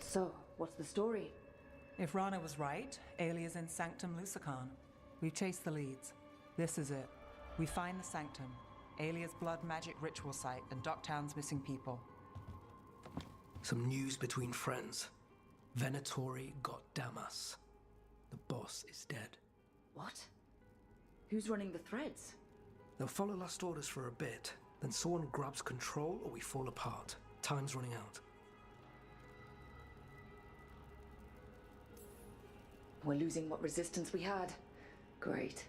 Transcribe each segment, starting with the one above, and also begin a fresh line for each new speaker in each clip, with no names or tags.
So, what's the story?
If Rana was right, Alia's in Sanctum Lucican. We've chased the leads. This is it. We find the Sanctum, Alia's blood magic ritual site, and Docktown's missing people.
Some news between friends. Venatori got Damas. The boss is dead.
What? Who's running the threads?
They'll follow last orders for a bit, then someone grabs control or we fall apart. Time's running out.
We're losing what resistance we had. Great.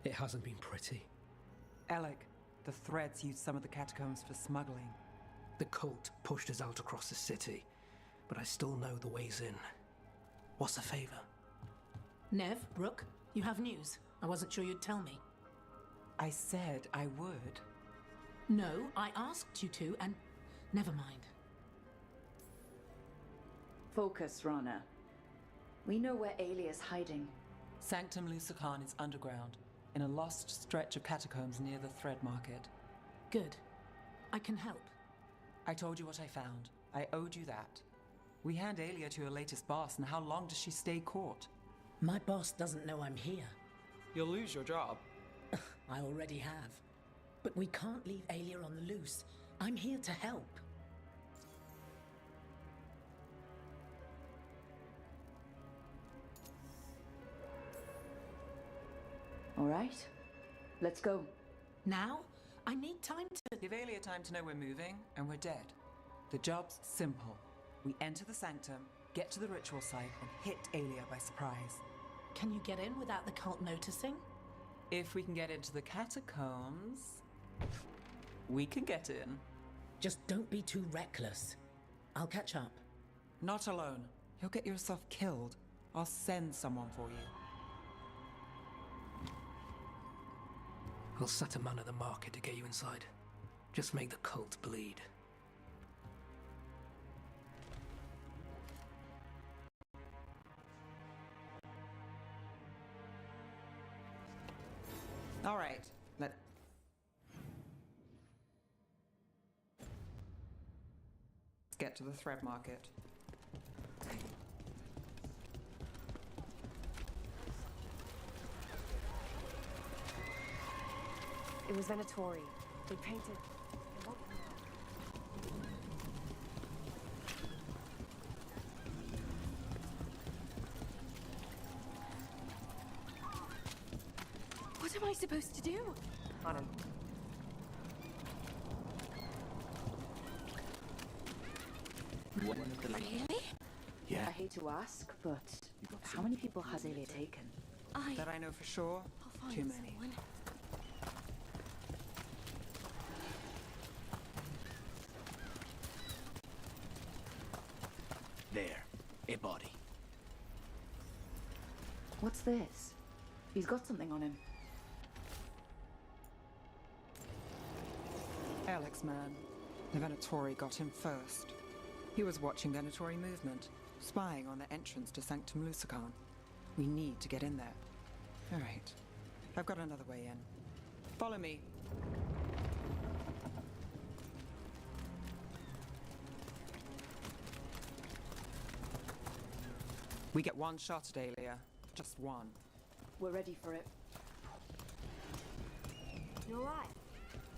It hasn't been pretty.
Alec, the threads used some of the catacombs for smuggling.
The cult pushed us out across the city, but I still know the ways in. What's the favor?
Nev, Brooke, you have news. I wasn't sure you'd tell me.
I said I would.
No, I asked you to, and never mind.
Focus, Rana. We know where Alia's hiding.
Sanctum Lucican is underground, in a lost stretch of catacombs near the Thread Market.
Good. I can help.
I told you what I found. I owed you that. We hand Alia to her latest boss, and how long does she stay caught?
My boss doesn't know I'm here.
You'll lose your job.
I already have. But we can't leave Alia on the loose. I'm here to help.
All right. Let's go.
Now? I need time to...
Give Alia time to know we're moving, and we're dead. The job's simple. We enter the Sanctum, get to the ritual site, and hit Alia by surprise.
Can you get in without the cult noticing?
If we can get into the catacombs, we can get in.
Just don't be too reckless. I'll catch up.
Not alone. You'll get yourself killed. I'll send someone for you.
I'll set a man at the market to get you inside. Just make the cult bleed.
All right, let's get to the Thread Market.
It was Venatori. They painted... What am I supposed to do?
I don't...
Really?
Yeah.
I hate to ask, but how many people has Alia taken?
That I know for sure,
I'll find
too many.
someone.
There, a body.
What's this? He's got something on him.
Alex, man. The Venatori got him first. He was watching Venatori movement, spying on the entrance to Sanctum Lucican. We need to get in there. All right. I've got another way in. Follow me. We get one shot at Alia. Just one.
We're ready for it.
You alright?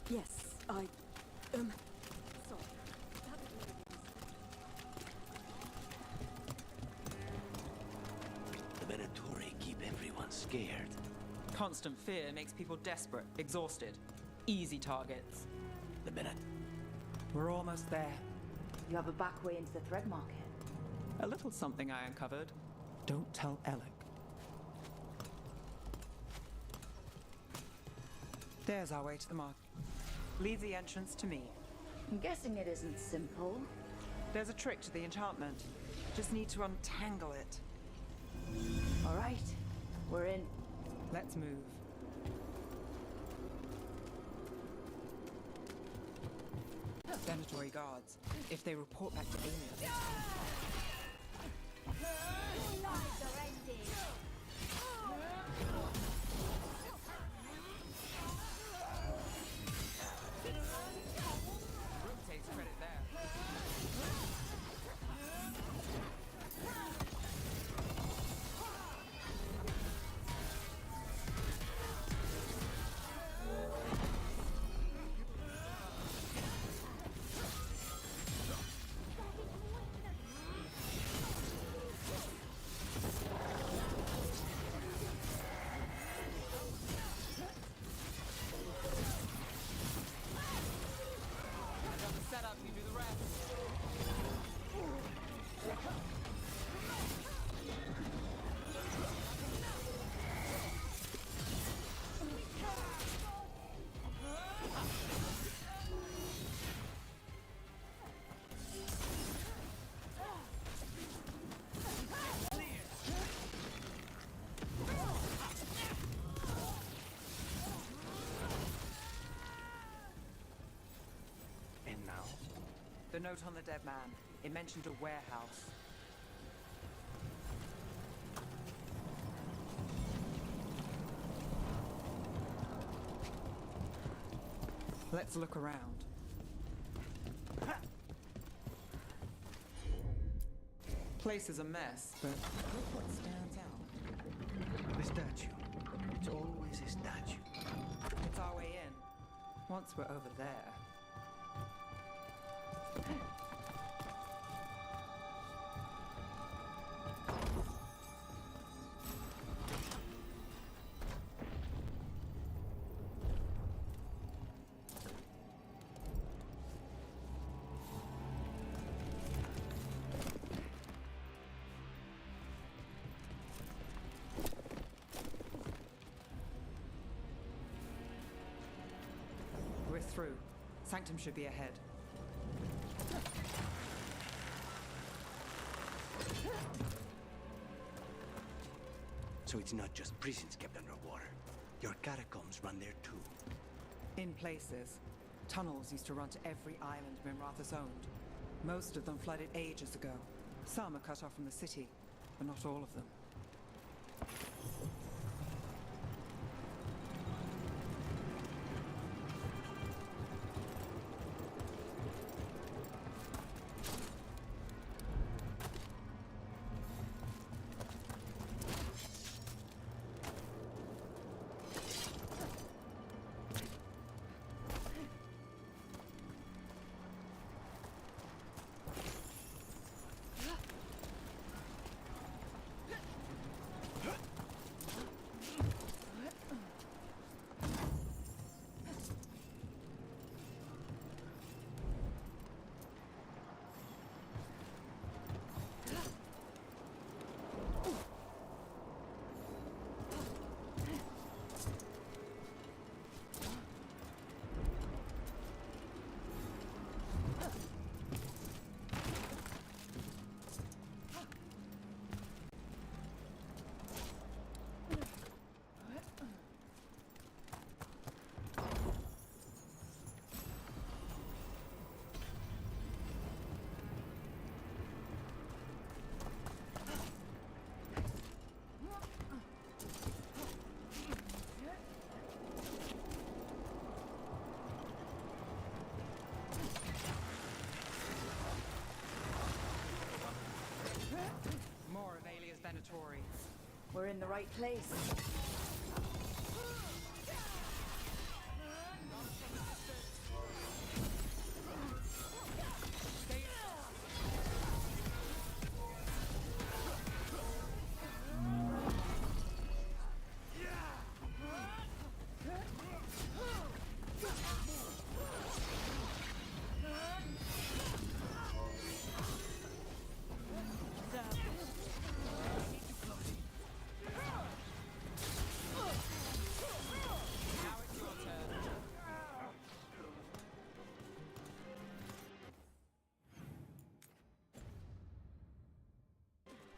Yes, I... Sorry.
The Venatori keep everyone scared.
Constant fear makes people desperate, exhausted. Easy targets.
The Venatori...
We're almost there.
You have a back way into the Thread Market.
A little something I uncovered. Don't tell Alec. There's our way to the market. Leave the entrance to me.
I'm guessing it isn't simple.
There's a trick to the enchantment. Just need to untangle it.
All right, we're in.
Let's move. Venatori guards. If they report back to Alia, Brooke takes credit there. note on the dead man. It mentioned a warehouse. Let's look around. Place is a mess, but look what stands out.
The statue. It's always a statue.
It's our way in. Once we're over there. We're through. Sanctum should be ahead.
So it's not just prisons kept underwater. Your catacombs run there too.
In places. Tunnels used to run to every island Minrathous owned. Most of them flooded ages ago. Some are cut off from the city, but not all of them. More of Alia's Venatori.
We're in the right place.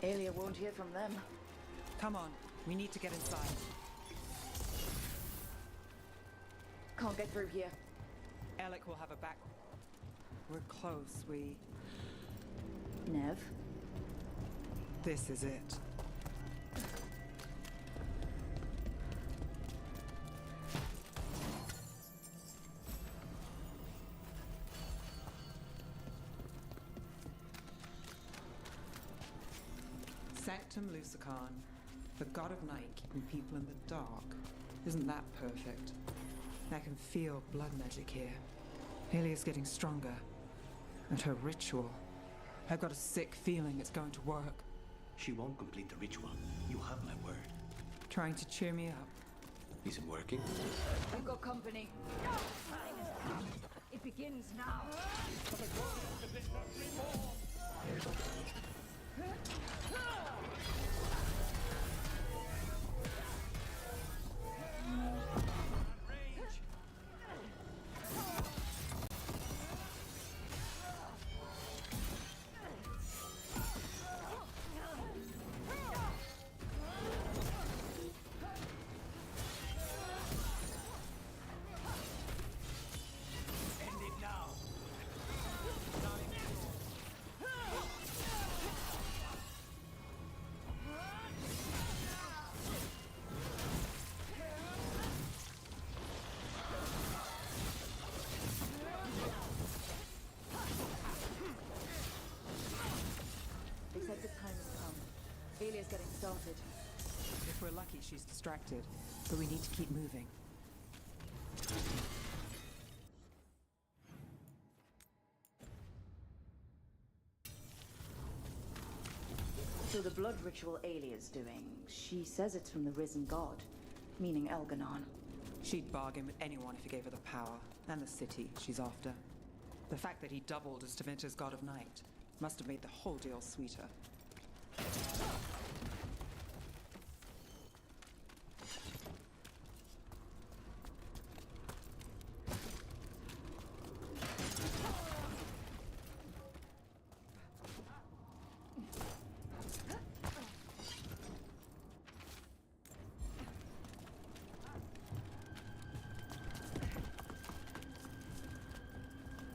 Alia won't hear from them.
Come on, we need to get inside.
Can't get through here.
Alec will have a back. We're close,
Nev?
This is it. Sanctum Lucican, the god of night keeping people in the dark. Isn't that perfect? I can feel blood magic here. Alia's getting stronger. And her ritual. I've got a sick feeling it's going to work.
She won't complete the ritual. You have my word.
Trying to cheer me up.
Is it working?
We've got company.
It begins now.
End it now.
is getting started.
If we're lucky, she's distracted, but we need to keep moving.
So the blood ritual Alia's doing, she says it's from the risen god, meaning Elganon.
She'd bargain with anyone if he gave her the power, and the city she's after. The fact that he doubled as Dementor's god of night must have made the whole deal sweeter.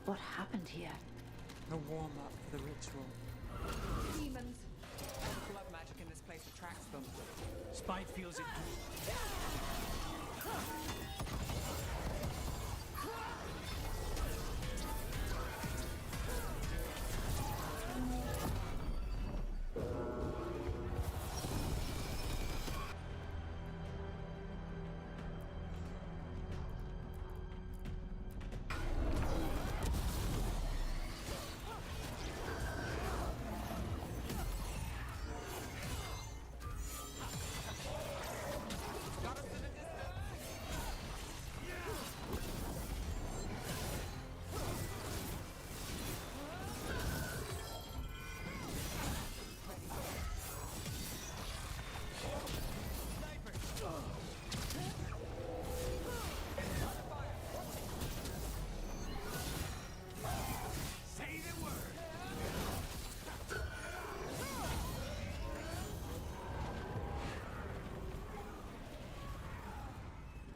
What happened here?
A warm-up for the ritual.
Demons!
Blood magic in this place attracts them.
Spite feels it too.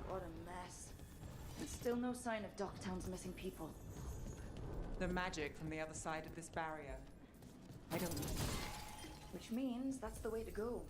What a mess. And still no sign of Docktown's missing people.
The magic from the other side of this barrier. I don't know.
Which means that's the way to go.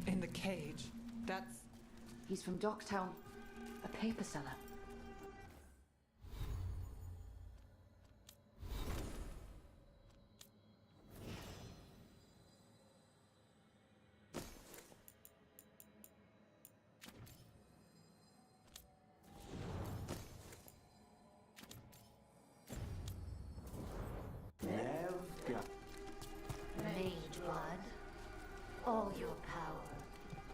In the cage. That's...
He's from Docktown, a paper seller.
Veilguard.
Mage blood. All your power.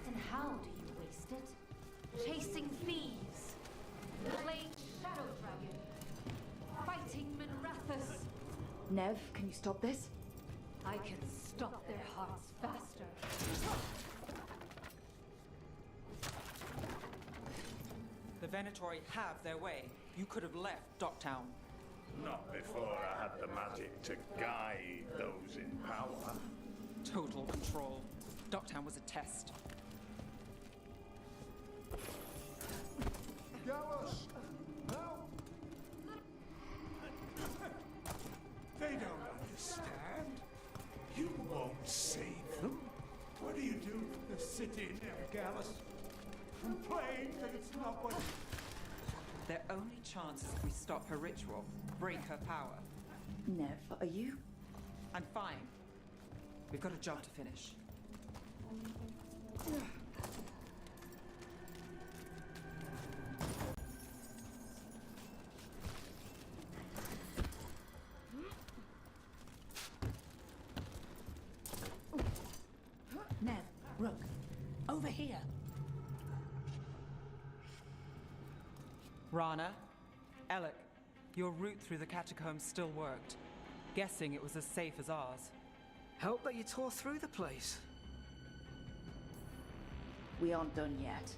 And how do you waste it? Chasing thieves. Playing Shadow Dragon. Fighting Minrathus.
Nev, can you stop this?
I can stop their hearts faster.
The Venatori have their way. You could have left Docktown.
Not before I had the magic to guide those in power.
Total control. Docktown was a test.
Gallus! Help! They don't understand. You won't save them. What do you do for the city now, Gallus? Complain that it's not what...
Their only chance is if we stop her ritual, break her power.
Nev, are you?
I'm fine. We've got a job to finish.
Nev, Rook, over here.
Rana, Alec, your route through the catacombs still worked. Guessing it was as safe as ours.
Help that you tore through the place.
We aren't done yet.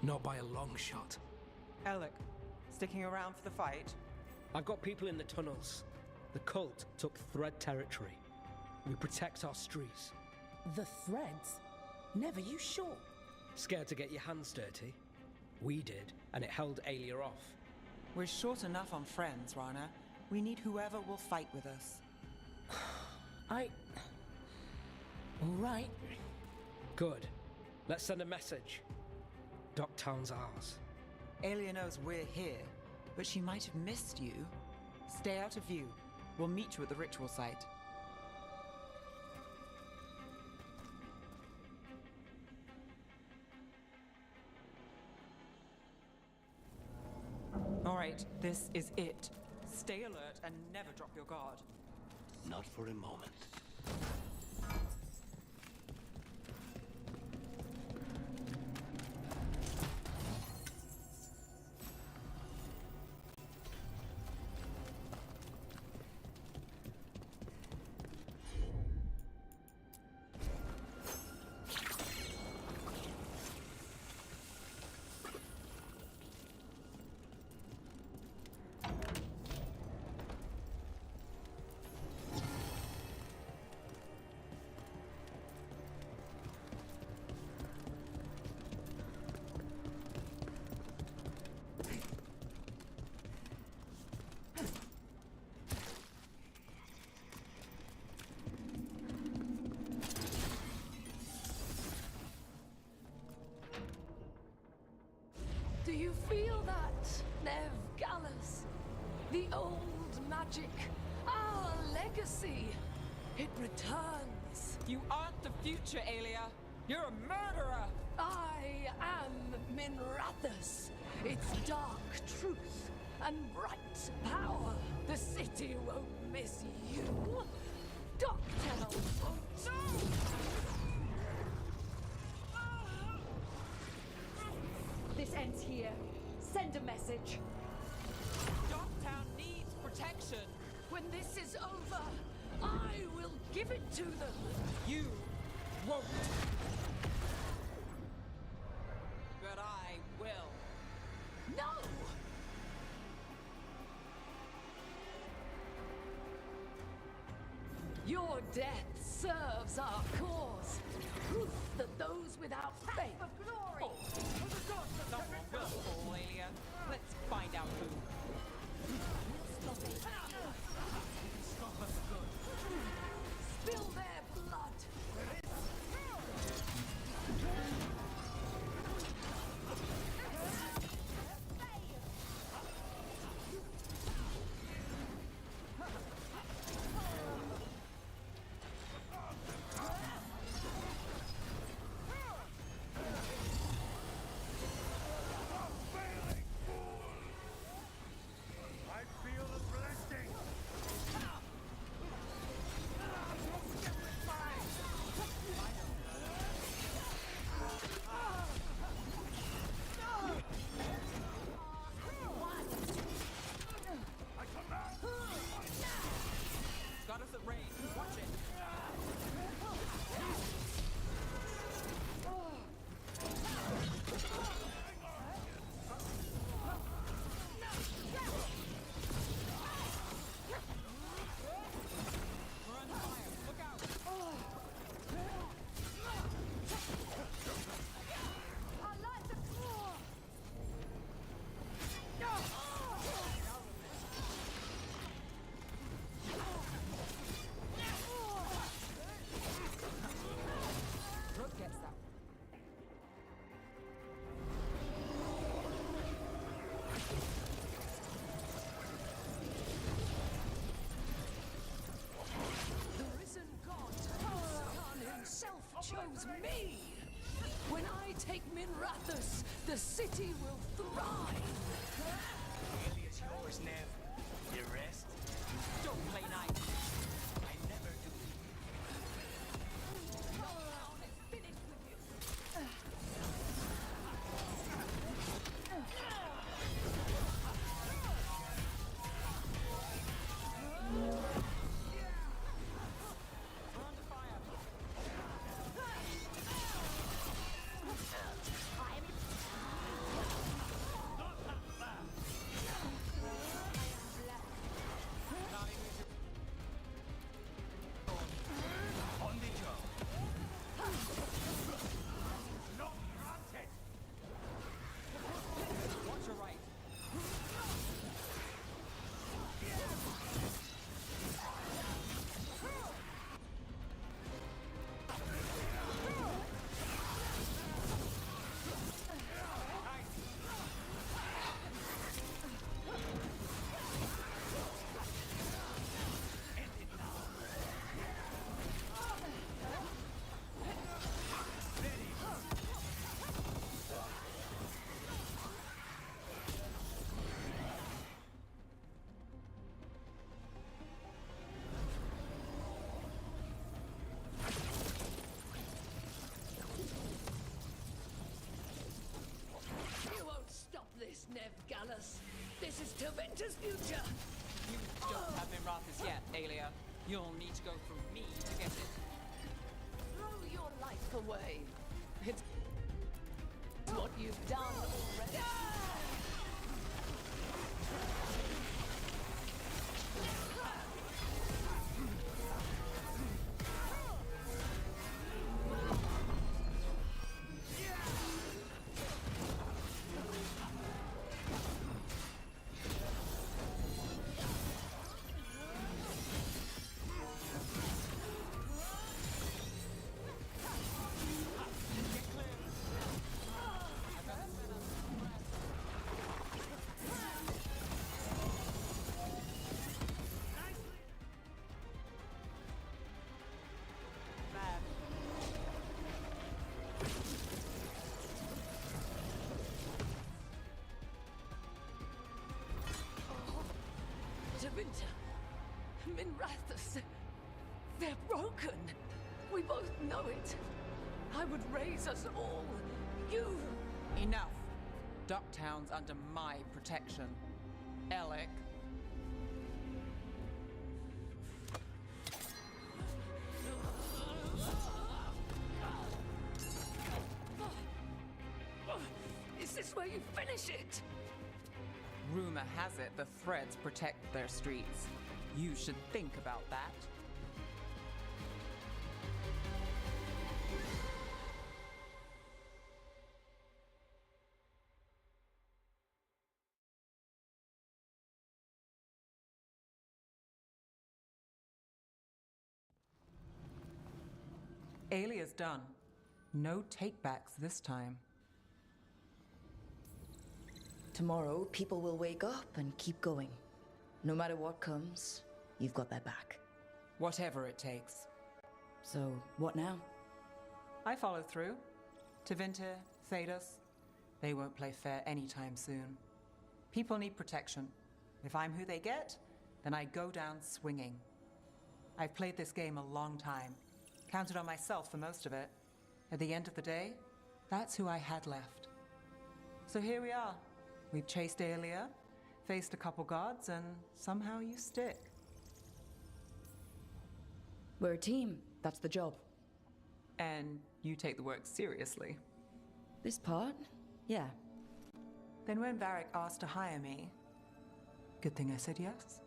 Not by a long shot.
Alec, sticking around for the fight?
I've got people in the tunnels. The cult took Thread territory. We protect our streets.
The threads? Never, you sure?
Scared to get your hands dirty? We did, and it held Alia off.
We're short enough on friends, Rana. We need whoever will fight with us.
All right.
Good. Let's send a message. Docktown's ours.
Alia knows we're here, but she might have missed you. Stay out of view. We'll meet you at the ritual site. All right, this is it. Stay alert and never drop your guard.
Not for a moment.
Do you feel that, Nev Gallus? The old magic, our legacy. It returns.
You aren't the future, Alia. You're a murderer.
I am Minrathus. Its dark truth and bright power. The city won't miss you. Docktown won't. This ends here. Send a message.
Docktown needs protection.
When this is over, I will give it to them.
You won't. But I will.
No! Your death serves our cause. Proof that those without faith. Of glory!
Someone will fall, Alia. Let's find out who.
Stop us good. Spill their blood.
Got us at range. Watch it. We're under fire. Look out.
I like the claw.
Brooke gets that.
The risen god, Khan himself, chose me. When I take Minrathus, the city will thrive.
Alia's yours, Nev. The rest,
Don't play nice.
I never do.
Docktown is finished with you.
We're under fire.
Tevinter's future!
You don't have Minrathous yet, Aelia. You'll need to go through me to get it.
Throw your life away. It's what you've done already. Tevinter, Minrathous, they're broken. We both know it. I would raise us all. You...
Enough. Ducktown's under my protection. Alec.
Is this where you finish it?
Rumor has it the Threads protect their streets. You should think about that. Aelia's done. No takebacks this time.
Tomorrow, people will wake up and keep going. No matter what comes, you've got their back.
Whatever it takes.
So, what now?
I follow through. Tevinter, Thedas, they won't play fair anytime soon. People need protection. If I'm who they get, then I go down swinging. I've played this game a long time. Counted on myself for most of it. At the end of the day, that's who I had left. So here we are. We've chased Aelia, faced a couple gods, and somehow you stick.
We're a team. That's the job.
And you take the work seriously.
This part? Yeah.
Then when Varric asked to hire me, good thing I said yes.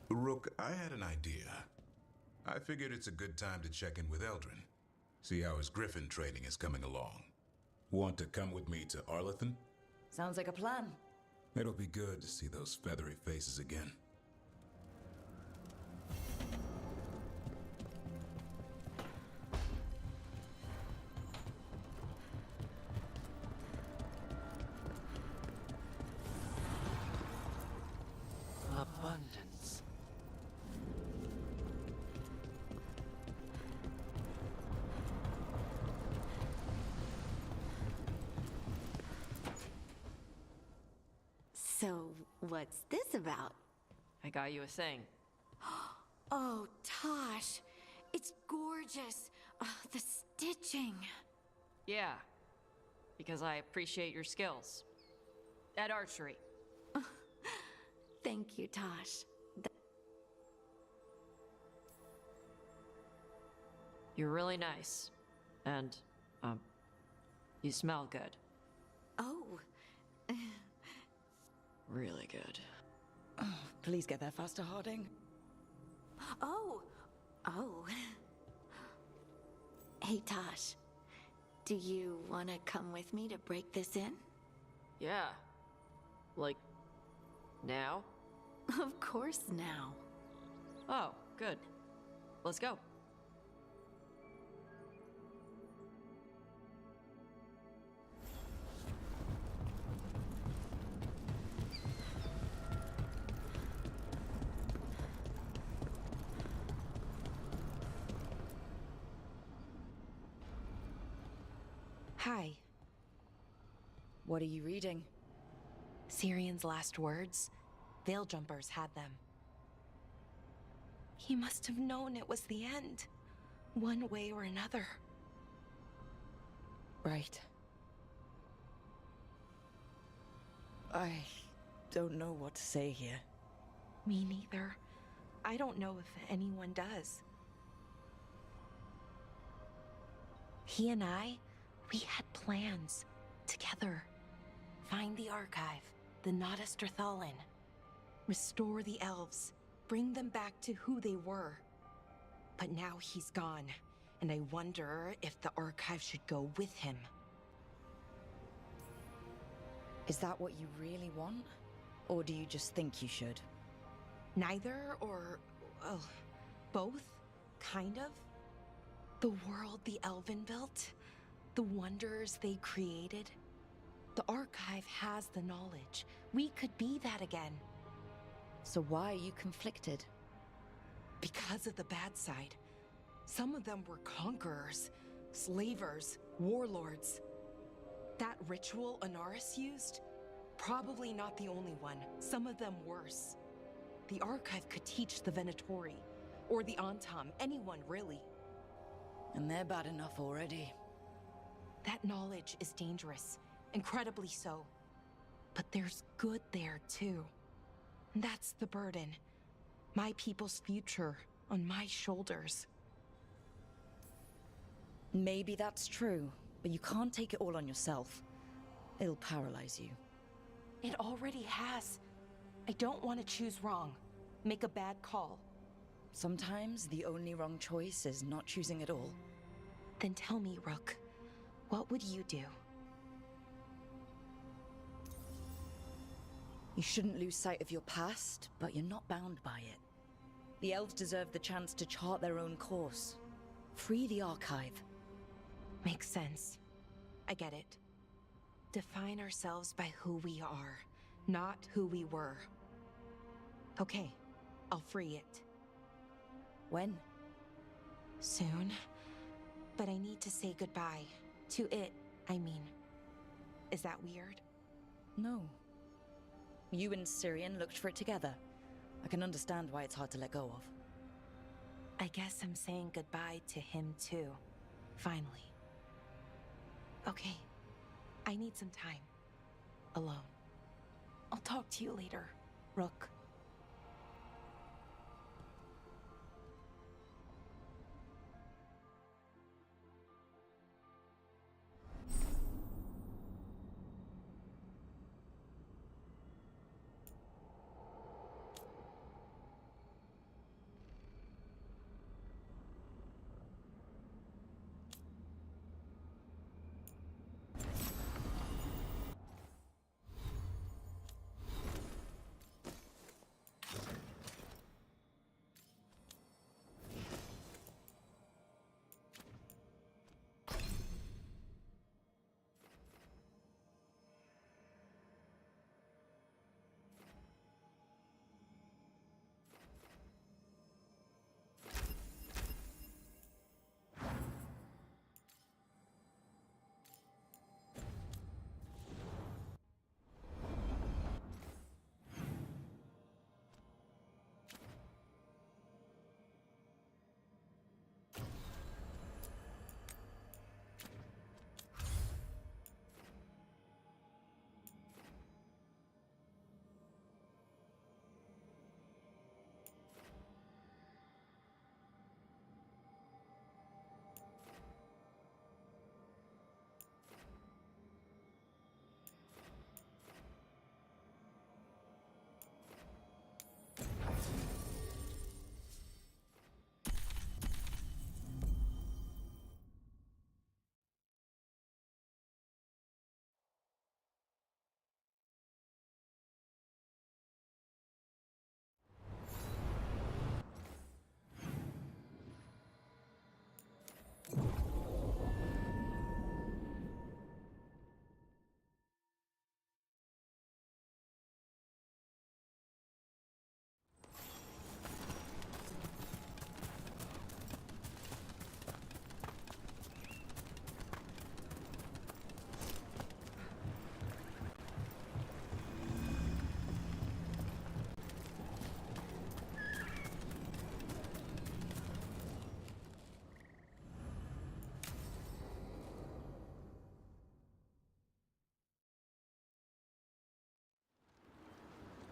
Rook, I had an idea. I figured it's a good time to check in with Eldrin. See how his Griffin training is coming along. Want to come with me to Arlathan?
Sounds like a plan.
It'll be good to see those feathery faces again.
Abundance.
So, what's this about?
I got you a thing.
Oh, Tosh, it's gorgeous. The stitching.
Yeah, because I appreciate your skills. At archery.
Thank you, Tosh.
You're really nice. And, you smell good.
Oh.
Really good.
Please get there faster, Harding.
Oh. Hey, Tosh. Do you want to come with me to break this in?
Yeah. Like, Now?
Of course now.
Oh, good. Let's go.
Hi. What are you reading? Syrion's last words? Veil Jumpers had them. He must have known it was the end, one way or another. Right. I don't know what to say here. Me neither. I don't know if anyone does. He and I, we had plans together. Find the archive, the Nada Strathalin. Restore the elves, bring them back to who they were. But now he's gone, and I wonder if the archive should go with him.
Is that what you really want? Or do you just think you should?
Neither, or, well, both, kind of. The world the Elven built, the wonders they created. The archive has the knowledge. We could be that again.
So why are you conflicted?
Because of the bad side. Some of them were conquerors, slavers, warlords. That ritual Anaris used? Probably not the only one. Some of them worse. The archive could teach the Venatori, or the Antam, anyone really.
And they're bad enough already.
That knowledge is dangerous, incredibly so. But there's good there too. And that's the burden. My people's future on my shoulders.
Maybe that's true, but you can't take it all on yourself. It'll paralyze you.
It already has. I don't want to choose wrong. Make a bad call.
Sometimes the only wrong choice is not choosing at all.
Then tell me, Rook, what would you do?
You shouldn't lose sight of your past, but you're not bound by it. The elves deserve the chance to chart their own course. Free the archive.
Makes sense. I get it. Define ourselves by who we are, not who we were. Okay, I'll free it.
When?
Soon. But I need to say goodbye. To it, I mean. Is that weird?
No. You and Syrian looked for it together. I can understand why it's hard to let go of.
I guess I'm saying goodbye to him too. Finally. Okay. I need some time. Alone. I'll talk to you later, Rook.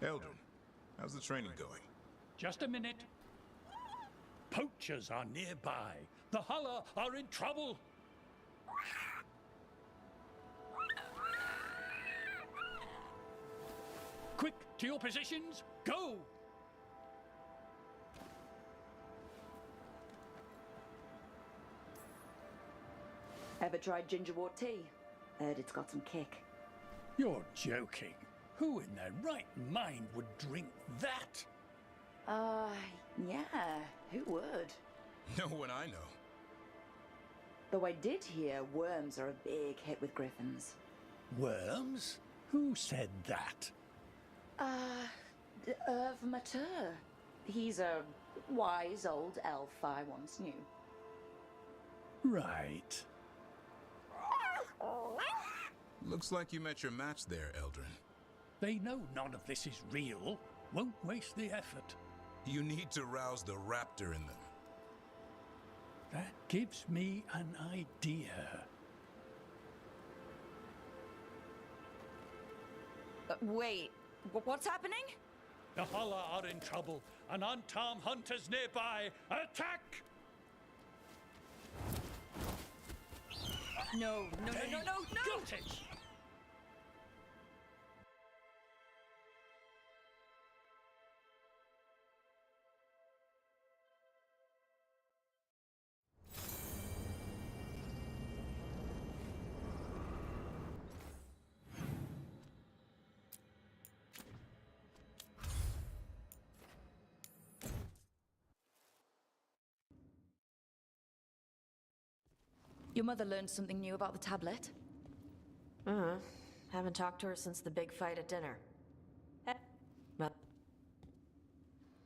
Eldrin, how's the training going?
Just a minute. Poachers are nearby. The Hulla are in trouble. Quick, to your positions. Go!
Ever tried gingerwort tea? Heard it's got some kick.
You're joking. Who in their right mind would drink that?
Yeah, who would?
No one I know.
Though I did hear worms are a big hit with griffins.
Worms? Who said that?
Irv Mater. He's a wise old elf I once knew.
Right.
Looks like you met your match there, Eldrin.
They know none of this is real. Won't waste the effort.
You need to rouse the raptor in them.
That gives me an idea.
Wait, what's happening?
The Hulla are in trouble, and unarmed hunters nearby. Attack!
No.
Got it!
Your mother learned something new about the tablet?
Haven't talked to her since the big fight at dinner.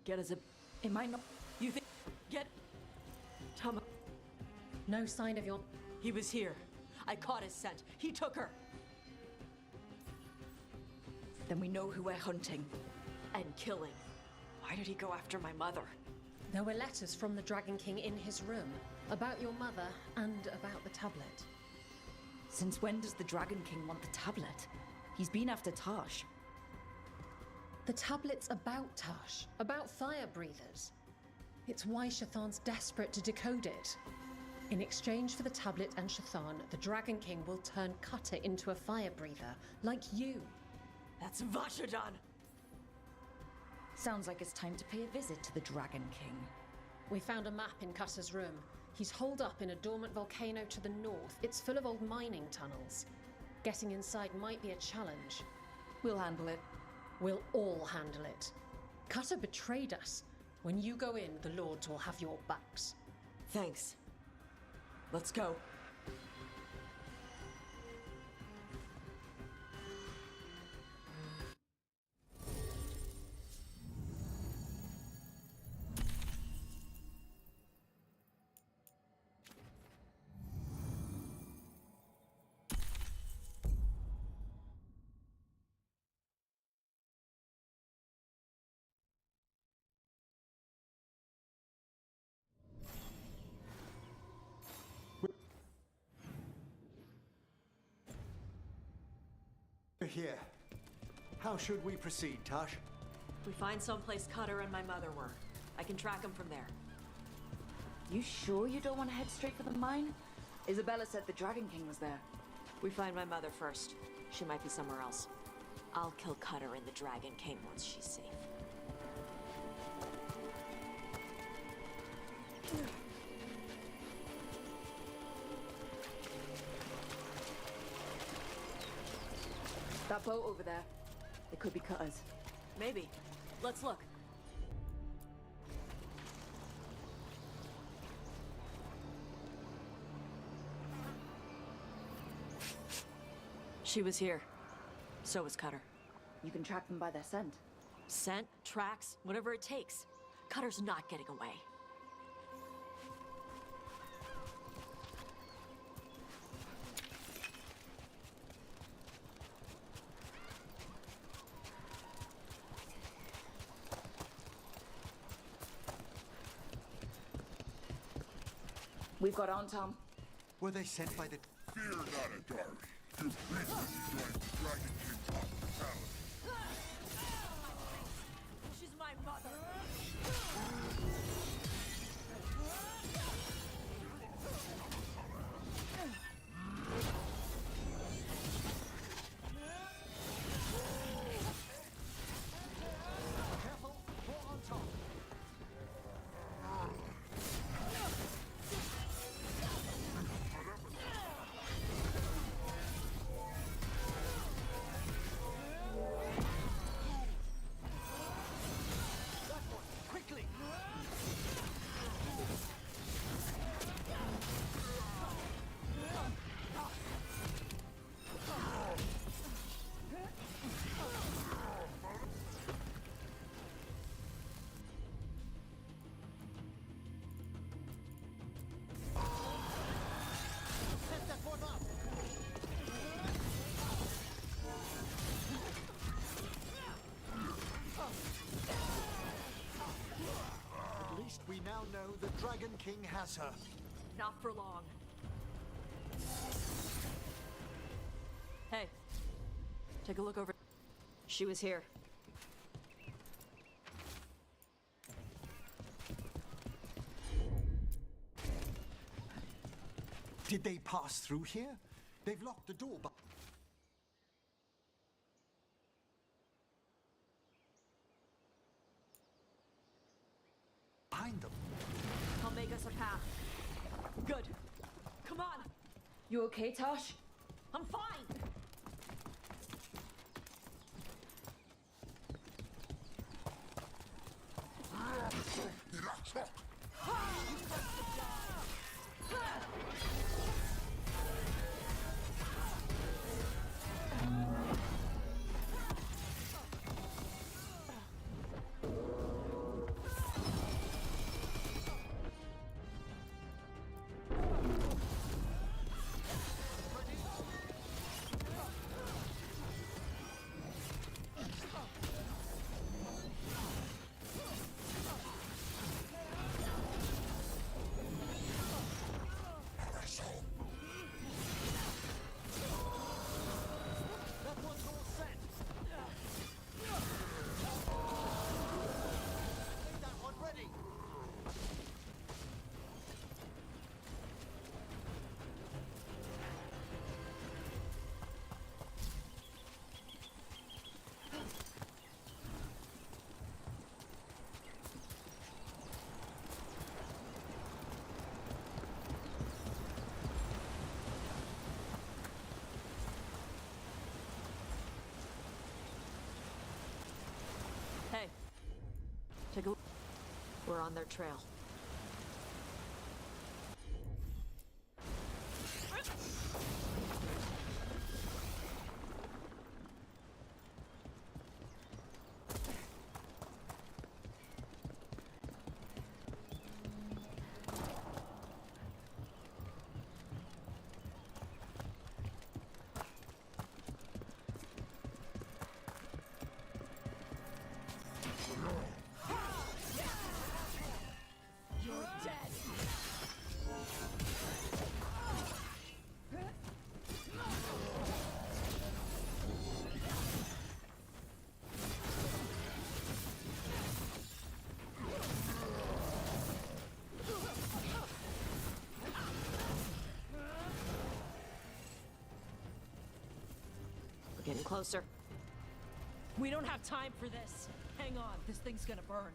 Get us a...
It might not...
You think... Get... Tom...
No sign of your...
He was here. I caught his scent. He took her.
Then we know who we're hunting.
And killing. Why did he go after my mother?
There were letters from the Dragon King in his room about your mother and about the tablet.
Since when does the Dragon King want the tablet? He's been after Tash.
The tablet's about Tash, about fire breathers. It's why Shathan's desperate to decode it. In exchange for the tablet and Shathan, the Dragon King will turn Cutter into a fire breather, like you.
That's Vashadan!
Sounds like it's time to pay a visit to the Dragon King.
We found a map in Cutter's room. He's holed up in a dormant volcano to the north. It's full of old mining tunnels. Getting inside might be a challenge.
We'll handle it.
We'll all handle it. Cutter betrayed us. When you go in, the Lords will have your backs.
Thanks. Let's go.
We're here. How should we proceed, Tash?
We find someplace Cutter and my mother were. I can track them from there.
You sure you don't want to head straight for the mine? Isabella said the Dragon King was there.
We find my mother first. She might be somewhere else. I'll kill Cutter and the Dragon King once she's safe.
That boat over there. It could be Cutters.
Maybe. Let's look. She was here. So was Cutter.
You can track them by their scent.
Scent, tracks, whatever it takes. Cutter's not getting away.
We've got on, Tom.
Were they sent by the...
Fear not, Atari. Your recently joined the Dragon King's hospitality. At least we now know the Dragon King has her.
Not for long. Hey, take a look over. She was here.
Did they pass through here? They've locked the door, but... behind them.
I'll make us a path. Good. Come on.
You okay, Tosh?
I'm fine. Hey, take a look. We're on their trail. Getting closer.
We don't have time for this. Hang on, this thing's gonna burn.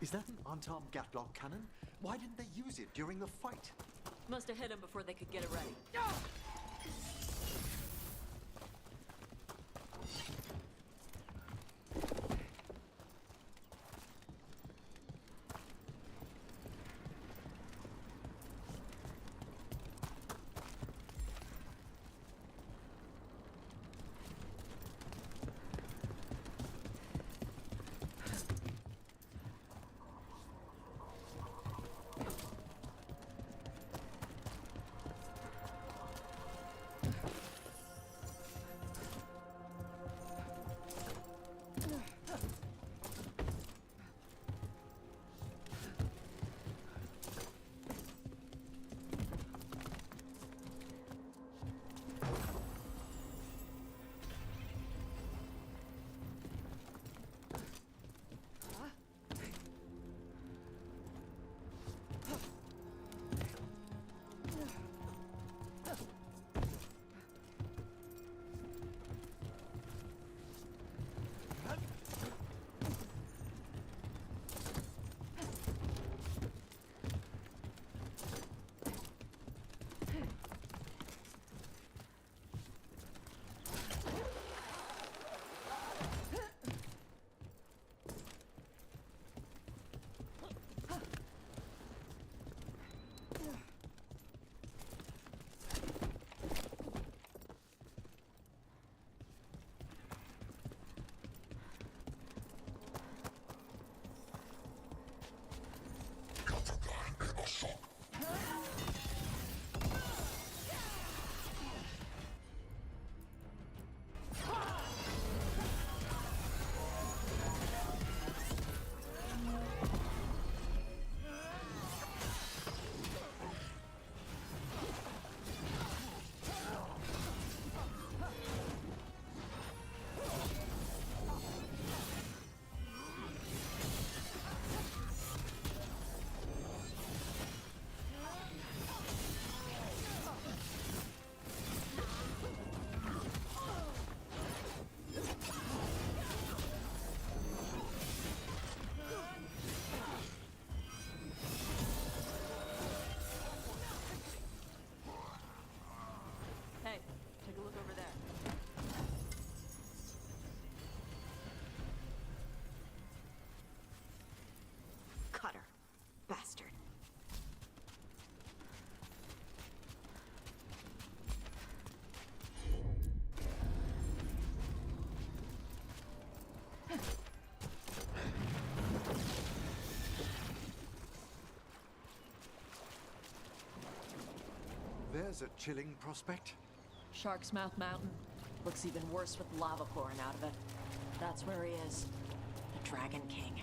Is that an unarmed gatlock cannon? Why didn't they use it during the fight?
Must have hit him before they could get it ready.
There's a chilling prospect.
Shark's Mouth Mountain. Looks even worse with lava pouring out of it. That's where he is. The Dragon King.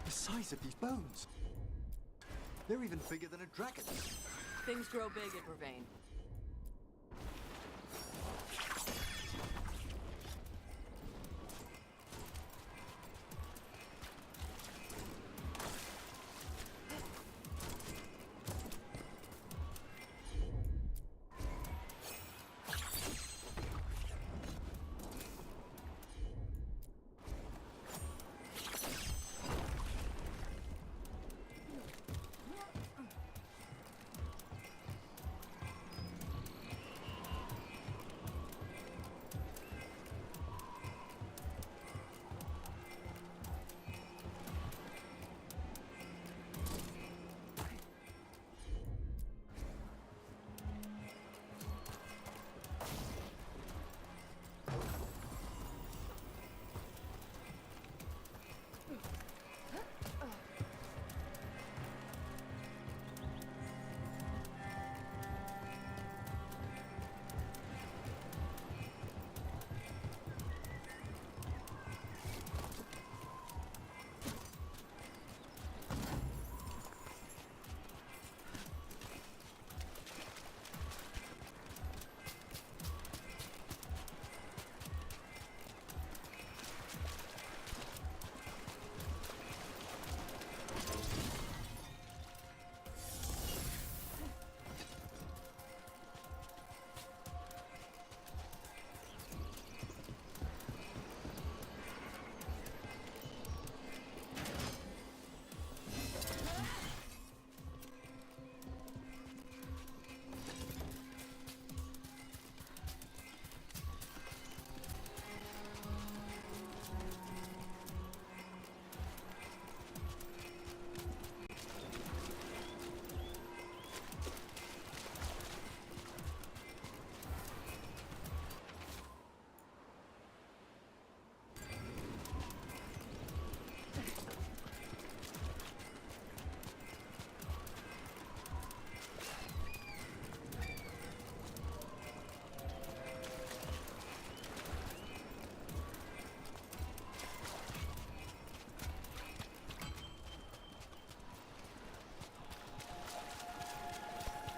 The size of these bones. They're even bigger than a dragon.
Things grow big in Vervain.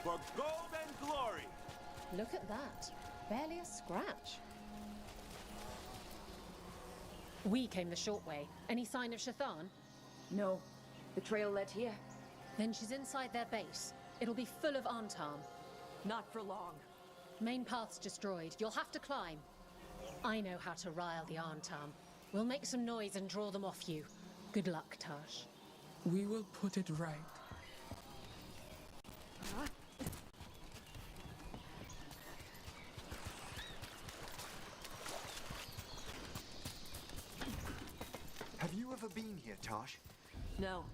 For gold and glory!
Look at that. Barely a scratch. We came the short way. Any sign of Shathan?
No. The trail led here.
Then she's inside their base. It'll be full of Antam.
Not for long.
Main path's destroyed. You'll have to climb. I know how to rile the Antam. We'll make some noise and draw them off you. Good luck, Tash.
We will put it right.
Have you ever been here, Tash?
No.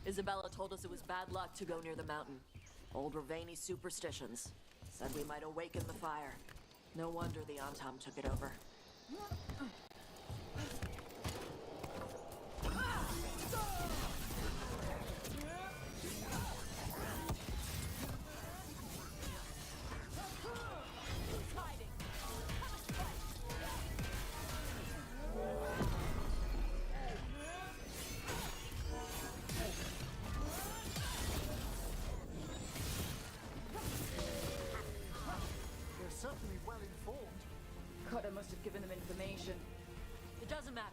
Isabella told us it was bad luck to go near the mountain. Old Ravani superstitions. Said we might awaken the fire. No wonder the Antam took it over.
They're certainly well informed.
Cutter must have given them information.
It doesn't matter.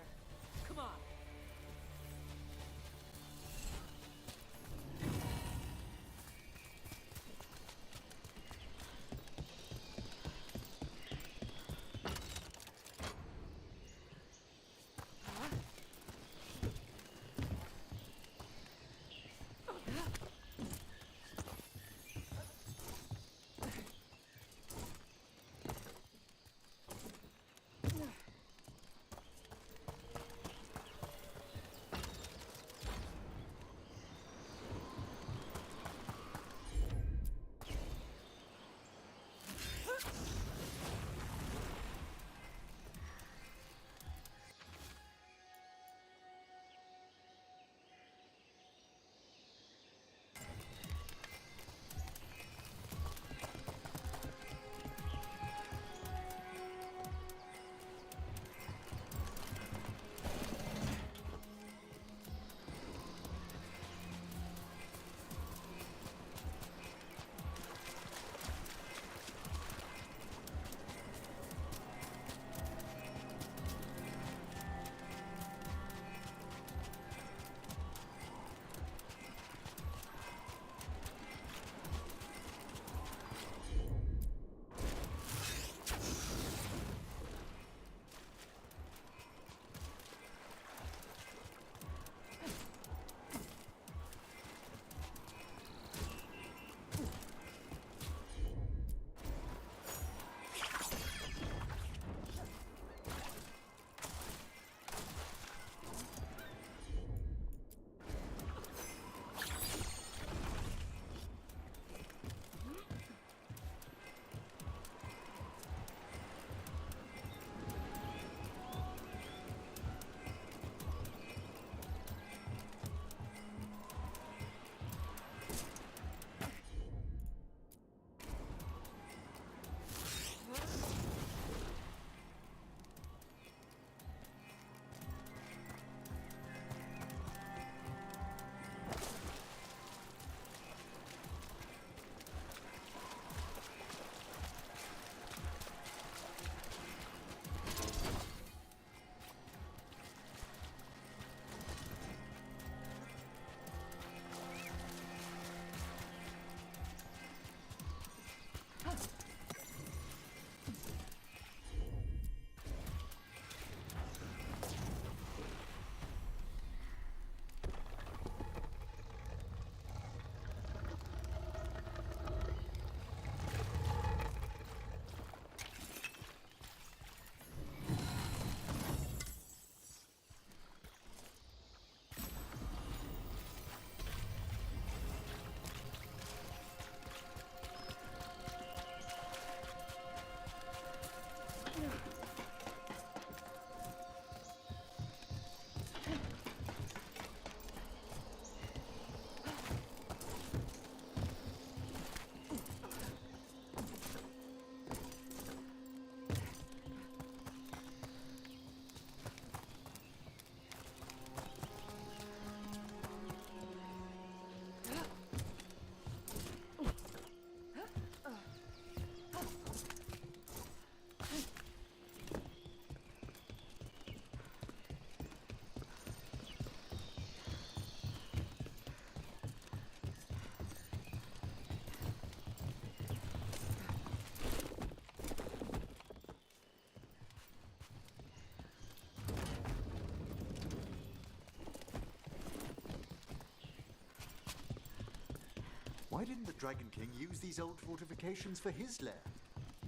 Why didn't the Dragon King use these old fortifications for his lair?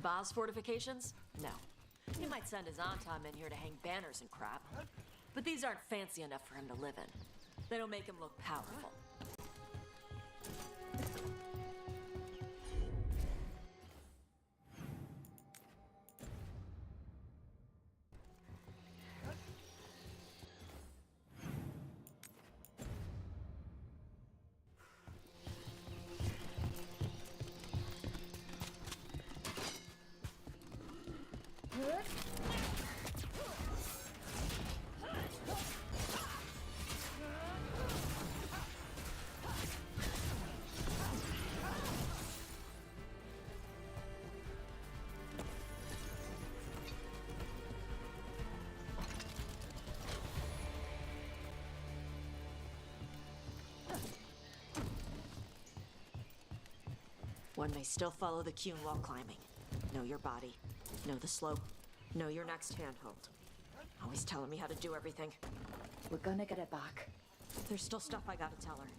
Boss fortifications? No. He might send his Antom in here to hang banners and crap. But these aren't fancy enough for him to live in. They don't make him look powerful. One may still follow the Qun while climbing. Know your body. Know the slope. Know your next handhold. Always telling me how to do everything.
We're gonna get it back.
There's still stuff I gotta tell her.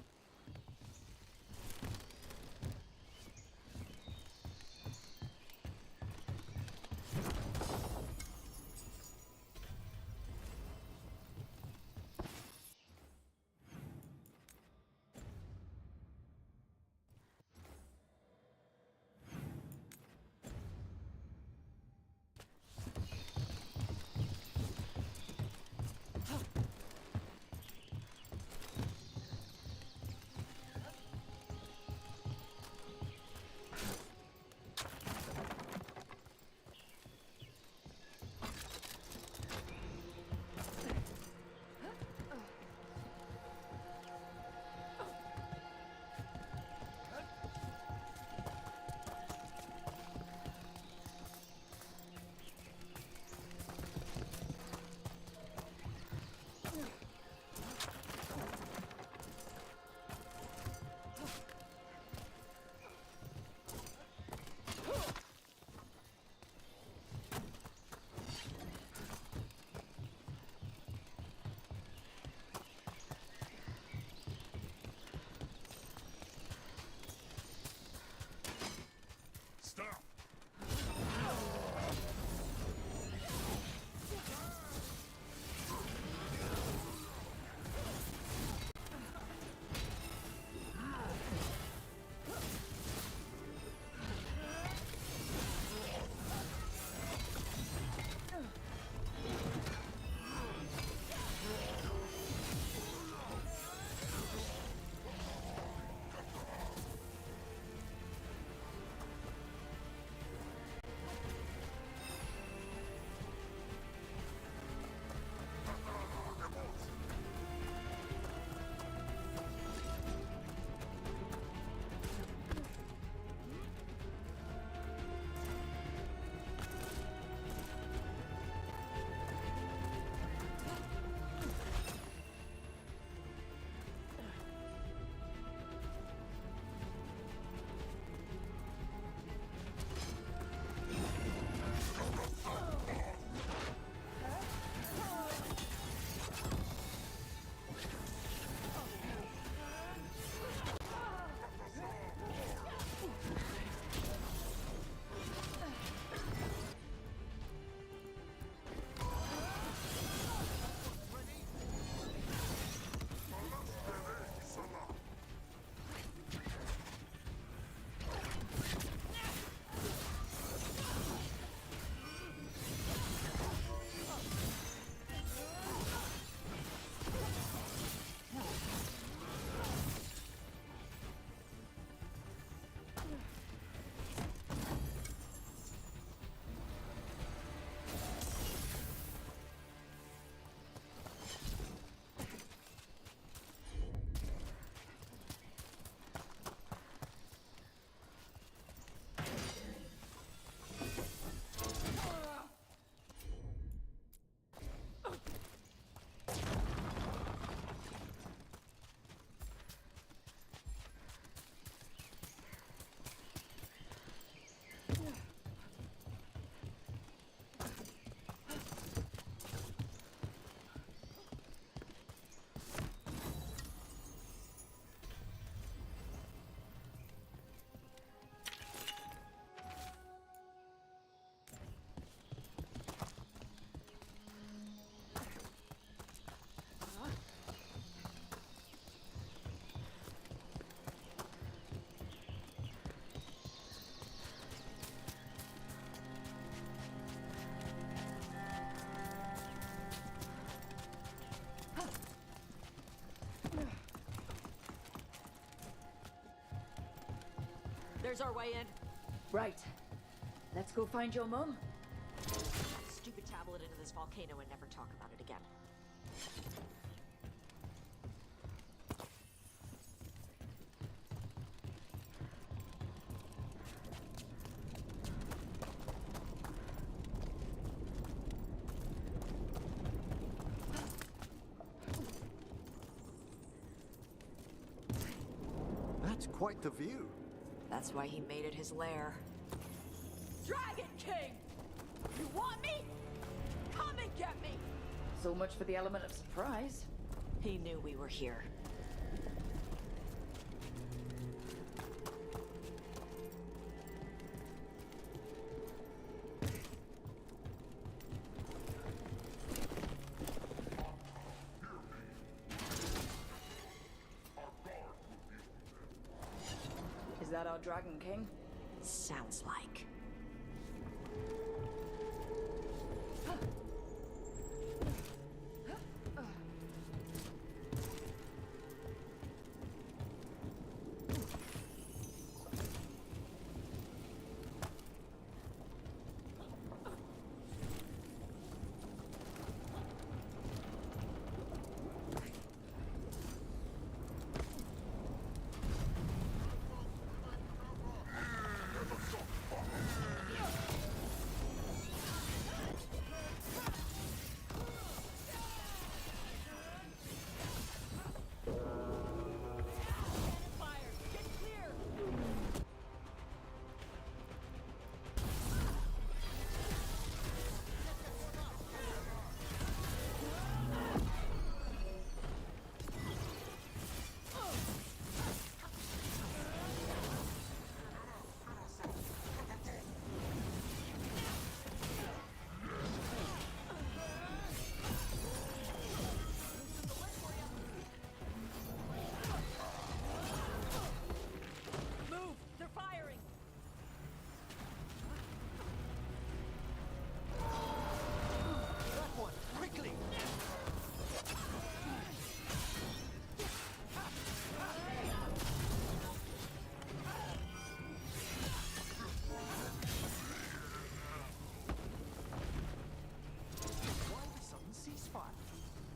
There's our way in.
Right. Let's go find your mum.
Stupid tablet into this volcano and never talk about it again.
That's quite the view.
That's why he made it his lair. Dragon King! You want me? Come and get me!
So much for the element of surprise.
He knew we were here.
Is that our Dragon King?
Sounds like.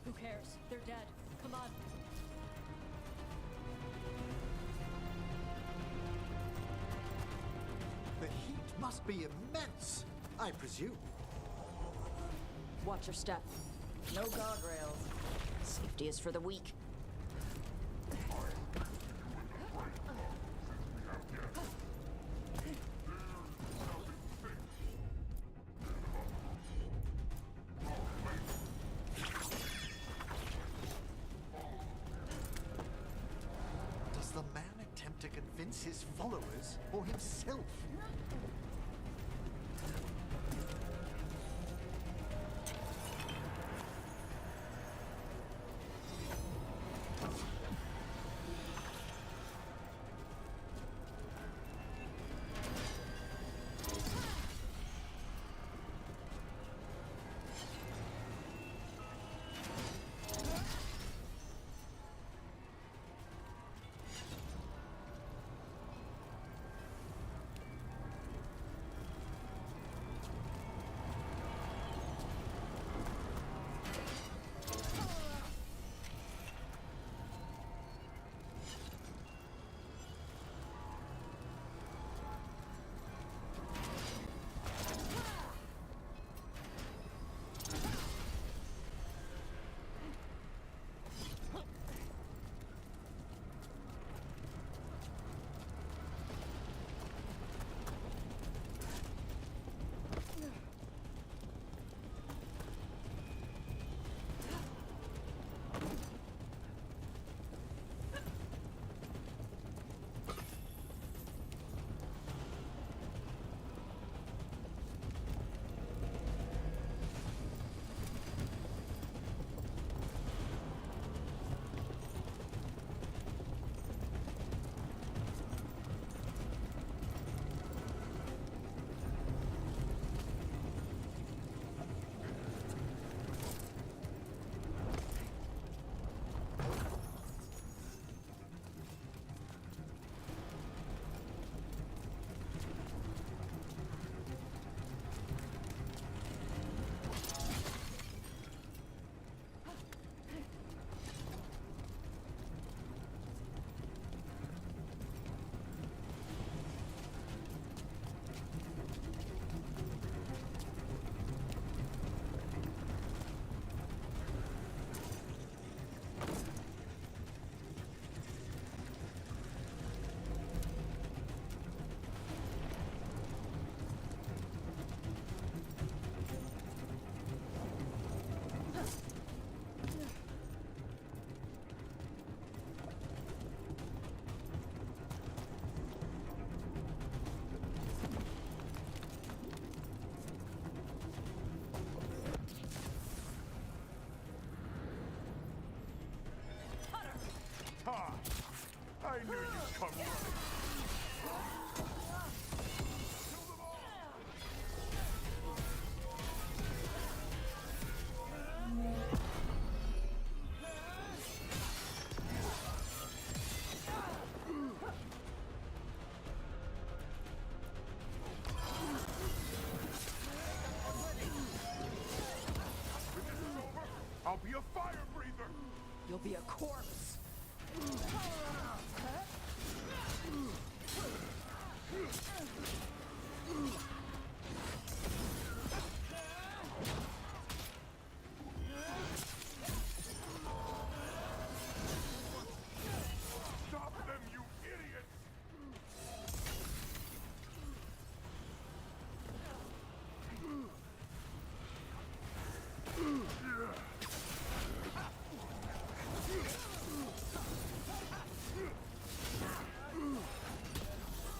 Who cares? They're dead. Come on.
The heat must be immense, I presume.
Watch your step.
No guardrails.
Safety is for the weak.
Does the man attempt to convince his followers or himself?
come running. I'll be a fire breather!
You'll be a corpse.
Stop them, you idiot!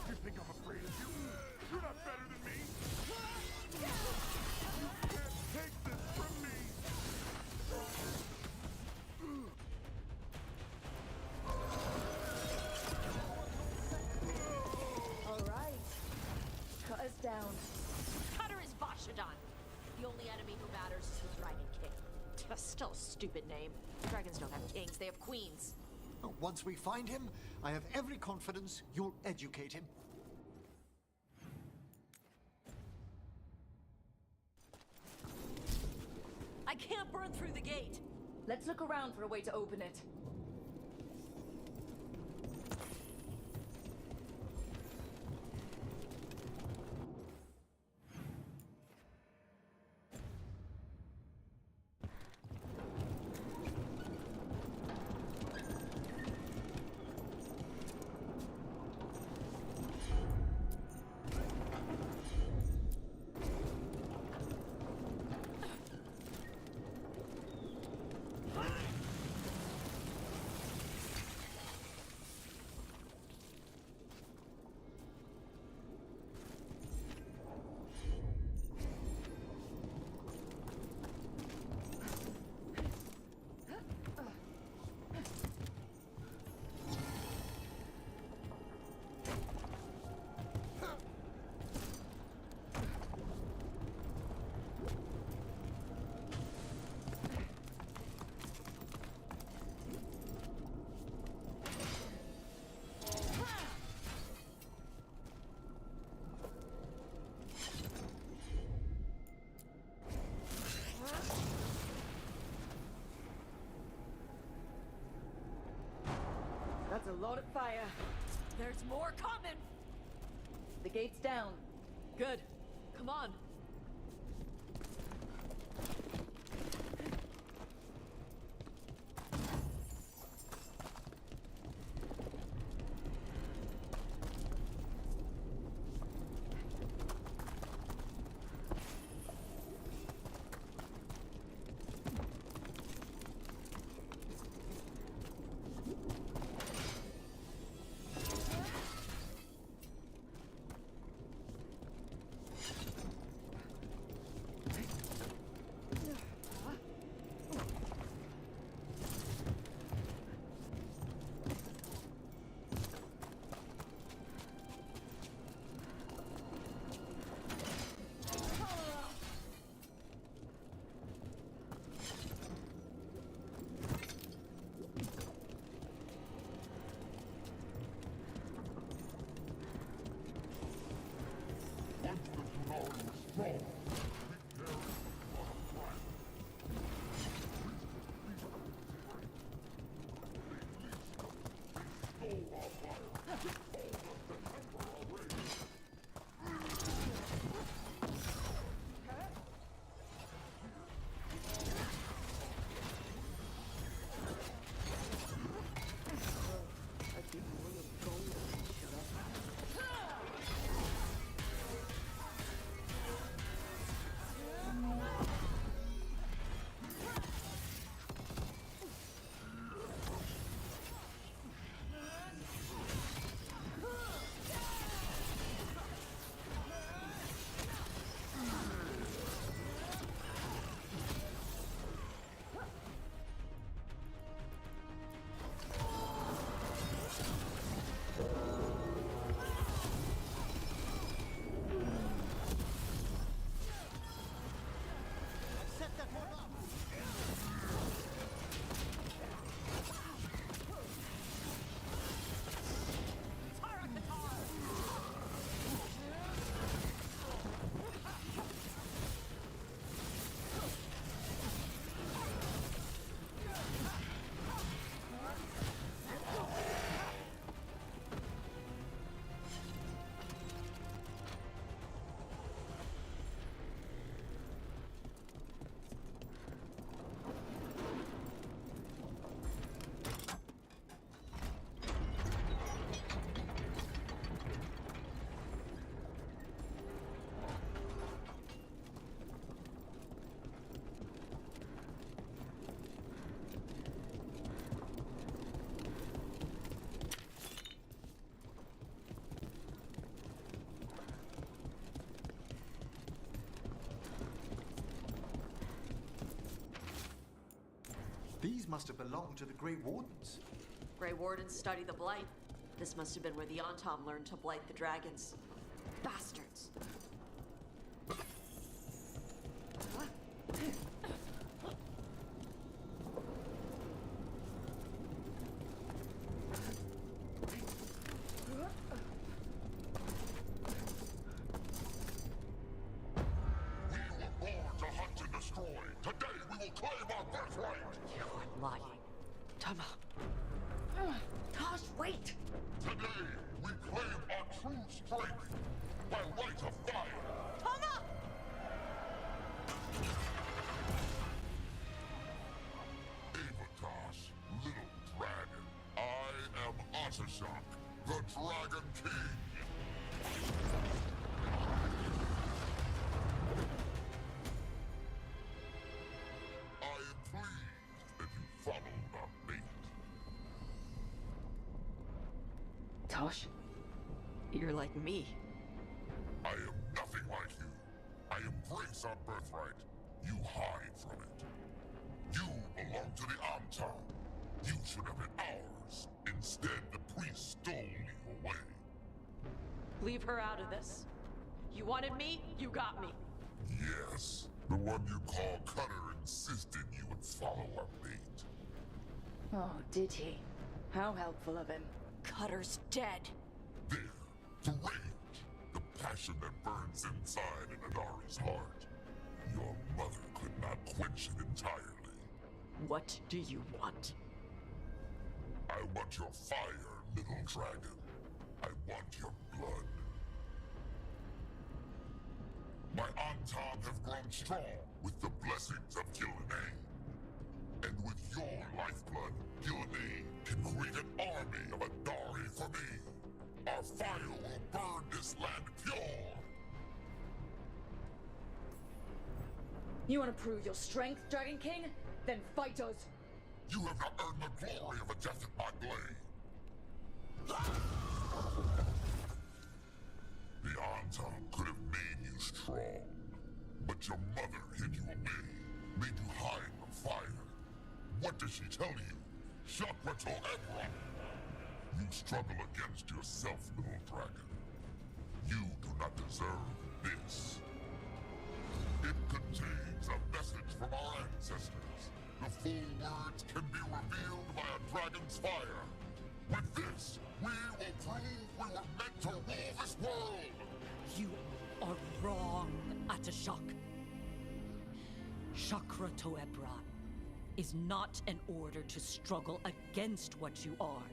You think I'm afraid of you? You're not better than me! You can't take this from me!
All right. Cut us down.
Cutter is Vashadon. The only enemy who matters is the Dragon King. Still a stupid name. Dragons don't have kings, they have queens.
Once we find him, I have every confidence you'll educate him.
I can't burn through the gate.
Let's look around for a way to open it. That's a lot of fire.
There's more coming!
The gate's down.
Good. Come on.
These must have belonged to the Grey Wardens.
Grey Wardens study the Blight. This must have been where the Antom learned to blight the dragons. Bastards!
Tama. Tosh, wait!
Today, we claim our true strength by right of fire.
Tama!
Avatosh, little dragon. I am Otashok, the Dragon King. I am pleased that you followed our bait.
Tosh, you're like me.
I am nothing like you. I embrace our birthright. You hide from it. You belong to the Amtam. You should have been ours. Instead, the priest stole you away.
Leave her out of this. You wanted me, you got me.
Yes, the one you call Cutter insisted you would follow our bait.
Oh, did he? How helpful of him.
Cutter's dead.
There, the rage, the passion that burns inside in Adari's heart. Your mother could not quench it entirely.
What do you want?
I want your fire, little dragon. I want your blood. My Antam have grown strong with the blessings of Gillenay. And with your lifeblood, Gillenay can create an army of Adari for me. Our fire will burn this land pure.
You want to prove your strength, Dragon King? Then fight us!
You have not earned the glory of a death at my blade. The Antam could have made you strong, but your mother hid you away, made you hide from fire. What did she tell you? Chakra to Ebra! You struggle against yourself, little dragon. You do not deserve this. It contains a message from our ancestors. The full words can be revealed by a dragon's fire. With this, we will prove we were meant to rule this world!
You are wrong, Atashok. Chakra Toebra is not an order to struggle against what you are.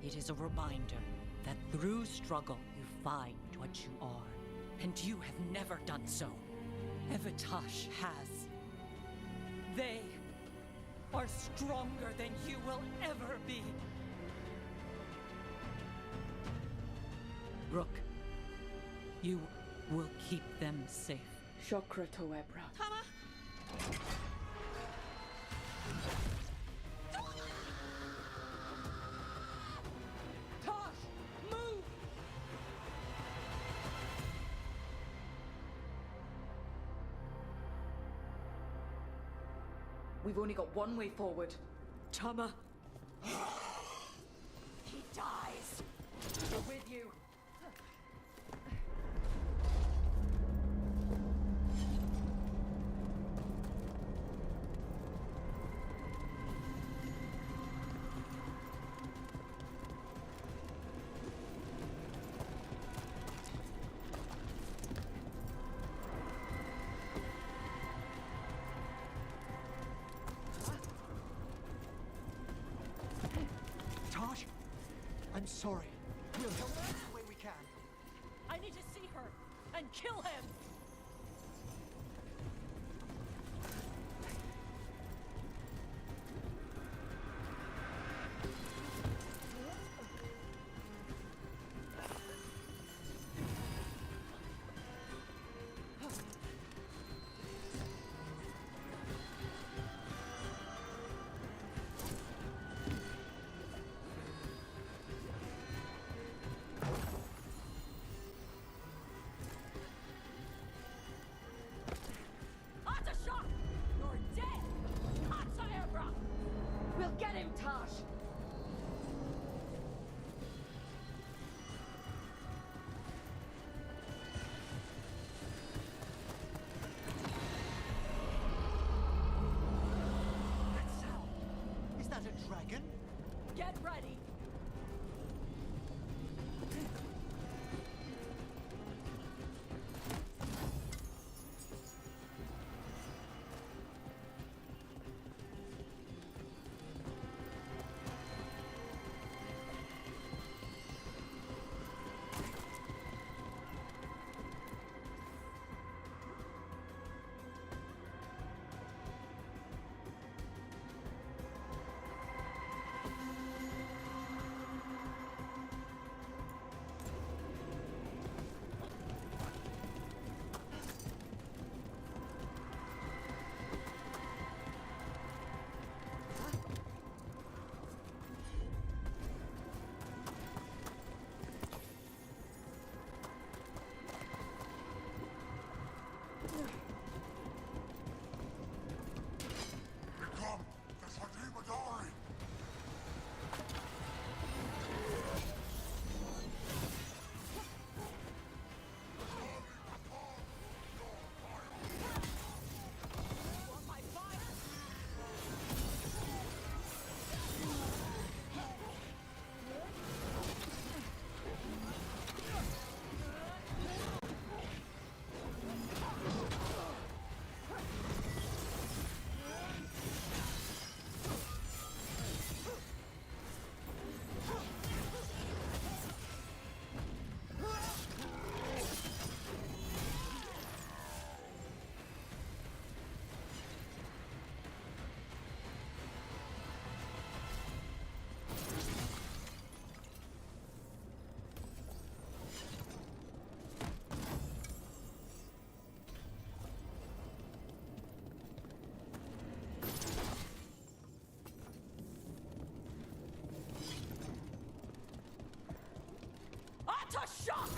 It is a reminder that through struggle you find what you are. And you have never done so. Evatosh has. They are stronger than you will ever be. Rook, you will keep them safe.
Chakra Toebra.
Tama!
Tosh, move!
We've only got one way forward.
Tama!
He dies.
We're with you.
Tosh, I'm sorry. We'll help you any way we can.
I need to see her and kill him!
a dragon?
Get ready!
Shock!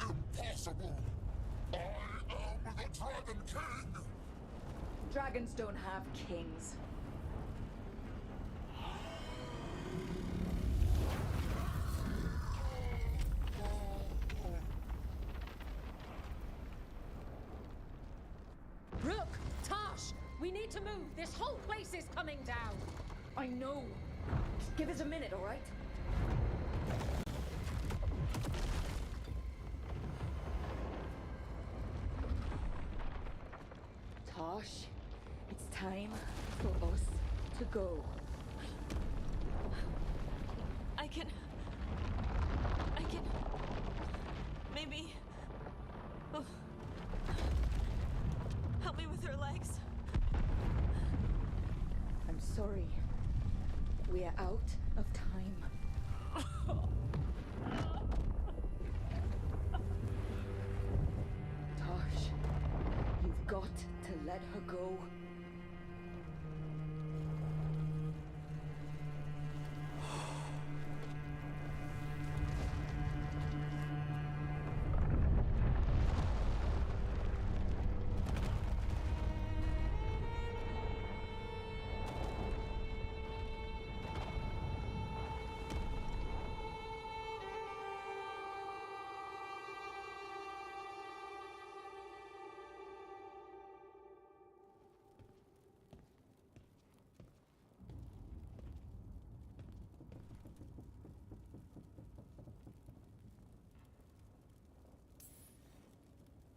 Impossible! I am the Dragon King!
Dragons don't have kings.
Rook! Tash! We need to move! This whole place is coming down!
I know. Just give us a minute, all right? Tosh, it's time for us to go.
I can... Maybe... Oh. Help me with her legs.
I'm sorry. We are out of time. Tosh, you've got to let her go.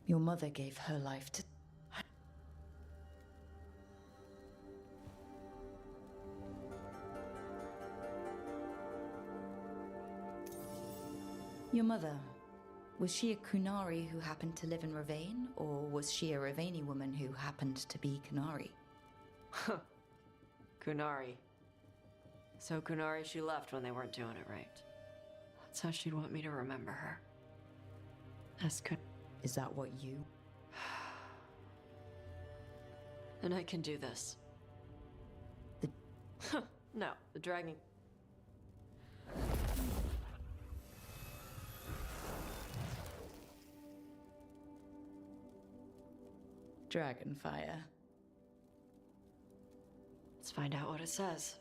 Your mother gave her life to... Your mother, was she a Kunari who happened to live in Ravane, or was she a Ravani woman who happened to be Kunari?
Huh. Kunari. So Kunari she left when they weren't doing it right. That's how she'd want me to remember her. As Kun...
Is that what you...
And I can do this. No, the dragon...
Dragonfire.
Let's find out what it says.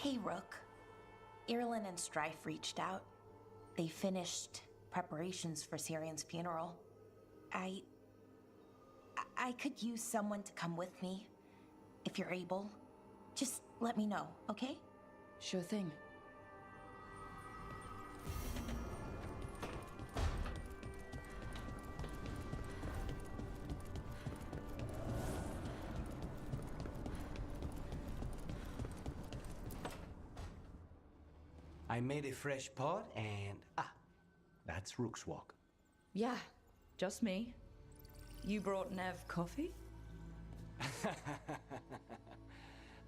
Hey, Rook. Irlin and Strife reached out. They finished preparations for Syrion's funeral. I could use someone to come with me. If you're able. Just let me know, okay?
Sure thing.
I made a fresh pot and... that's Rook's Walk.
Yeah, just me. You brought Nev coffee?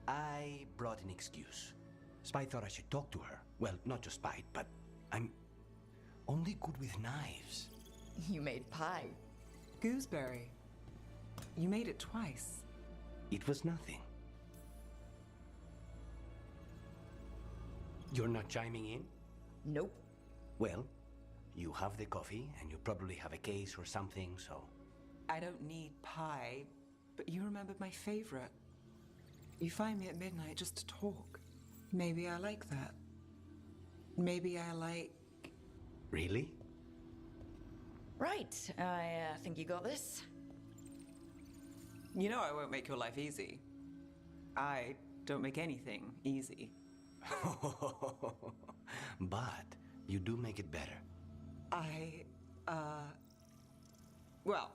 I brought an excuse. Spy thought I should talk to her. Well, not just Spy, but I'm only good with knives.
You made pie.
Gooseberry. You made it twice.
It was nothing. You're not chiming in?
Nope.
Well, you have the coffee, and you probably have a case or something, so...
I don't need pie, but you remembered my favorite. You find me at midnight just to talk. Maybe I like that. Maybe I like...
Really?
Right, I think you got this.
You know I won't make your life easy. I don't make anything easy.
But you do make it better.
Well,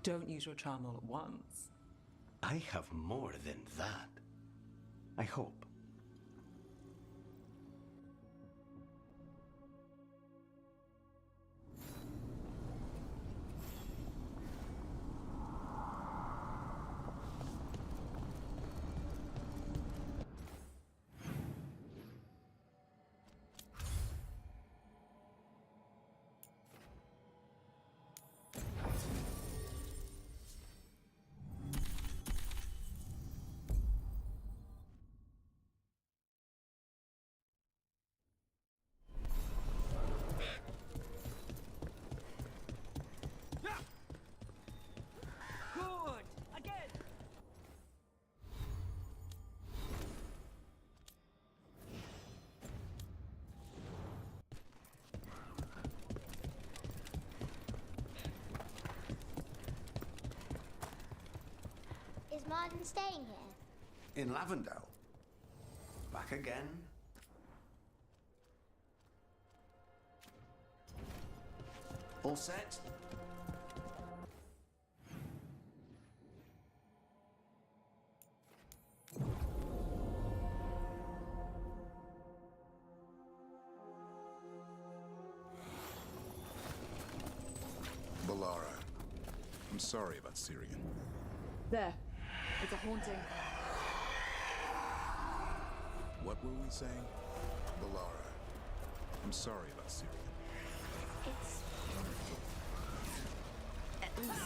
don't use your charm all at once.
I have more than that. I hope.
Is Martin staying here?
In Lavendale? Back again? All set?
Balara, I'm sorry about Syrian.
There. It's a haunting.
What were we saying? Balara, I'm sorry about Syrian.
It's... at least...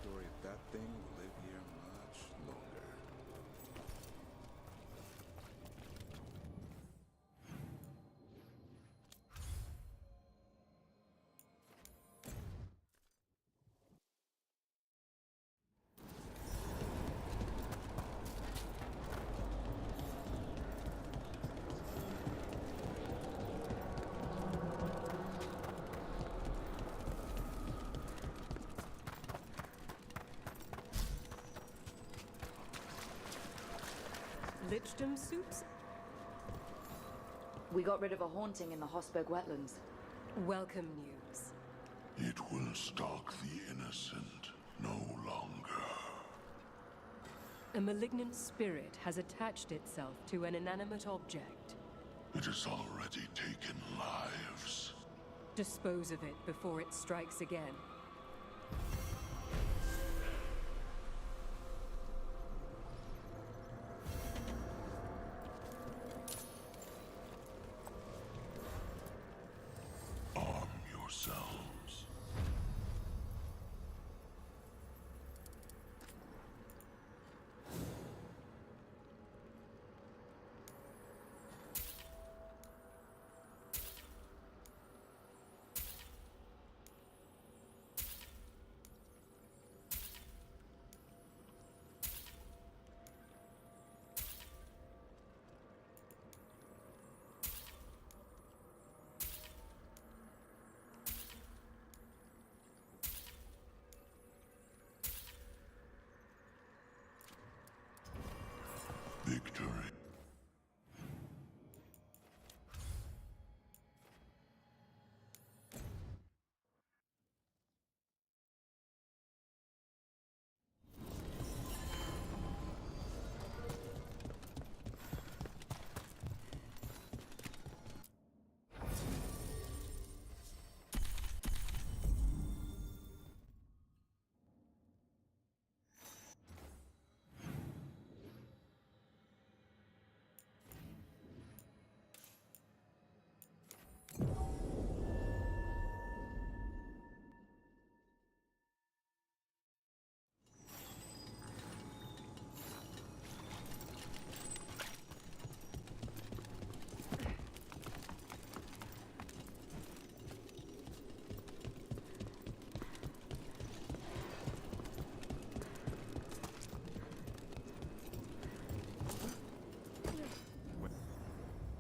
story of that thing will live here much longer.
Lichdom soups?
We got rid of a haunting in the Hosberg wetlands.
Welcome news.
It will stalk the innocent no longer.
A malignant spirit has attached itself to an inanimate object.
It has already taken lives.
Dispose of it before it strikes again.
Arm yourselves. Victory.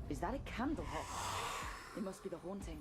Is that a candle hop? It must be the haunting.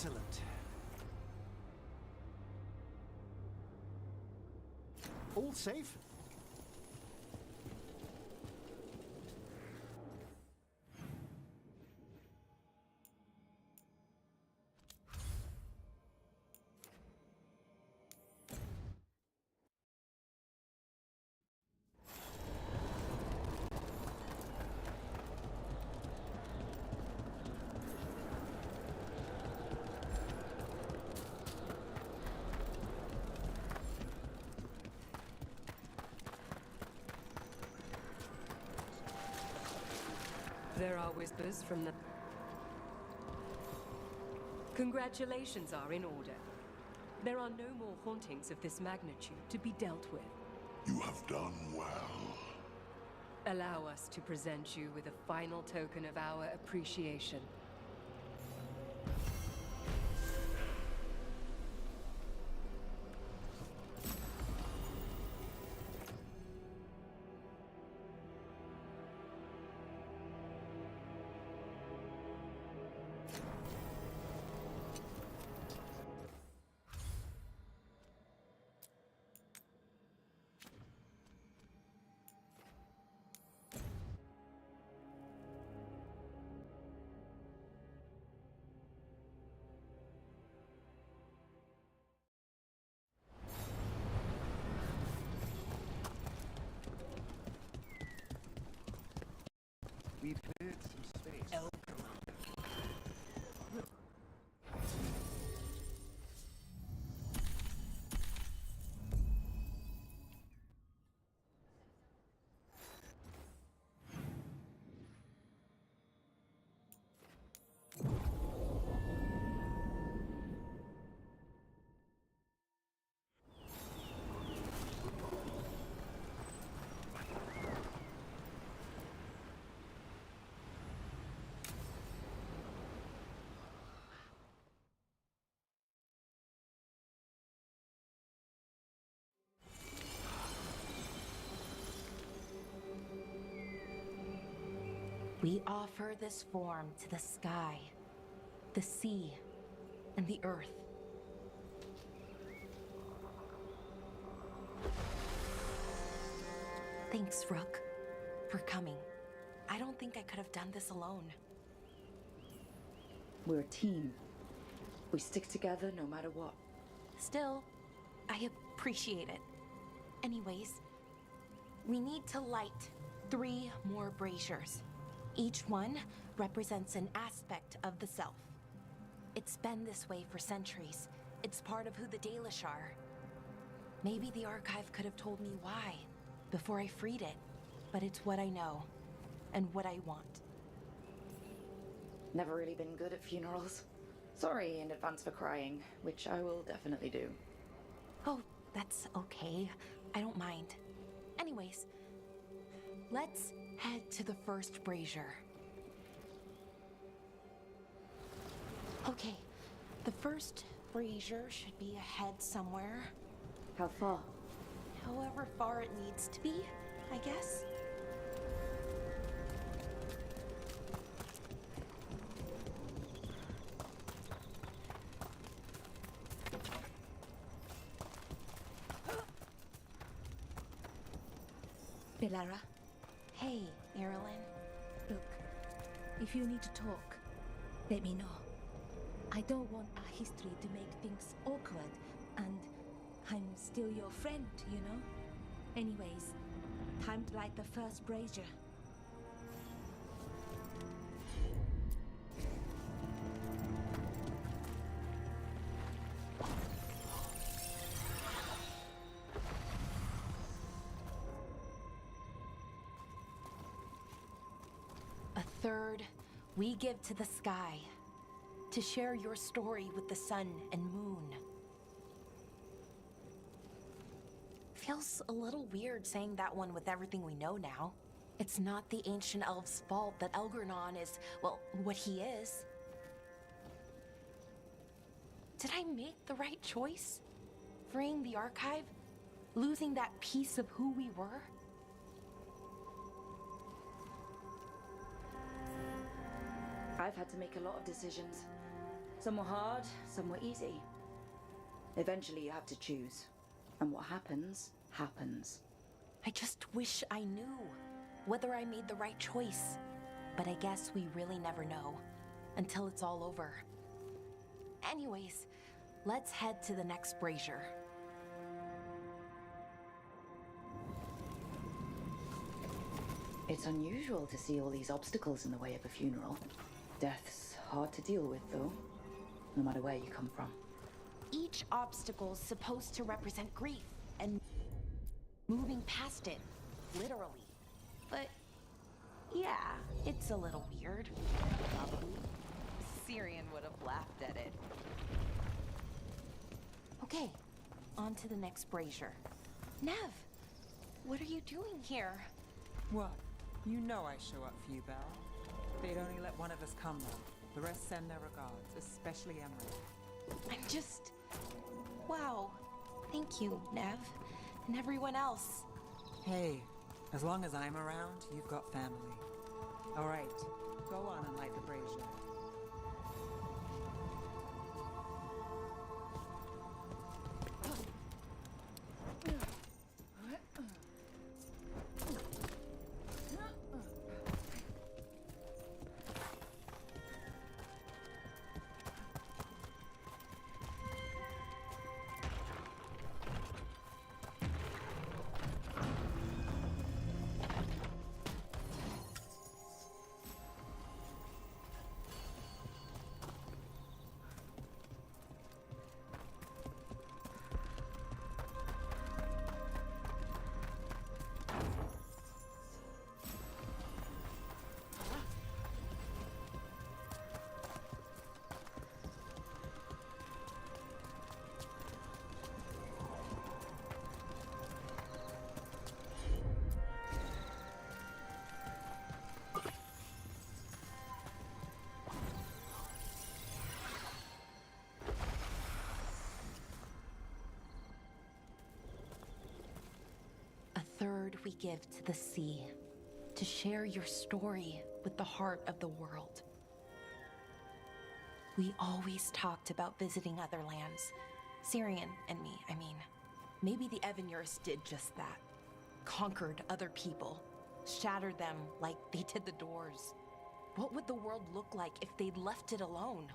Excellent. All safe?
There are whispers from the... Congratulations are in order. There are no more hauntings of this magnitude to be dealt with.
You have done well.
Allow us to present you with a final token of our appreciation.
We've cleared some space.
We offer this form to the sky, the sea, and the earth. Thanks, Rook, for coming. I don't think I could have done this alone.
We're a team. We stick together no matter what.
Still, I appreciate it. Anyways, we need to light 3 more braziers. Each one represents an aspect of the self. It's been this way for centuries. It's part of who the Dalish are. Maybe the archive could have told me why before I freed it, but it's what I know and what I want.
Never really been good at funerals. Sorry in advance for crying, which I will definitely do.
Oh, that's okay. I don't mind. Anyways, let's head to the first brazier. Okay, the first brazier should be ahead somewhere.
How far?
However far it needs to be, I guess.
Belara?
Hey, Irilyn.
Look, if you need to talk, let me know. I don't want our history to make things awkward, and I'm still your friend, you know? Anyways, time to light the first brazier.
A third we give to the sky, to share your story with the sun and moon. Feels a little weird saying that one with everything we know now. It's not the ancient elves' fault that Elgranon is, well, what he is. Did I make the right choice? Freeing the archive? Losing that piece of who we were?
I've had to make a lot of decisions. Some were hard, some were easy. Eventually you have to choose. And what happens, happens.
I just wish I knew whether I made the right choice. But I guess we really never know until it's all over. Anyways, let's head to the next brazier.
It's unusual to see all these obstacles in the way of a funeral. Death's hard to deal with, though, no matter where you come from.
Each obstacle's supposed to represent grief and moving past it, literally. But yeah, it's a little weird. Probably. Syrian would have laughed at it. Okay, on to the next brazier. Nev, what are you doing here?
What? You know I show up for you, Belle. They'd only let one of us come, though. The rest send their regards, especially Emery.
I'm just... Wow. Thank you, Nev. And everyone else.
Hey, as long as I'm around, you've got family. All right, go on and light the brazier.
Third we give to the sea, to share your story with the heart of the world. We always talked about visiting other lands. Syrian and me, I mean. Maybe the Evanurus did just that. Conquered other people, shattered them like they did the doors. What would the world look like if they'd left it alone?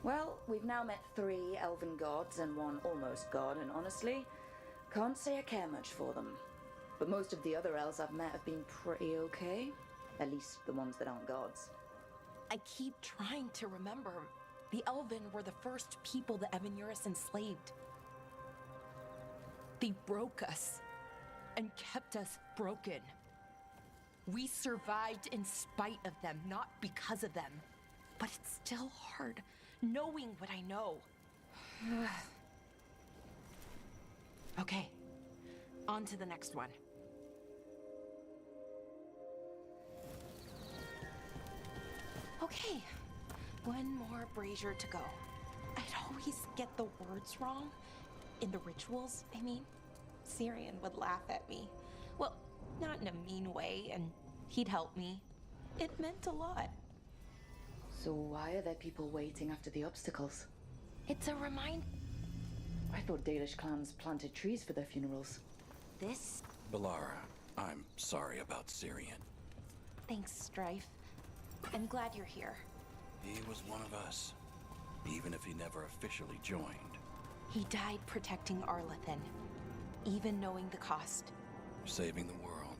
Well, we've now met 3 elven gods and 1 almost god, and honestly, can't say I care much for them. But most of the other elves I've met have been pretty okay. At least the ones that aren't gods.
I keep trying to remember. The Elven were the first people the Evanurus enslaved. They broke us and kept us broken. We survived in spite of them, not because of them. But it's still hard, knowing what I know. Okay, on to the next one. Okay, one more brazier to go. I'd always get the words wrong. In the rituals, I mean. Syrian would laugh at me. Well, not in a mean way, and he'd help me. It meant a lot.
So why are there people waiting after the obstacles?
It's a reminder.
I thought Dalish clans planted trees for their funerals.
This?
Balara, I'm sorry about Syrian.
Thanks, Strife. I'm glad you're here.
He was one of us, even if he never officially joined.
He died protecting Arlathan, even knowing the cost.
Saving the world.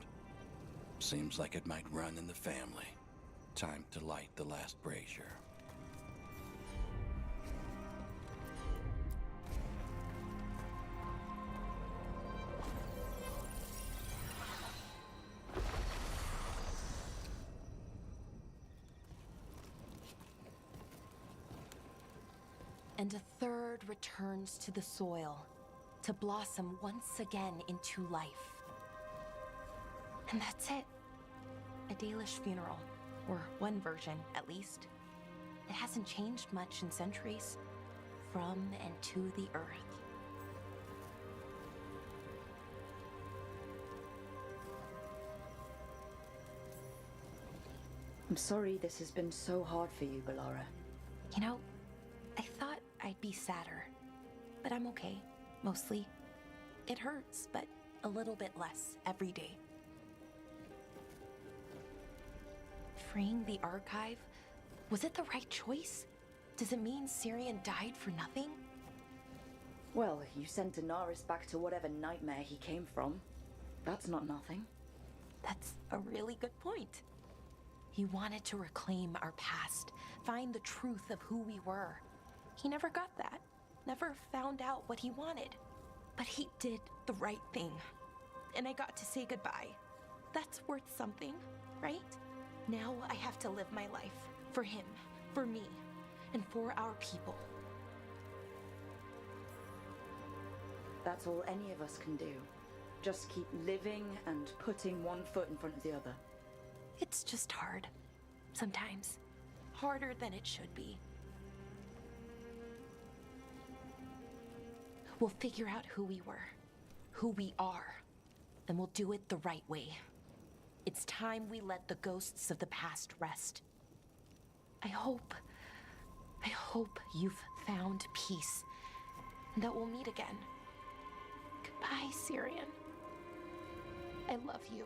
Seems like it might run in the family. Time to light the last brazier.
And a third returns to the soil, to blossom once again into life. And that's it. A Dalish funeral, or one version at least. It hasn't changed much in centuries, from and to the earth.
I'm sorry this has been so hard for you, Bellara.
You know, I thought I'd be sadder, but I'm okay, mostly. It hurts, but a little bit less every day. Freeing the archive, was it the right choice? Does it mean Syrian died for nothing?
Well, you sent Anaris back to whatever nightmare he came from. That's not nothing.
That's a really good point. He wanted to reclaim our past, find the truth of who we were. He never got that, never found out what he wanted. But he did the right thing, and I got to say goodbye. That's worth something, right? Now I have to live my life for him, for me, and for our people.
That's all any of us can do. Just keep living and putting one foot in front of the other.
It's just hard. Sometimes. Harder than it should be. We'll figure out who we were, who we are, and we'll do it the right way. It's time we let the ghosts of the past rest. I hope you've found peace, and that we'll meet again. Goodbye, Syrian. I love you.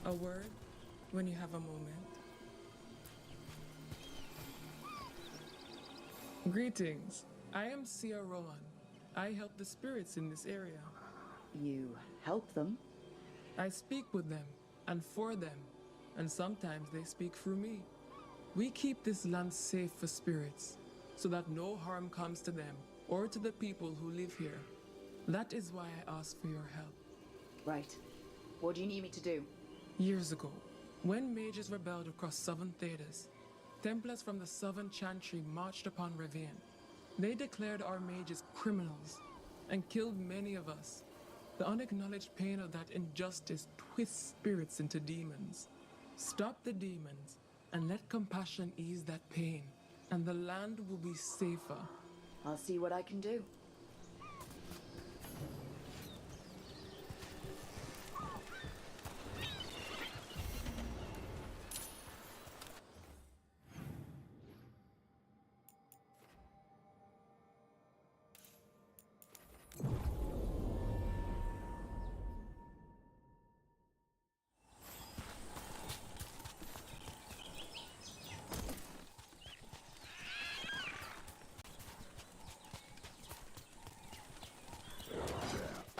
A word when you have a moment. Greetings. I am Sia Rowan. I help the spirits in this area.
You help them?
I speak with them and for them, and sometimes they speak through me. We keep this land safe for spirits, so that no harm comes to them or to the people who live here. That is why I ask for your help.
Right. What do you need me to do?
Years ago, when mages rebelled across southern Thedas, Templars from the southern Chantry marched upon Ravine. They declared our mages criminals and killed many of us. The unacknowledged pain of that injustice twists spirits into demons. Stop the demons and let compassion ease that pain, and the land will be safer.
I'll see what I can do.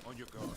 On your guard.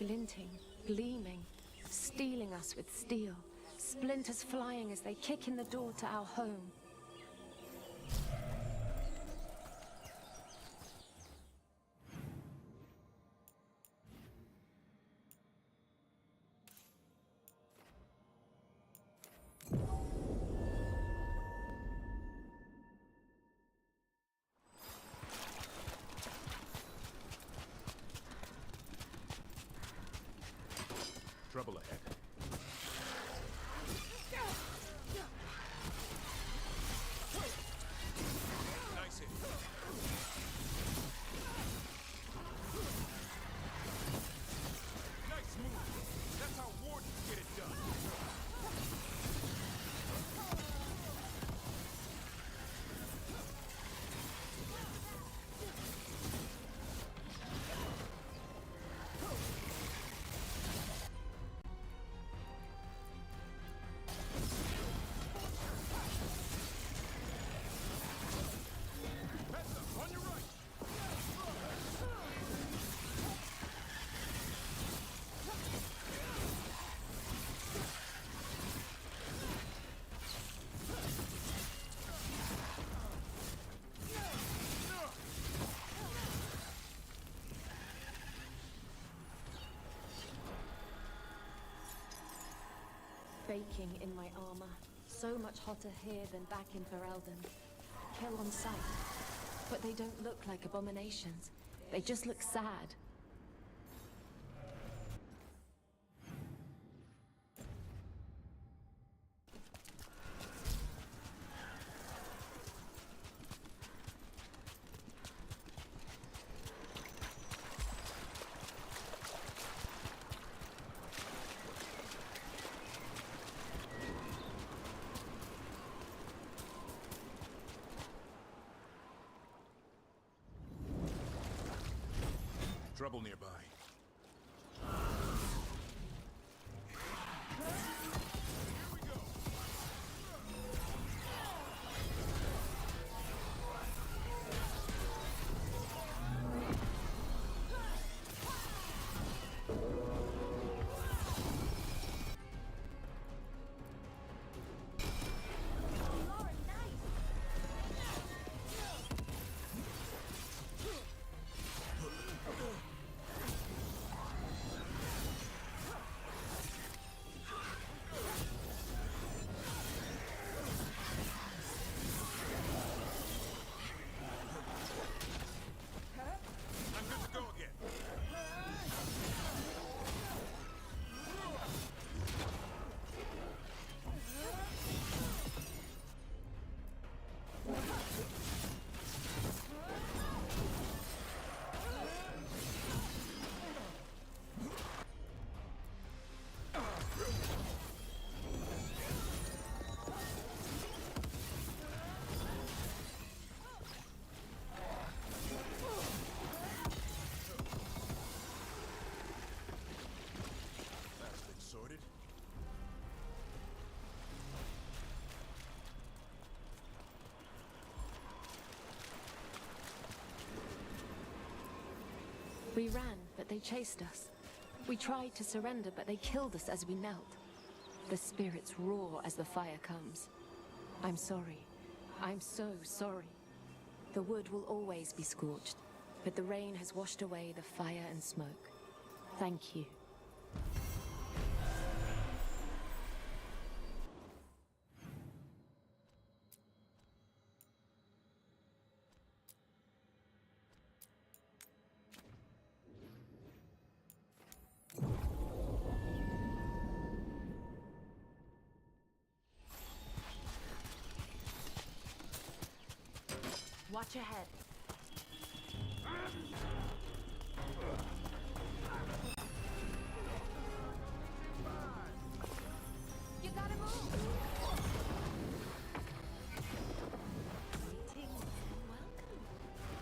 glinting, gleaming, stealing us with steel, splinters flying as they kick in the door to our home.
Trouble ahead. Nice hit. Nice move. That's how wardens get it done.
Baking in my armor. So much hotter here than back in Ferelden. Kill on sight. But they don't look like abominations. They just look sad.
Trouble nearby.
We ran, but they chased us. We tried to surrender, but they killed us as we knelt. The spirits roar as the fire comes. I'm sorry. I'm so sorry. The wood will always be scorched, but the rain has washed away the fire and smoke. Thank you.
Watch ahead.
You gotta move!
Greetings and welcome.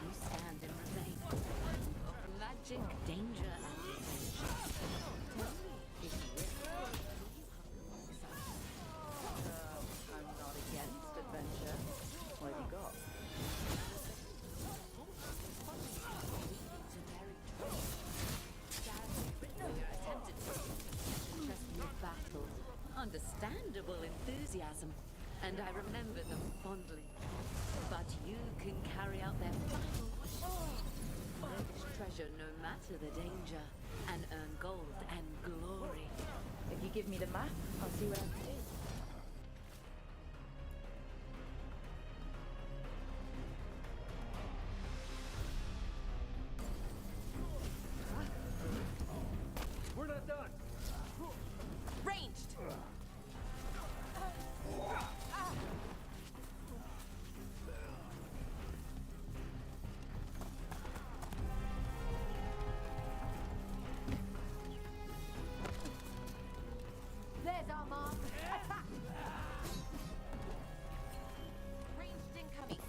You stand in Ravine of magic, danger, and adventure. Tell me, if you
I'm not against adventure. What have you got?
It's a very true. Sadly written unquestionable enthusiasm, and I remember them fondly. But you can carry out their final wish. Furnish treasure no matter the danger, and earn gold and glory.
If you give me the map, I'll see what I can do.
We're not done.
Ranged!
There's our mark. Attack! Ranged incoming.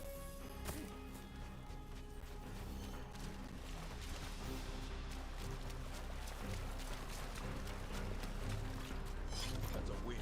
That's a win.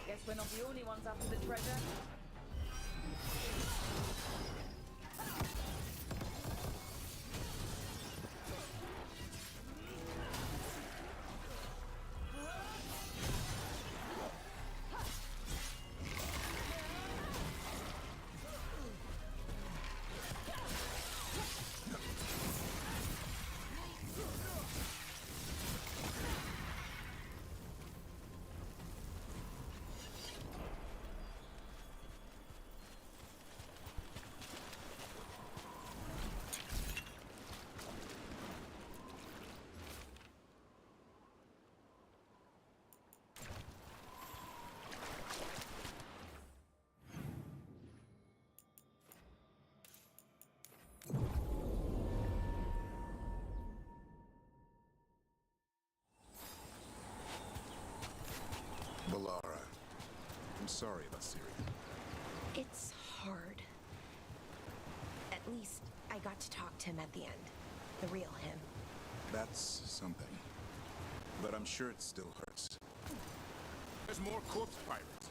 Guess we're not the only ones after the treasure.
Balara, I'm sorry about Syria.
It's hard. At least I got to talk to him at the end. The real him.
That's something. But I'm sure it still hurts.
There's more corpse pirates.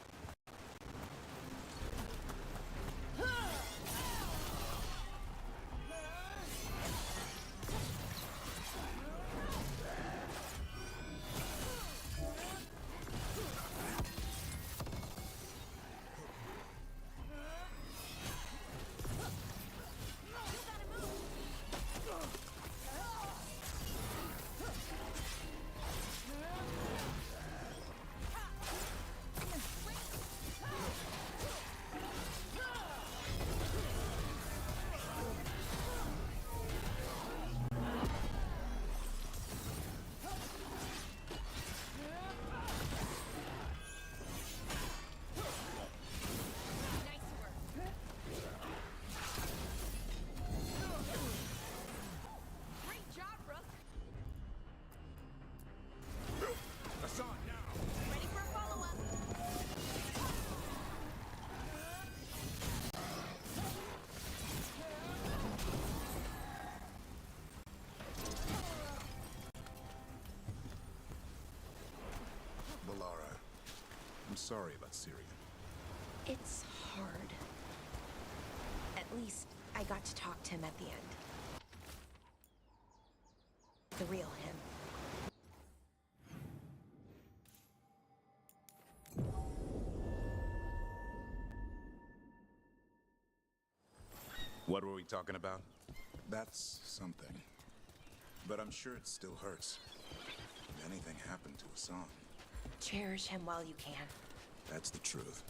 I'm sorry about Syria.
It's hard. At least I got to talk to him at the end. The real him.
What were we talking about? That's something. But I'm sure it still hurts. If anything happened to Hassan.
Cherish him while you can.
That's the truth.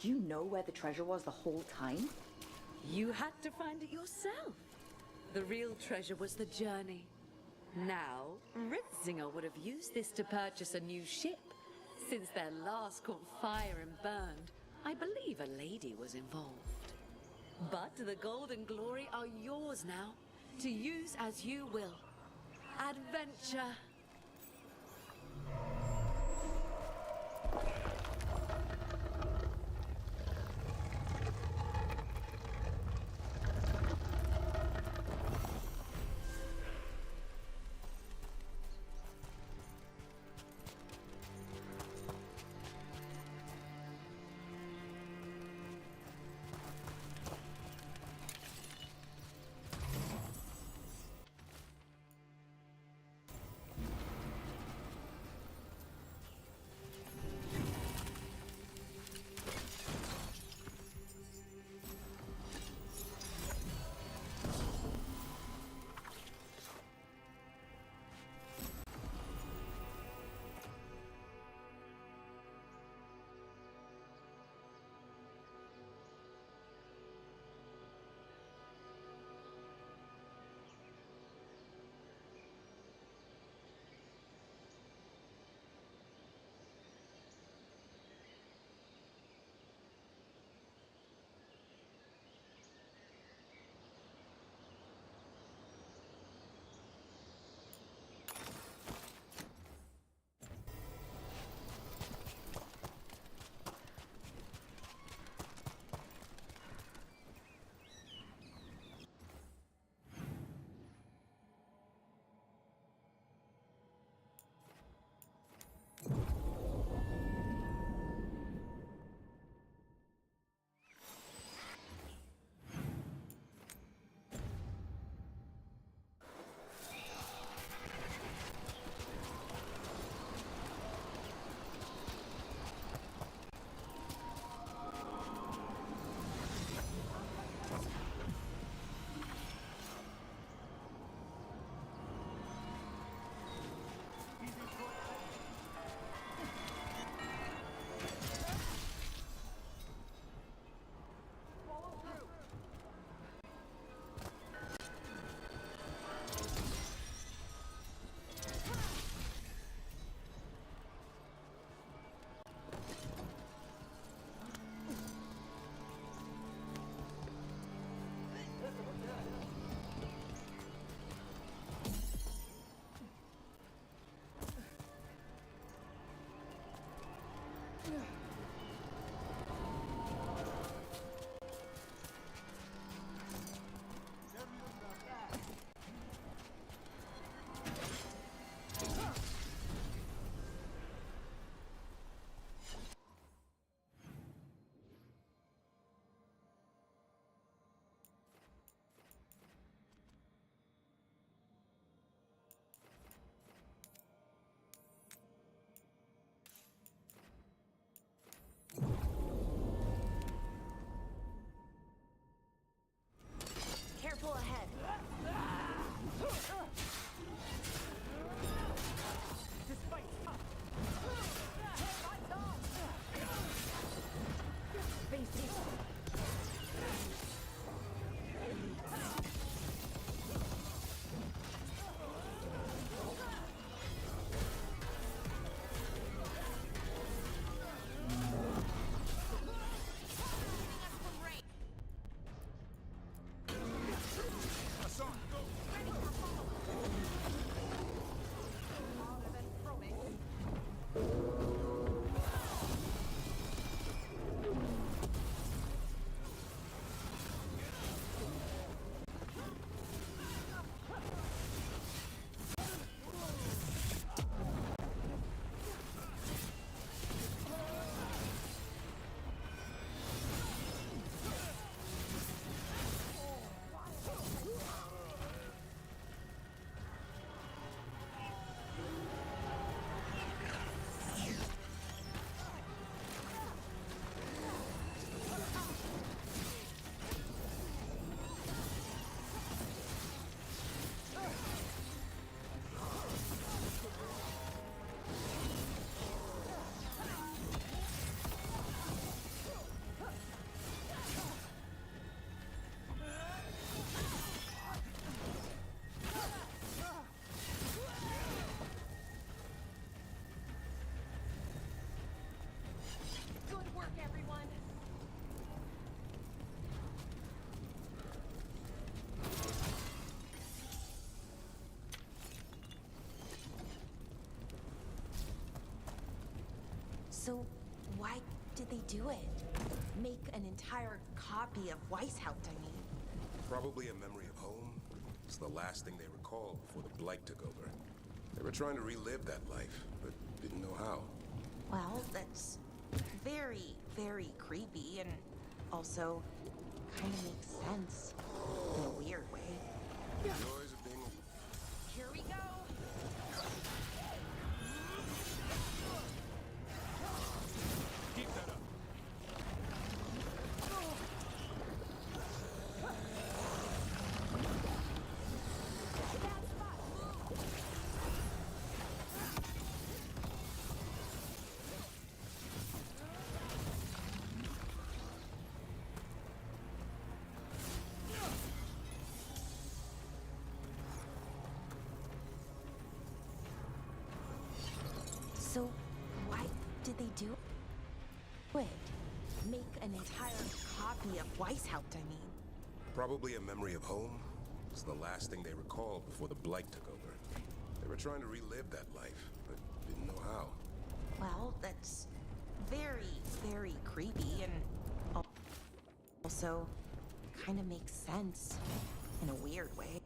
you know where the treasure was the whole time?
You had to find it yourself. The real treasure was the journey. Now, Ritzinger would have used this to purchase a new ship. Since their last caught fire and burned, I believe a lady was involved. But the gold and glory are yours now, to use as you will. Adventure!
So, why did they do it? Make an entire copy of Weishaupt, I mean.
Probably a memory of home. It's the last thing they recall before the Blight took over. They were trying to relive that life, but didn't know how.
Well, that's very, very creepy and also kind of makes sense in a weird way.
The joys of being
Here we go!
Keep that up.
So, why did they do it? Make an entire copy of Weishaupt, I mean.
Probably a memory of home. It's the last thing they recall before the Blight took over. They were trying to relive that life, but didn't know how.
Well, that's very, very creepy and also kind of makes sense in a weird way.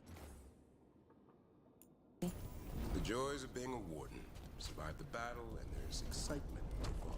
The joys of being a warden. Survive the battle, and there's excitement to follow.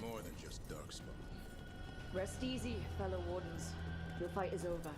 more than just dark smoke.
Rest easy, fellow wardens. Your fight is over.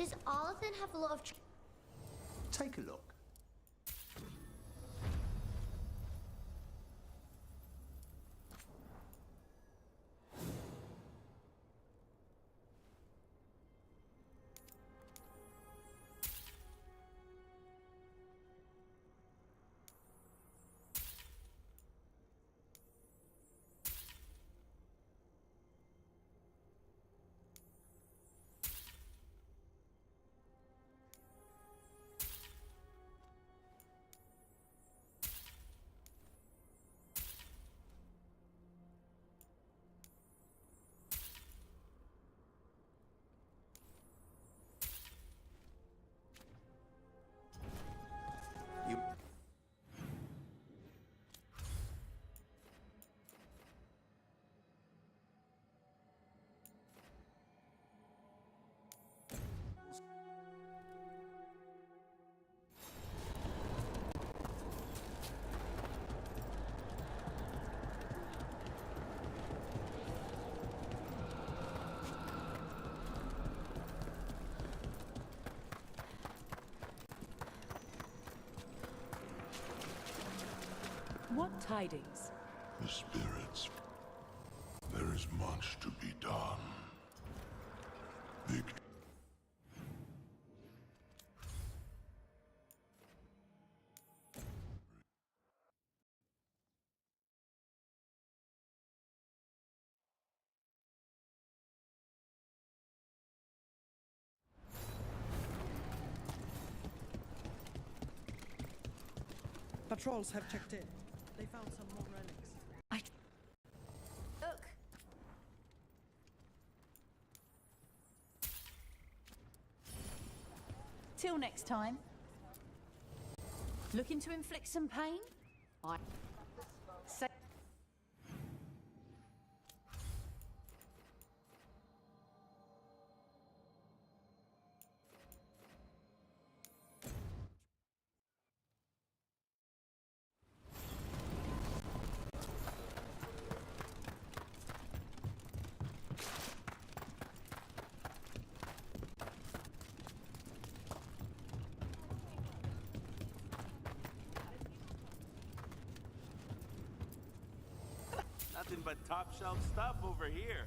Does Arlathan have a lot of...
Take a look.
What tidings?
The spirits. There is much to be done. Victor.
Patrols have checked in. They found some more relics.
Look!
Till next time. Looking to inflict some pain? Say
Nothing but top shelf stuff over here.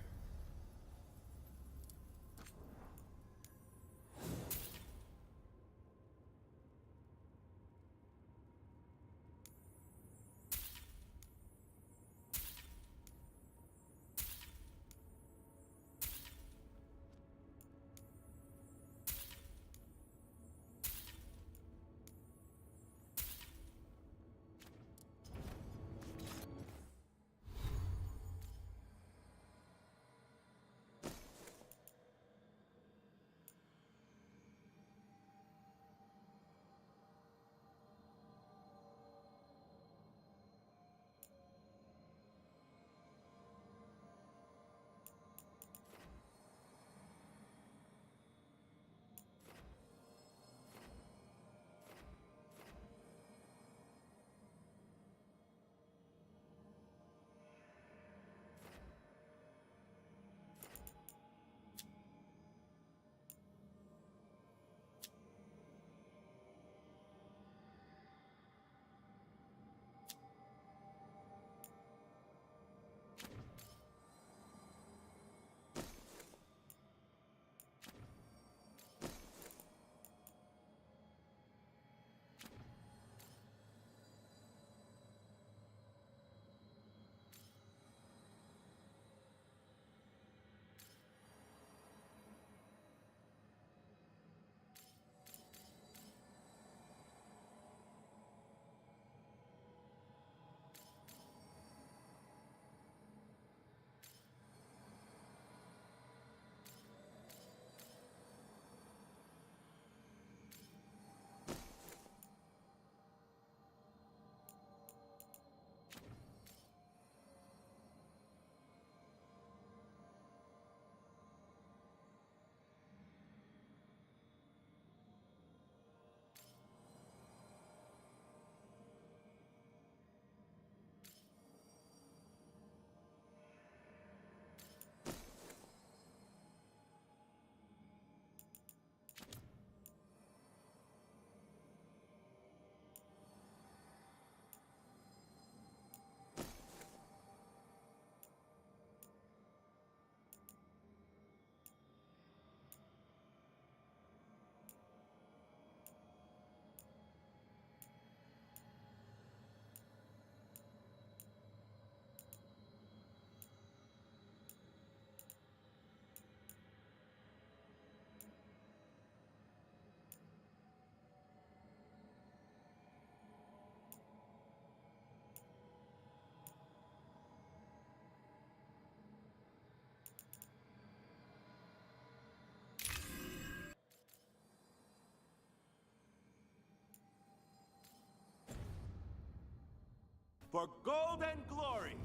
for gold and glory.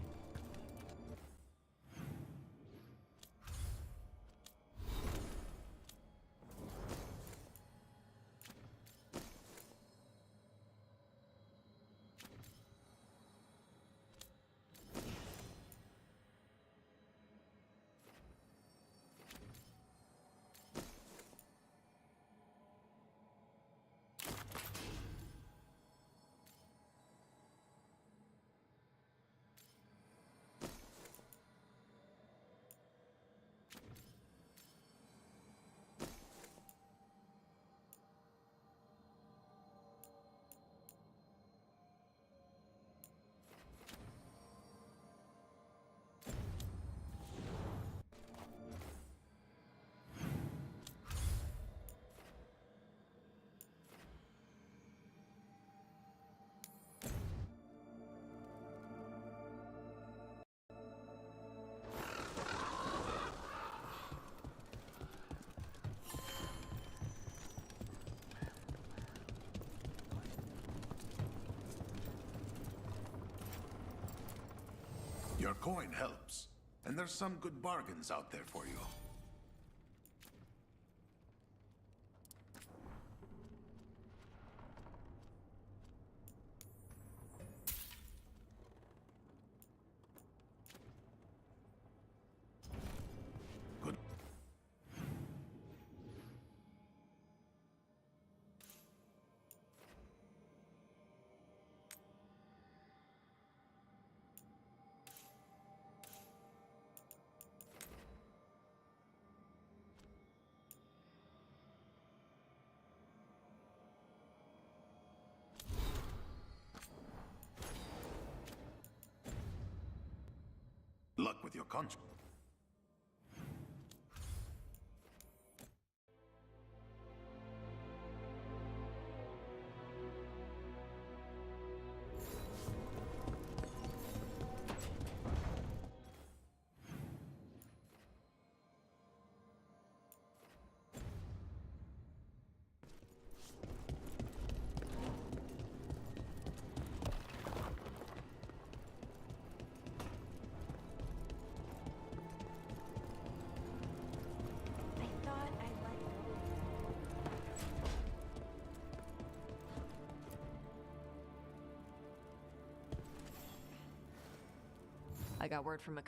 Your coin helps, and there's some good bargains out there for you. Good. Luck with your conscience.
I got word from a...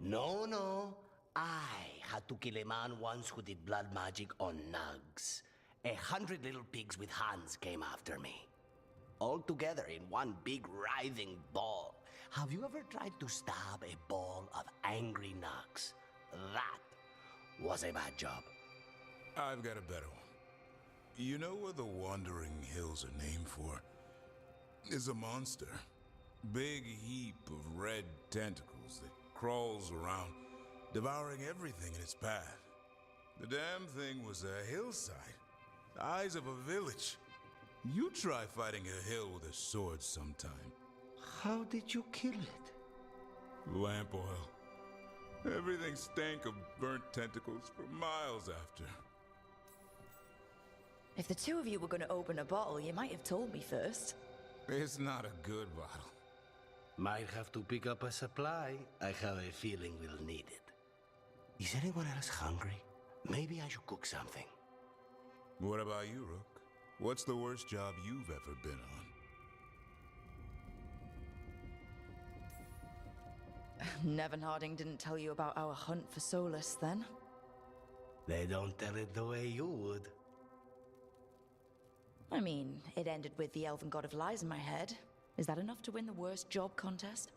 No. I had to kill a man once who did blood magic on nugs. 100 little pigs with hands came after me. All together in one big writhing ball. Have you ever tried to stab a ball of angry nugs? That was a bad job.
I've got a better one. You know what the Wandering Hills are named for? It's a monster. Big heap of red tentacles that crawls around, devouring everything in its path. The damn thing was a hillside. The eyes of a village. You try fighting a hill with a sword sometime.
How did you kill it?
Lamp oil. Everything stank of burnt tentacles for miles after.
If the two of you were going to open a bottle, you might have told me first.
It's not a good bottle.
Might have to pick up a supply. I have a feeling we'll need it. Is anyone else hungry? Maybe I should cook something.
What about you, Rook? What's the worst job you've ever been on?
Nevin Harding didn't tell you about our hunt for Solus, then?
They don't tell it the way you would.
I mean, it ended with the Elven God of Lies in my head. Is that enough to win the worst job contest?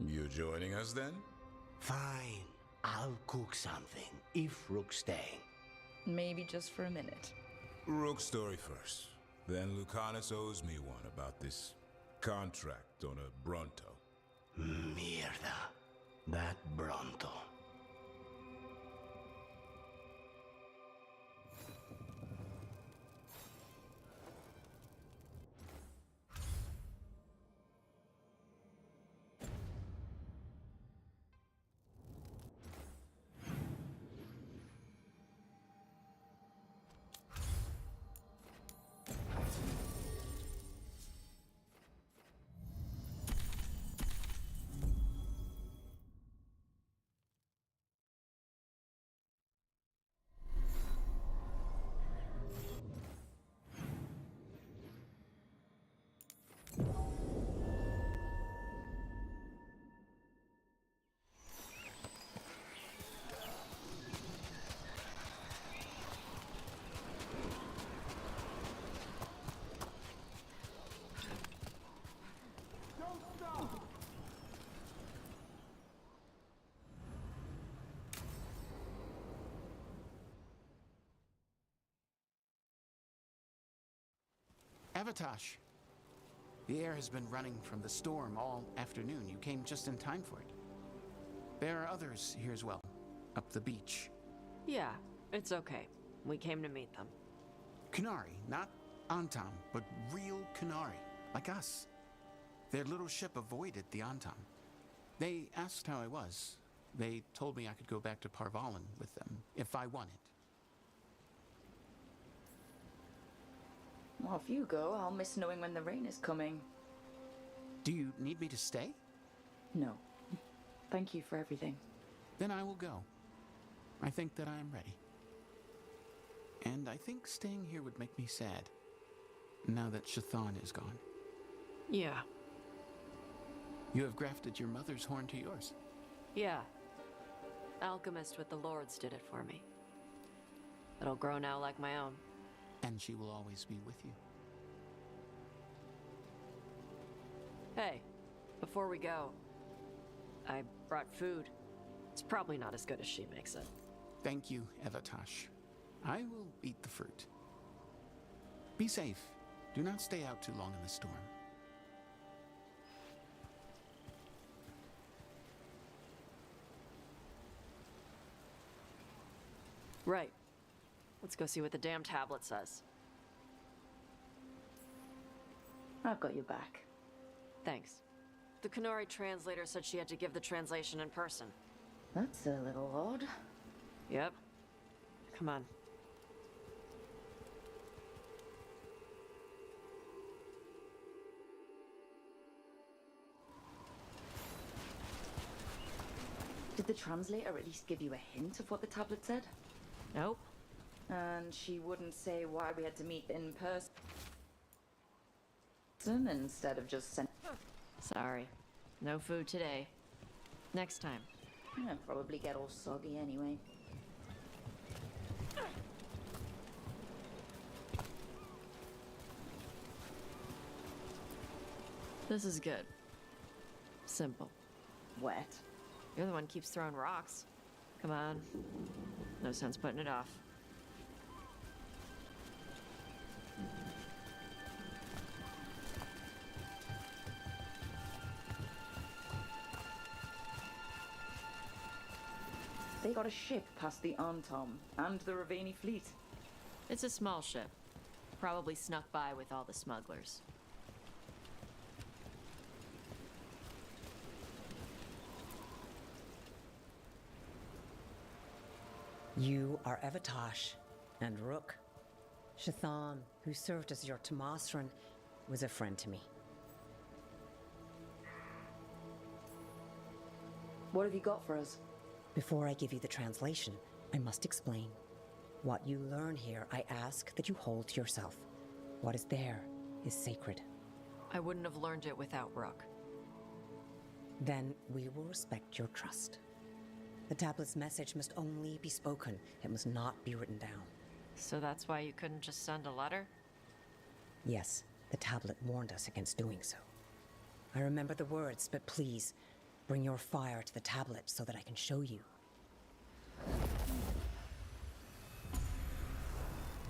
You joining us then?
Fine. I'll cook something, if Rook's staying.
Maybe just for a minute.
Rook's story first. Then Lucanus owes me one about this contract on a Bronto.
Mierda. That Bronto.
Avatash. The air has been running from the storm all afternoon. You came just in time for it. There are others here as well, up the beach.
Yeah, it's okay. We came to meet them.
Kunari, not Antam, but real Kunari, like us. Their little ship avoided the Antam. They asked how I was. They told me I could go back to Parvalan with them, if I wanted.
Well, if you go, I'll miss knowing when the rain is coming.
Do you need me to stay?
No. Thank you for everything.
Then I will go. I think that I am ready. And I think staying here would make me sad, now that Shathan is gone.
Yeah.
You have grafted your mother's horn to yours.
Yeah. Alchemist with the Lords did it for me. It'll grow now like my own.
And she will always be with you.
Hey, before we go, I brought food. It's probably not as good as she makes it.
Thank you, Avatash. I will eat the fruit. Be safe. Do not stay out too long in the storm.
Right. Let's go see what the damn tablet says.
I've got your back.
Thanks. The Kunari translator said she had to give the translation in person.
That's a little odd.
Yep. Come on.
Did the translator at least give you a hint of what the tablet said?
Nope.
And she wouldn't say why we had to meet in person instead of just send.
Sorry. No food today. Next time.
I'd probably get all soggy anyway.
This is good. Simple.
Wet.
You're the one who keeps throwing rocks. Come on. No sense putting it off.
They got a ship past the Antom and the Ravani fleet.
It's a small ship. Probably snuck by with all the smugglers.
You are Evatosh and Rook. Shathan, who served as your Tomasran, was a friend to me.
What have you got for us?
Before I give you the translation, I must explain. What you learn here, I ask that you hold to yourself. What is there is sacred.
I wouldn't have learned it without Rook.
Then we will respect your trust. The tablet's message must only be spoken. It must not be written down.
So that's why you couldn't just send a letter?
Yes, the tablet warned us against doing so. I remember the words, but please, bring your fire to the tablet so that I can show you.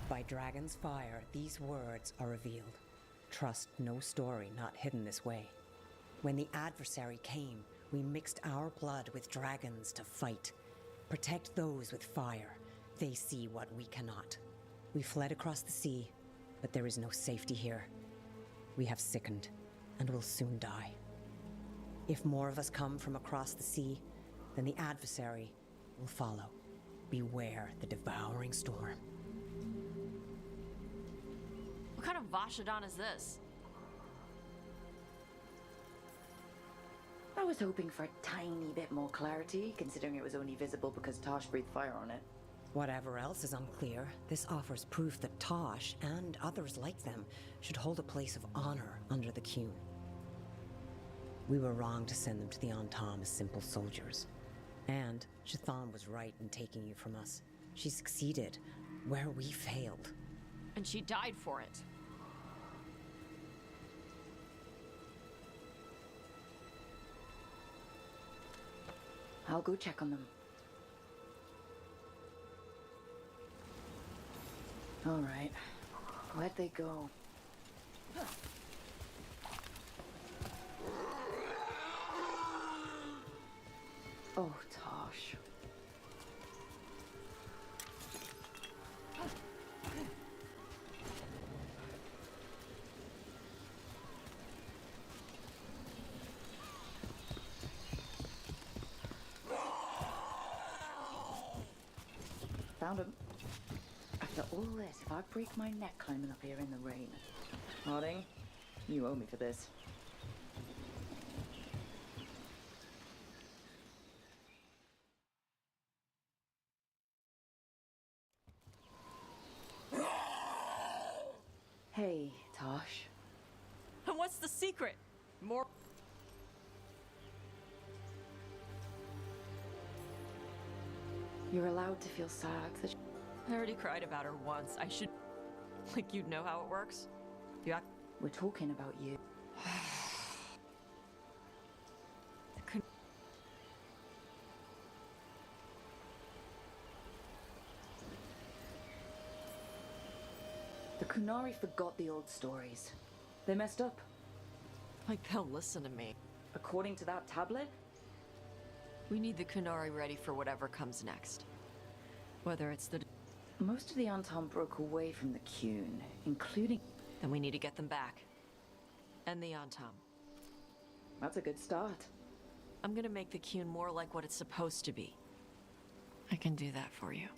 By Dragon's fire, these words are revealed. Trust no story not hidden this way. When the adversary came, we mixed our blood with dragons to fight. Protect those with fire. They see what we cannot. We fled across the sea, but there is no safety here. We have sickened, and will soon die. If more of us come from across the sea, then the adversary will follow. Beware the devouring storm.
What kind of Vashadon is this?
I was hoping for a tiny bit more clarity, considering it was only visible because Tosh breathed fire on it.
Whatever else is unclear, this offers proof that Tosh, and others like them, should hold a place of honor under the Qun. We were wrong to send them to the Antom as simple soldiers. And Shathan was right in taking you from us. She succeeded where we failed.
And she died for it.
I'll go check on them. All right. Where'd they go? Oh, Tosh. Found him. After all this, if I break my neck climbing up here in the rain. Harding, you owe me for this. Hey, Tosh.
And what's the secret? More...
You're allowed to feel sad that
I already cried about her once. I should... Like, you'd know how it works? Yeah.
We're talking about you. The Kunari forgot the old stories. They messed up.
Like, they'll listen to me.
According to that tablet?
We need the Kunari ready for whatever comes next. Whether it's the...
Most of the Antom broke away from the Qun, including...
Then we need to get them back. And the Antom.
That's a good start.
I'm gonna make the Qun more like what it's supposed to be. I can do that for you.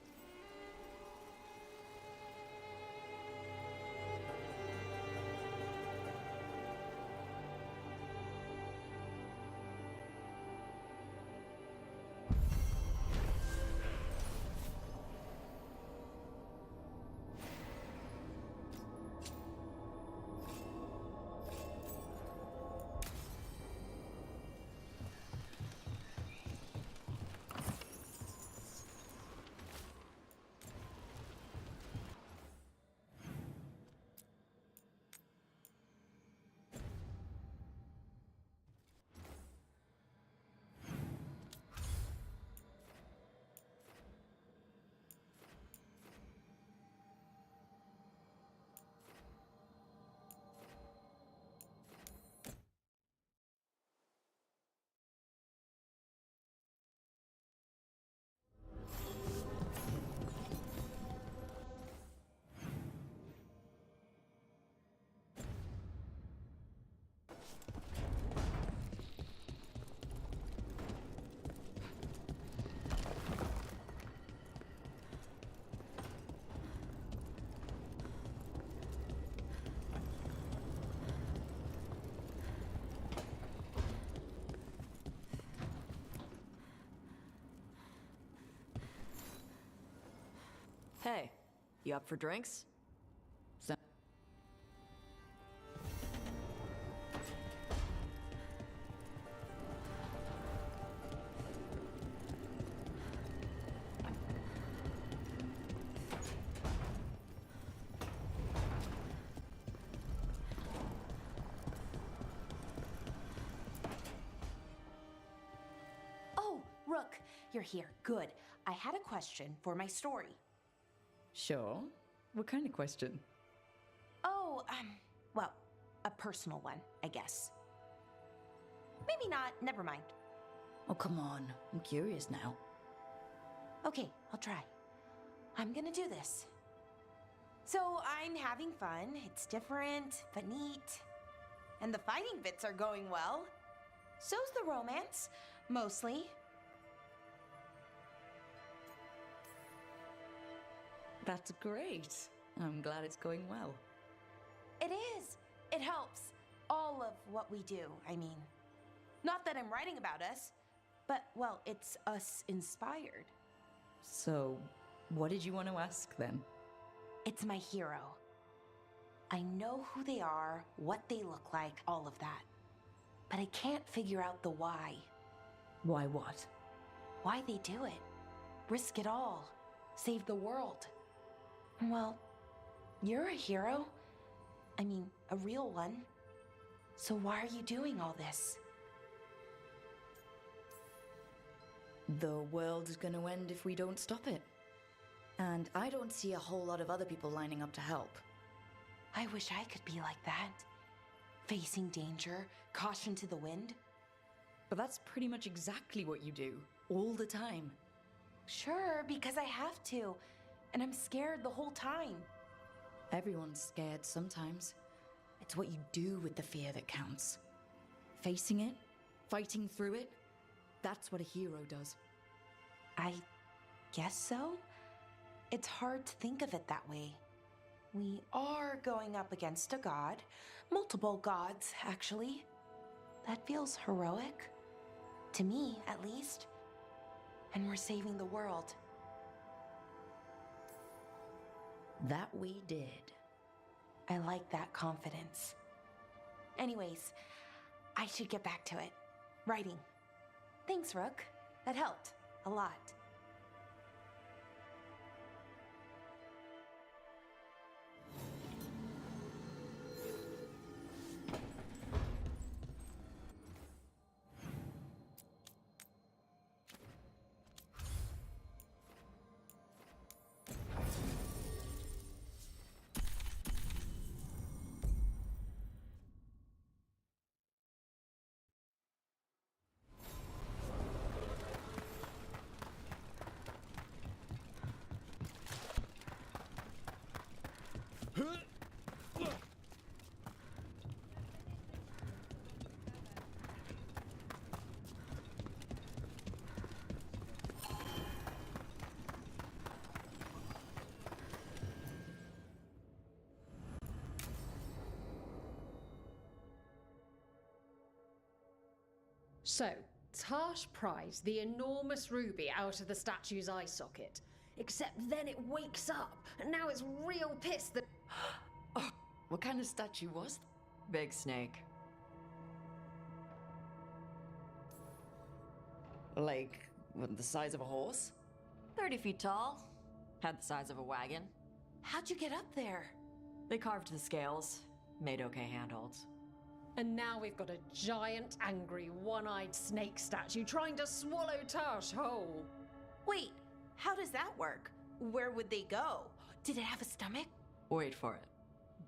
Hey, you up for drinks?
Oh, Rook, you're here. Good. I had a question for my story.
Sure. What kind of question?
Oh, well, a personal one, I guess. Maybe not. Never mind.
Oh, come on. I'm curious now.
Okay, I'll try. I'm gonna do this. So I'm having fun. It's different, but neat. And the fighting bits are going well. So's the romance, mostly.
That's great. I'm glad it's going well.
It is. It helps. All of what we do, I mean. Not that I'm writing about us, but, well, it's us inspired.
So, what did you want to ask then?
It's my hero. I know who they are, what they look like, all of that. But I can't figure out the why.
Why what?
Why they do it. Risk it all. Save the world. Well, you're a hero. I mean, a real one. So why are you doing all this?
The world's gonna end if we don't stop it. And I don't see a whole lot of other people lining up to help.
I wish I could be like that. Facing danger, caution to the wind.
But that's pretty much exactly what you do, all the time.
Sure, because I have to. And I'm scared the whole time.
Everyone's scared sometimes. It's what you do with the fear that counts. Facing it, fighting through it, that's what a hero does.
I guess so. It's hard to think of it that way. We are going up against a god. Multiple gods, actually. That feels heroic. To me, at least. And we're saving the world.
That we did.
I like that confidence. Anyways, I should get back to it. Writing. Thanks, Rook. That helped. A lot.
So, Tash pries the enormous ruby out of the statue's eye socket. Except then it wakes up, and now it's real pissed that...
Oh, what kind of statue was that?
Big snake.
Like, what, the size of a horse?
30 feet tall. Had the size of a wagon.
How'd you get up there?
They carved the scales. Made okay handholds.
And now we've got a giant, angry, one-eyed snake statue trying to swallow Tash whole.
Wait, how does that work? Where would they go? Did it have a stomach?
Wait for it.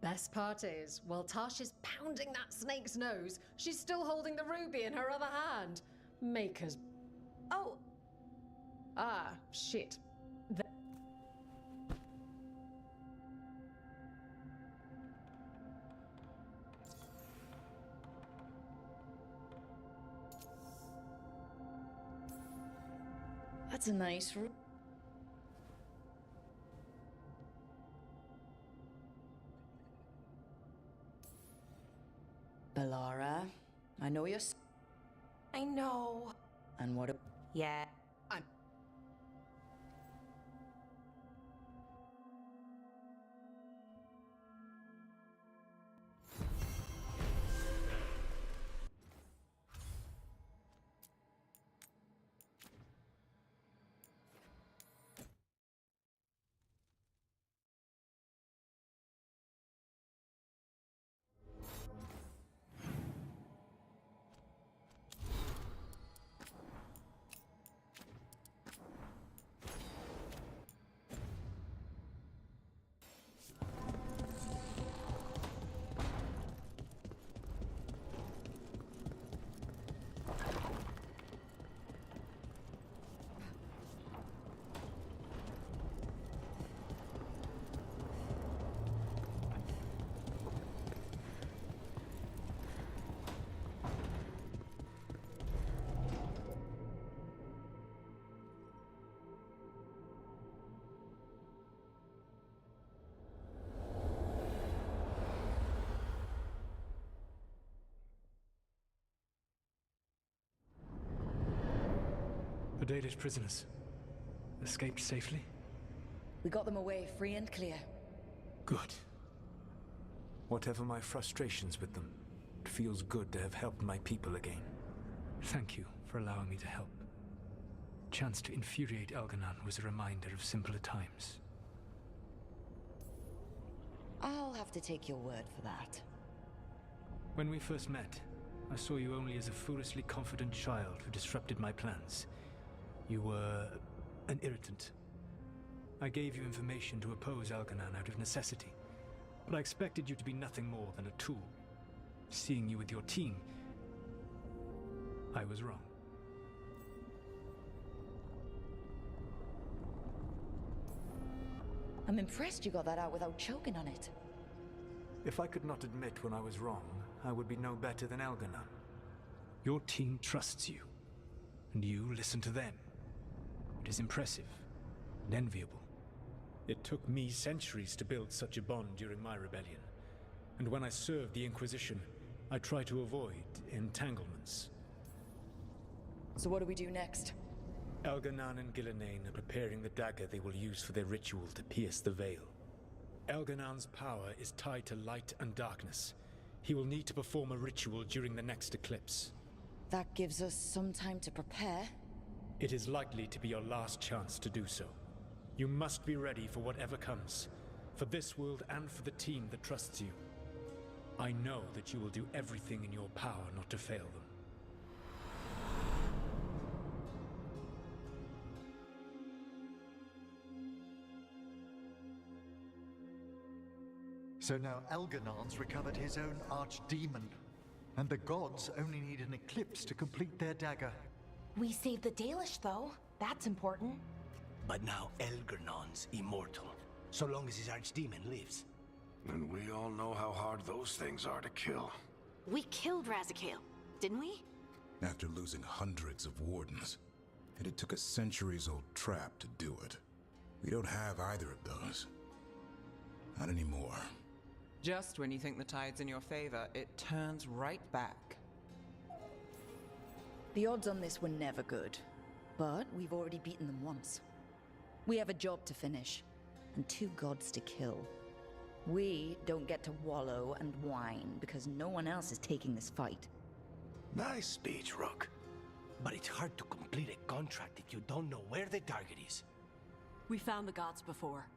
Best part is, while Tash is pounding that snake's nose, she's still holding the ruby in her other hand. Maker's...
Oh.
Ah, shit.
That's a nice room. Bellara, I know you're...
I know.
And what...
Yeah.
The Dalish prisoners escaped safely?
We got them away free and clear.
Good. Whatever my frustrations with them, it feels good to have helped my people again. Thank you for allowing me to help. Chance to infuriate Elganon was a reminder of simpler times.
I'll have to take your word for that.
When we first met, I saw you only as a foolishly confident child who disrupted my plans. You were an irritant. I gave you information to oppose Elganon out of necessity, but I expected you to be nothing more than a tool. Seeing you with your team, I was wrong.
I'm impressed you got that out without choking on it.
If I could not admit when I was wrong, I would be no better than Elganon. Your team trusts you, and you listen to them. It is impressive and enviable. It took me centuries to build such a bond during my rebellion, and when I served the Inquisition, I tried to avoid entanglements.
So what do we do next?
Elganon and Gillenane are preparing the dagger they will use for their ritual to pierce the veil. Elganon's power is tied to light and darkness. He will need to perform a ritual during the next eclipse.
That gives us some time to prepare.
It is likely to be your last chance to do so. You must be ready for whatever comes, for this world and for the team that trusts you. I know that you will do everything in your power not to fail them.
So now Elganon's recovered his own archdemon, and the gods only need an eclipse to complete their dagger.
We saved the Dalish, though. That's important.
But now Elgernon's immortal, so long as his archdemon lives.
And we all know how hard those things are to kill.
We killed Razikale, didn't we?
After losing hundreds of wardens. And it took a centuries-old trap to do it. We don't have either of those. Not anymore.
Just when you think the tide's in your favor, it turns right back.
The odds on this were never good, but we've already beaten them once. We have a job to finish, and 2 gods to kill. We don't get to wallow and whine because no one else is taking this fight.
Nice speech, Rook. But it's hard to complete a contract if you don't know where the target is.
We found the gods before.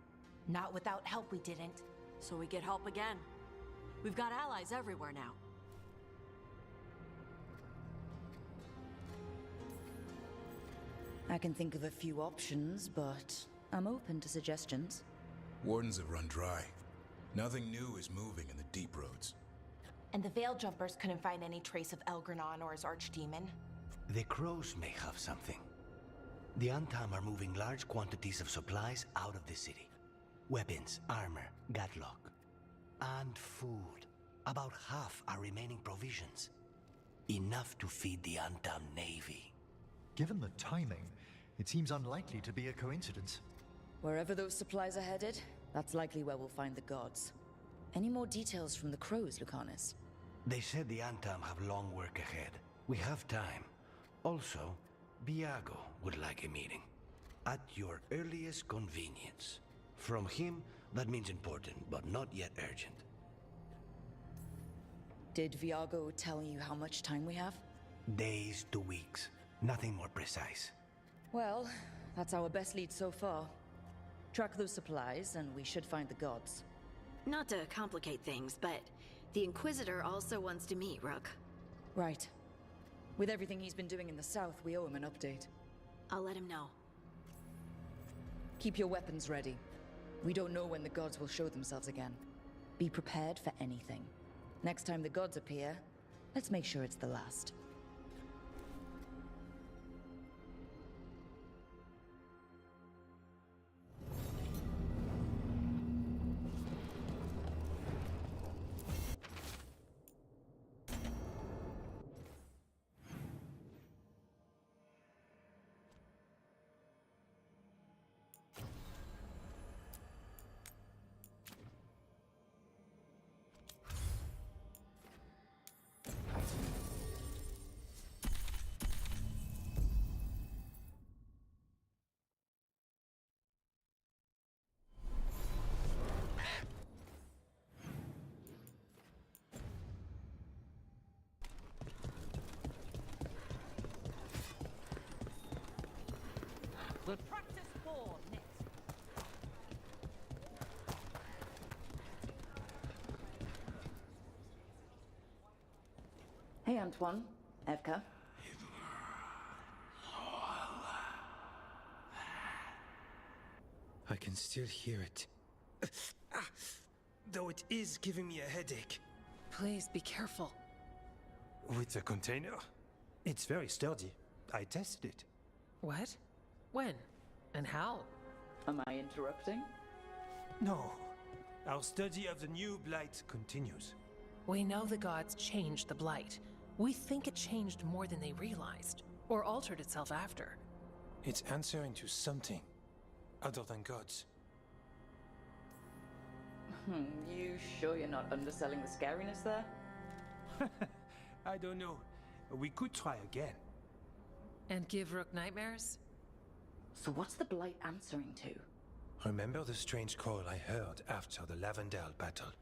Not without help, we didn't.
So we get help again. We've got allies everywhere now.
I can think of a few options, but I'm open to suggestions.
Wardens have run dry. Nothing new is moving in the deep roads.
And the Veil Jumpers couldn't find any trace of Elgranon or his archdemon.
The crows may have something. The Antam are moving large quantities of supplies out of the city. Weapons, armor, gatlock. And food. About half our remaining provisions. Enough to feed the Antam navy.
Given the timing, it seems unlikely to be a coincidence.
Wherever those supplies are headed, that's likely where we'll find the gods. Any more details from the crows, Lucanus?
They said the Antam have long work ahead. We have time. Also, Viago would like a meeting. At your earliest convenience. From him, that means important, but not yet urgent.
Did Viago tell you how much time we have?
Days to weeks. Nothing more precise.
Well, that's our best lead so far. Track those supplies, and we should find the gods.
Not to complicate things, but the Inquisitor also wants to meet Rook.
Right. With everything he's been doing in the south, we owe him an update.
I'll let him know.
Keep your weapons ready. We don't know when the gods will show themselves again. Be prepared for anything. Next time the gods appear, let's make sure it's the last.
We'll practice war next.
Hey, Antoine. Evka.
I can still hear it. Though it is giving me a headache.
Please be careful.
With the container? It's very sturdy. I tested it.
What? When? And how?
Am I interrupting?
No. Our study of the new blight continues.
We know the gods changed the Blight. We think it changed more than they realized, or altered itself after.
It's answering to something other than gods.
You sure you're not underselling the scariness there?
I don't know. We could try again.
And give Rook nightmares?
So what's the Blight answering to?
Remember the strange call I heard after the Lavendale battle?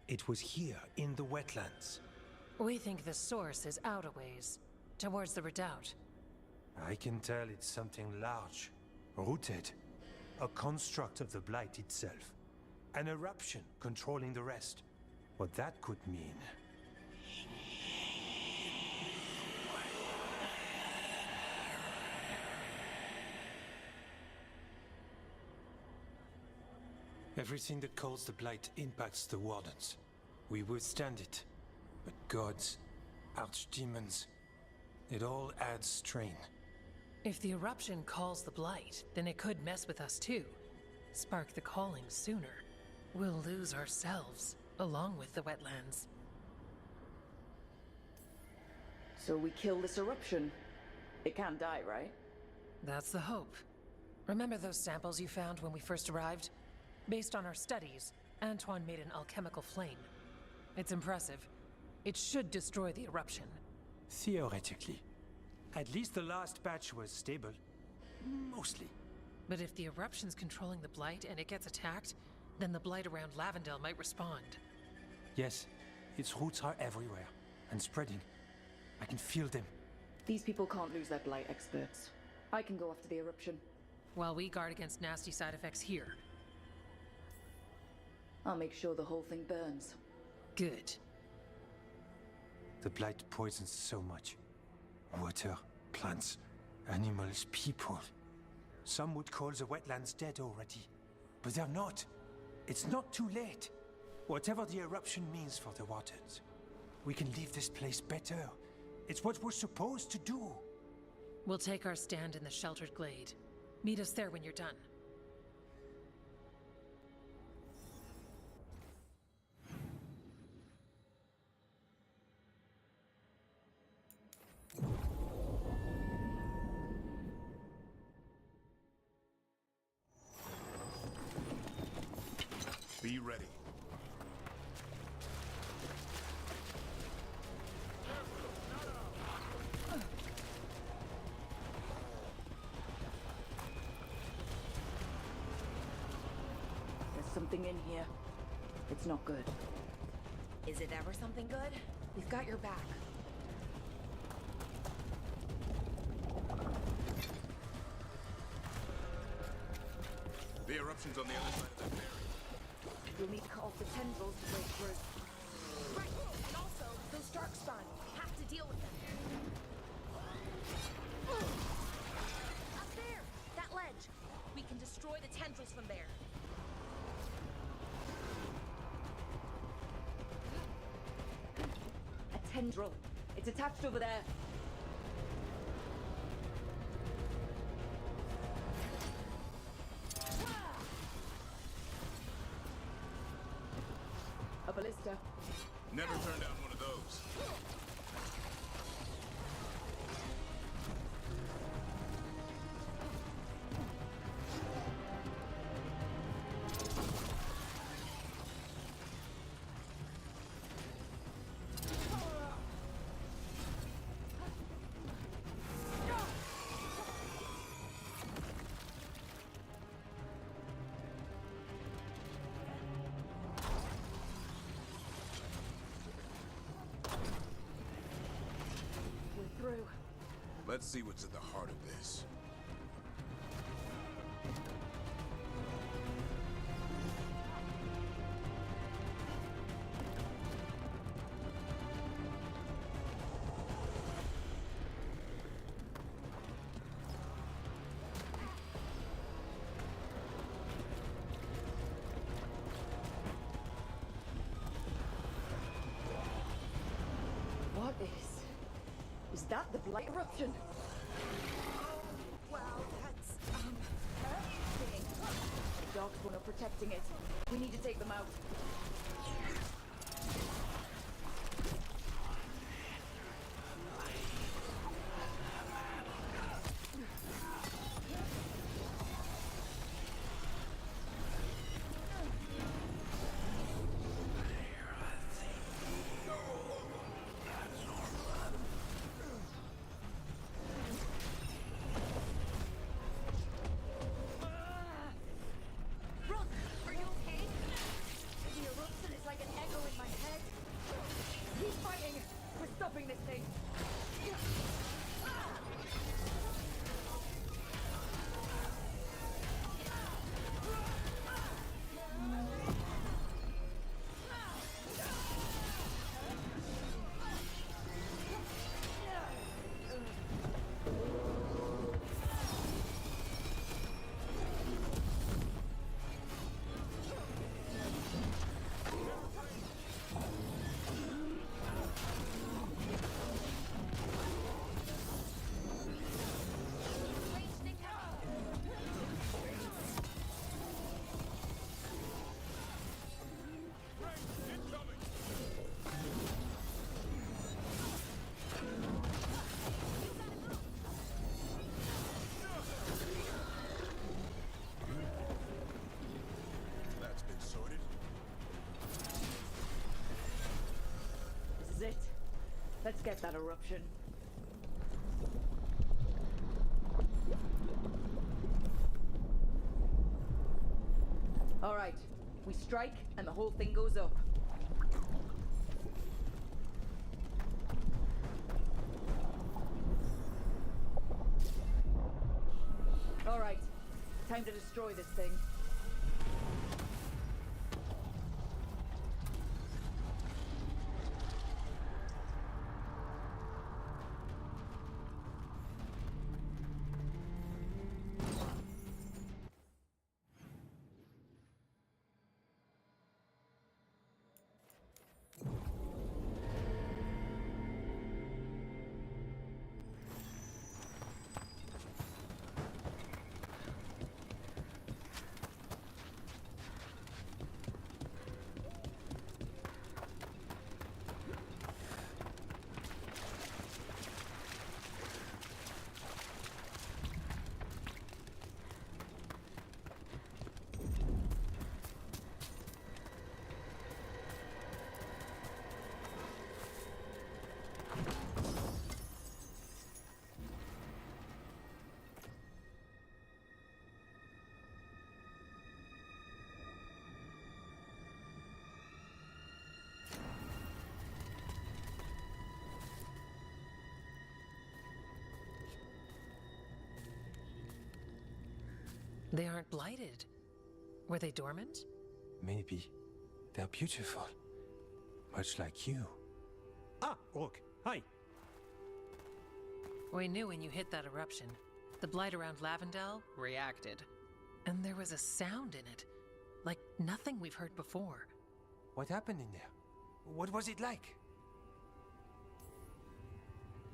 It was here, in the wetlands.
We think the source is out a ways, towards the redoubt.
I can tell it's something large, rooted. A construct of the Blight itself. An eruption controlling the rest. What that could mean. Everything that calls the Blight impacts the Wardens. We withstand it. But gods, archdemons, it all adds strain.
If the eruption calls the Blight, then it could mess with us too. Spark the calling sooner. We'll lose ourselves, along with the wetlands.
So we kill this eruption. It can't die, right?
That's the hope. Remember those samples you found when we first arrived? Based on our studies, Antoine made an alchemical flame. It's impressive. It should destroy the eruption.
Theoretically. At least the last batch was stable. Mostly.
But if the eruption's controlling the Blight and it gets attacked, then the Blight around Lavendale might respond.
Yes, its roots are everywhere, and spreading. I can feel them.
These people can't lose their Blight experts. I can go after the eruption.
While we guard against nasty side effects here.
I'll make sure the whole thing burns.
Good.
The Blight poisons so much. Water, plants, animals, people. Some would call the wetlands dead already. But they're not. It's not too late. Whatever the eruption means for the waters, we can leave this place better. It's what we're supposed to do.
We'll take our stand in the sheltered glade. Meet us there when you're done.
Be ready.
There's something in here. It's not good.
Is it ever something good? We've got your back.
The eruption's on the other side of that barrier.
You'll need to cut off the tendrils to break through.
Right, and also, those darkspawn. Have to deal with them. Up there! That ledge! We can destroy the tendrils from there.
A tendril. It's attached over there. A ballista.
Never turned down one of those.
Through.
Let's see what's at the heart of this.
that the blight eruption? Oh, wow, that's, everything. The dogs were not protecting it. We need to take them out. Let's get that eruption. All right, we strike and the whole thing goes up. All right, time to destroy this thing.
They aren't blighted. Were they dormant?
Maybe. They're beautiful. Much like you. Ah, Rook. Hi.
We knew when you hit that eruption. The blight around Lavendel reacted. And there was a sound in it. Like nothing we've heard before.
What happened in there? What was it like?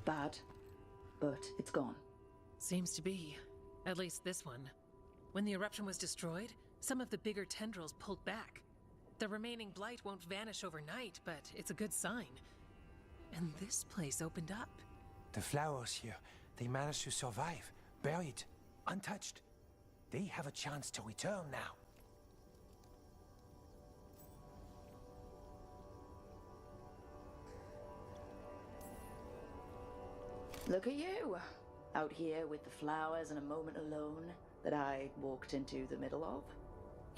Bad. But it's gone.
Seems to be. At least this one. When the eruption was destroyed, some of the bigger tendrils pulled back. The remaining blight won't vanish overnight, but it's a good sign. And this place opened up.
The flowers here, they managed to survive, buried, untouched. They have a chance to return now.
Look at you, out here with the flowers and a moment alone that I walked into the middle of.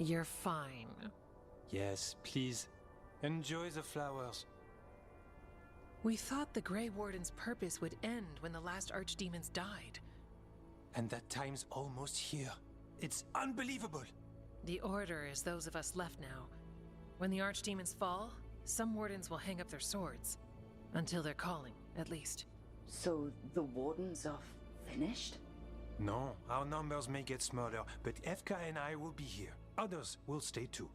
You're fine.
Yes, please. Enjoy the flowers.
We thought the Grey Warden's purpose would end when the last archdemons died.
And that time's almost here. It's unbelievable.
The Order is those of us left now. When the archdemons fall, some wardens will hang up their swords. Until they're calling, at least.
So the Wardens are finished?
No, our numbers may get smaller, but Efka and I will be here. Others will stay too.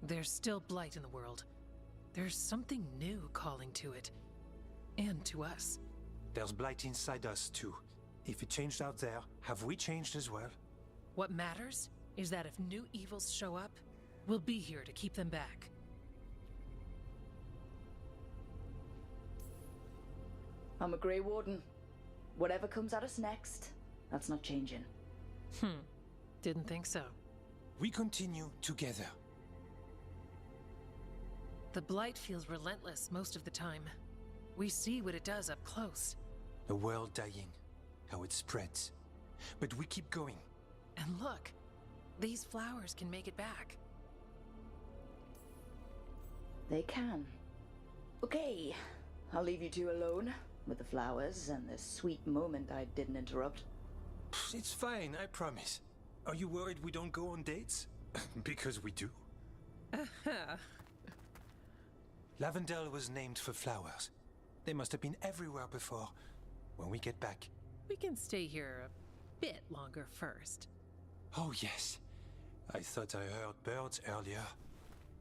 There's still blight in the world. There's something new calling to it. And to us.
There's blight inside us, too. If it changed out there, have we changed as well?
What matters is that if new evils show up, we'll be here to keep them back.
I'm a Grey Warden. Whatever comes at us next, that's not changing.
Didn't think so.
We continue together.
The blight feels relentless most of the time. We see what it does up close.
A world dying, how it spreads. But we keep going.
And look, these flowers can make it back.
They can. Okay, I'll leave you two alone with the flowers and this sweet moment I didn't interrupt.
It's fine, I promise. Are you worried we don't go on dates? Because we do. Lavendel was named for flowers. They must have been everywhere before. When we get back.
We can stay here a bit longer first.
Oh, yes. I thought I heard birds earlier.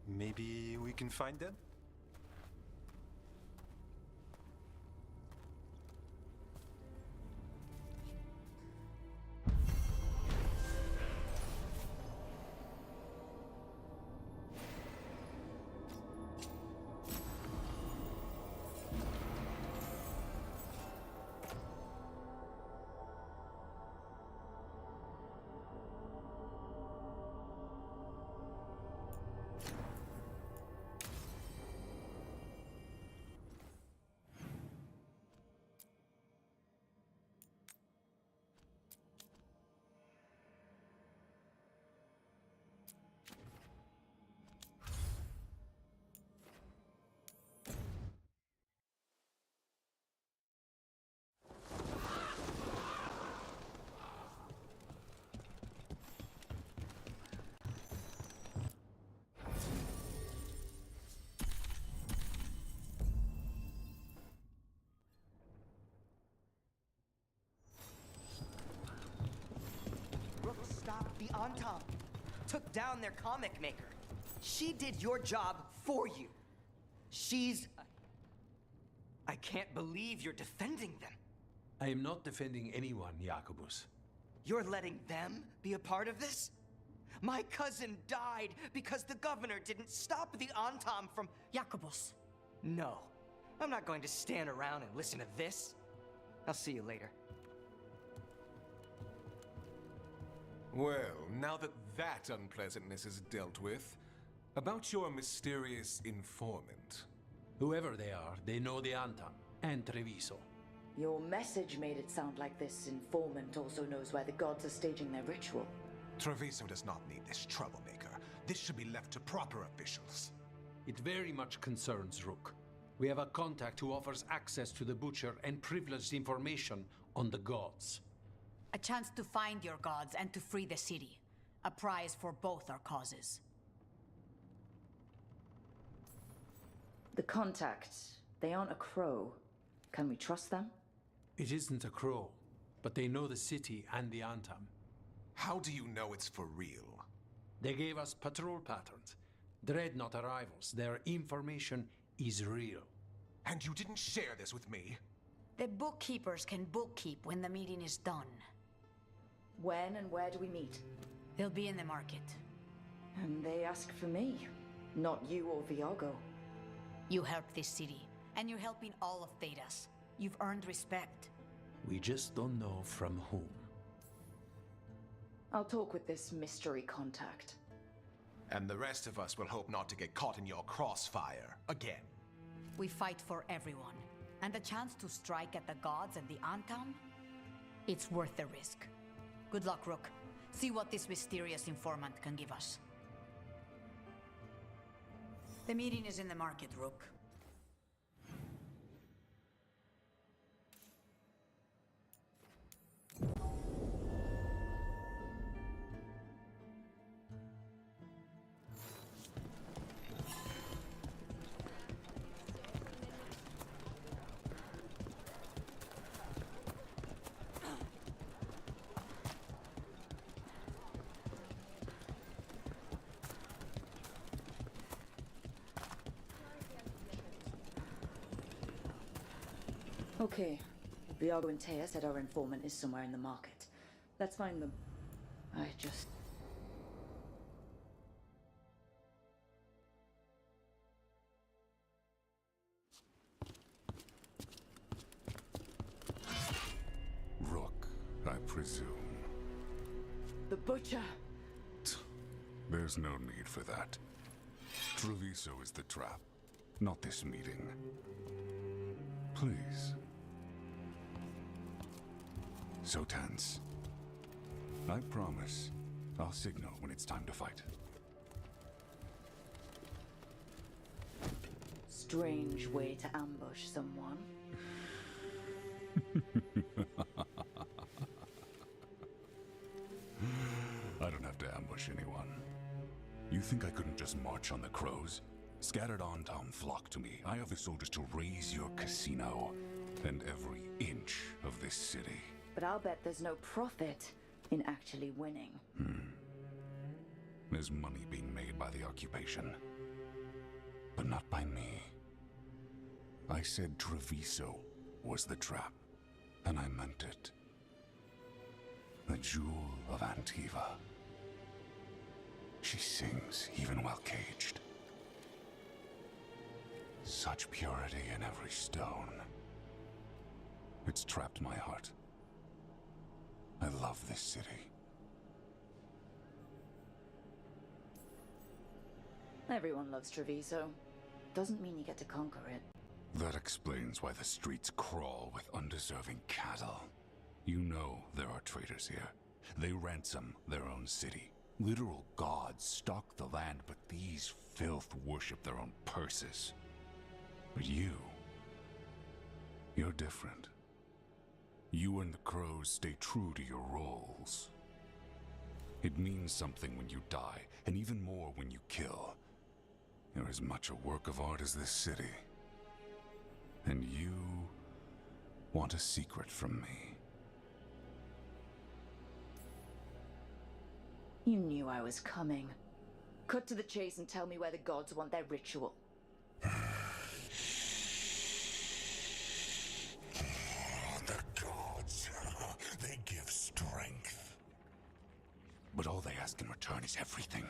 Maybe we can find them?
Stopped the Antam. Took down their comic maker. She did your job for you. She's... I can't believe you're defending them.
I am not defending anyone, Jacobus.
You're letting them be a part of this? My cousin died because the governor didn't stop the Antam from...
Jacobus.
No. I'm not going to stand around and listen to this. I'll see you later.
Well, now that that unpleasantness is dealt with, about your mysterious informant.
Whoever they are, they know the Antam and Treviso.
Your message made it sound like this informant also knows where the gods are staging their ritual.
Treviso does not need this troublemaker. This should be left to proper officials.
It very much concerns Rook. We have a contact who offers access to the Butcher and privileged information on the gods.
A chance to find your gods and to free the city. A prize for both our causes.
The contact, they aren't a crow. Can we trust them?
It isn't a crow, but they know the city and the Antam.
How do you know it's for real?
They gave us patrol patterns. Dreadnought arrivals. Their information is real.
And you didn't share this with me?
The bookkeepers can bookkeep when the meeting is done.
When and where do we meet?
They'll be in the market.
And they ask for me, not you or Viago.
You helped this city, and you're helping all of Thedas. You've earned respect.
We just don't know from whom.
I'll talk with this mystery contact.
And the rest of us will hope not to get caught in your crossfire again.
We fight for everyone, and the chance to strike at the gods and the Antam? It's worth the risk. Good luck, Rook. See what this mysterious informant can give us. The meeting is in the market, Rook.
Okay, Viago and Taya said our informant is somewhere in the market. Let's find them. I just...
Rook, I presume.
The Butcher!
There's no need for that. Treviso is the trap, not this meeting. Please. So tense. I promise I'll signal when it's time to fight.
Strange way to ambush someone.
I don't have to ambush anyone. You think I couldn't just march on the crows? Scattered Antom flock to me. I have the soldiers to raise your casino and every inch of this city.
But I'll bet there's no profit in actually winning.
There's money being made by the occupation, but not by me. I said Treviso was the trap, and I meant it. The jewel of Antiva. She sings even while caged. Such purity in every stone. It's trapped my heart. I love this city.
Everyone loves Treviso. Doesn't mean you get to conquer it.
That explains why the streets crawl with undeserving cattle. You know there are traitors here. They ransom their own city. Literal gods stalk the land, but these filth worship their own purses. But you're different. You and the crows stay true to your roles. It means something when you die, and even more when you kill. You're as much a work of art as this city. And you want a secret from me.
You knew I was coming. Cut to the chase and tell me where the gods want their ritual.
The gods, they give strength. But all they ask in return is everything.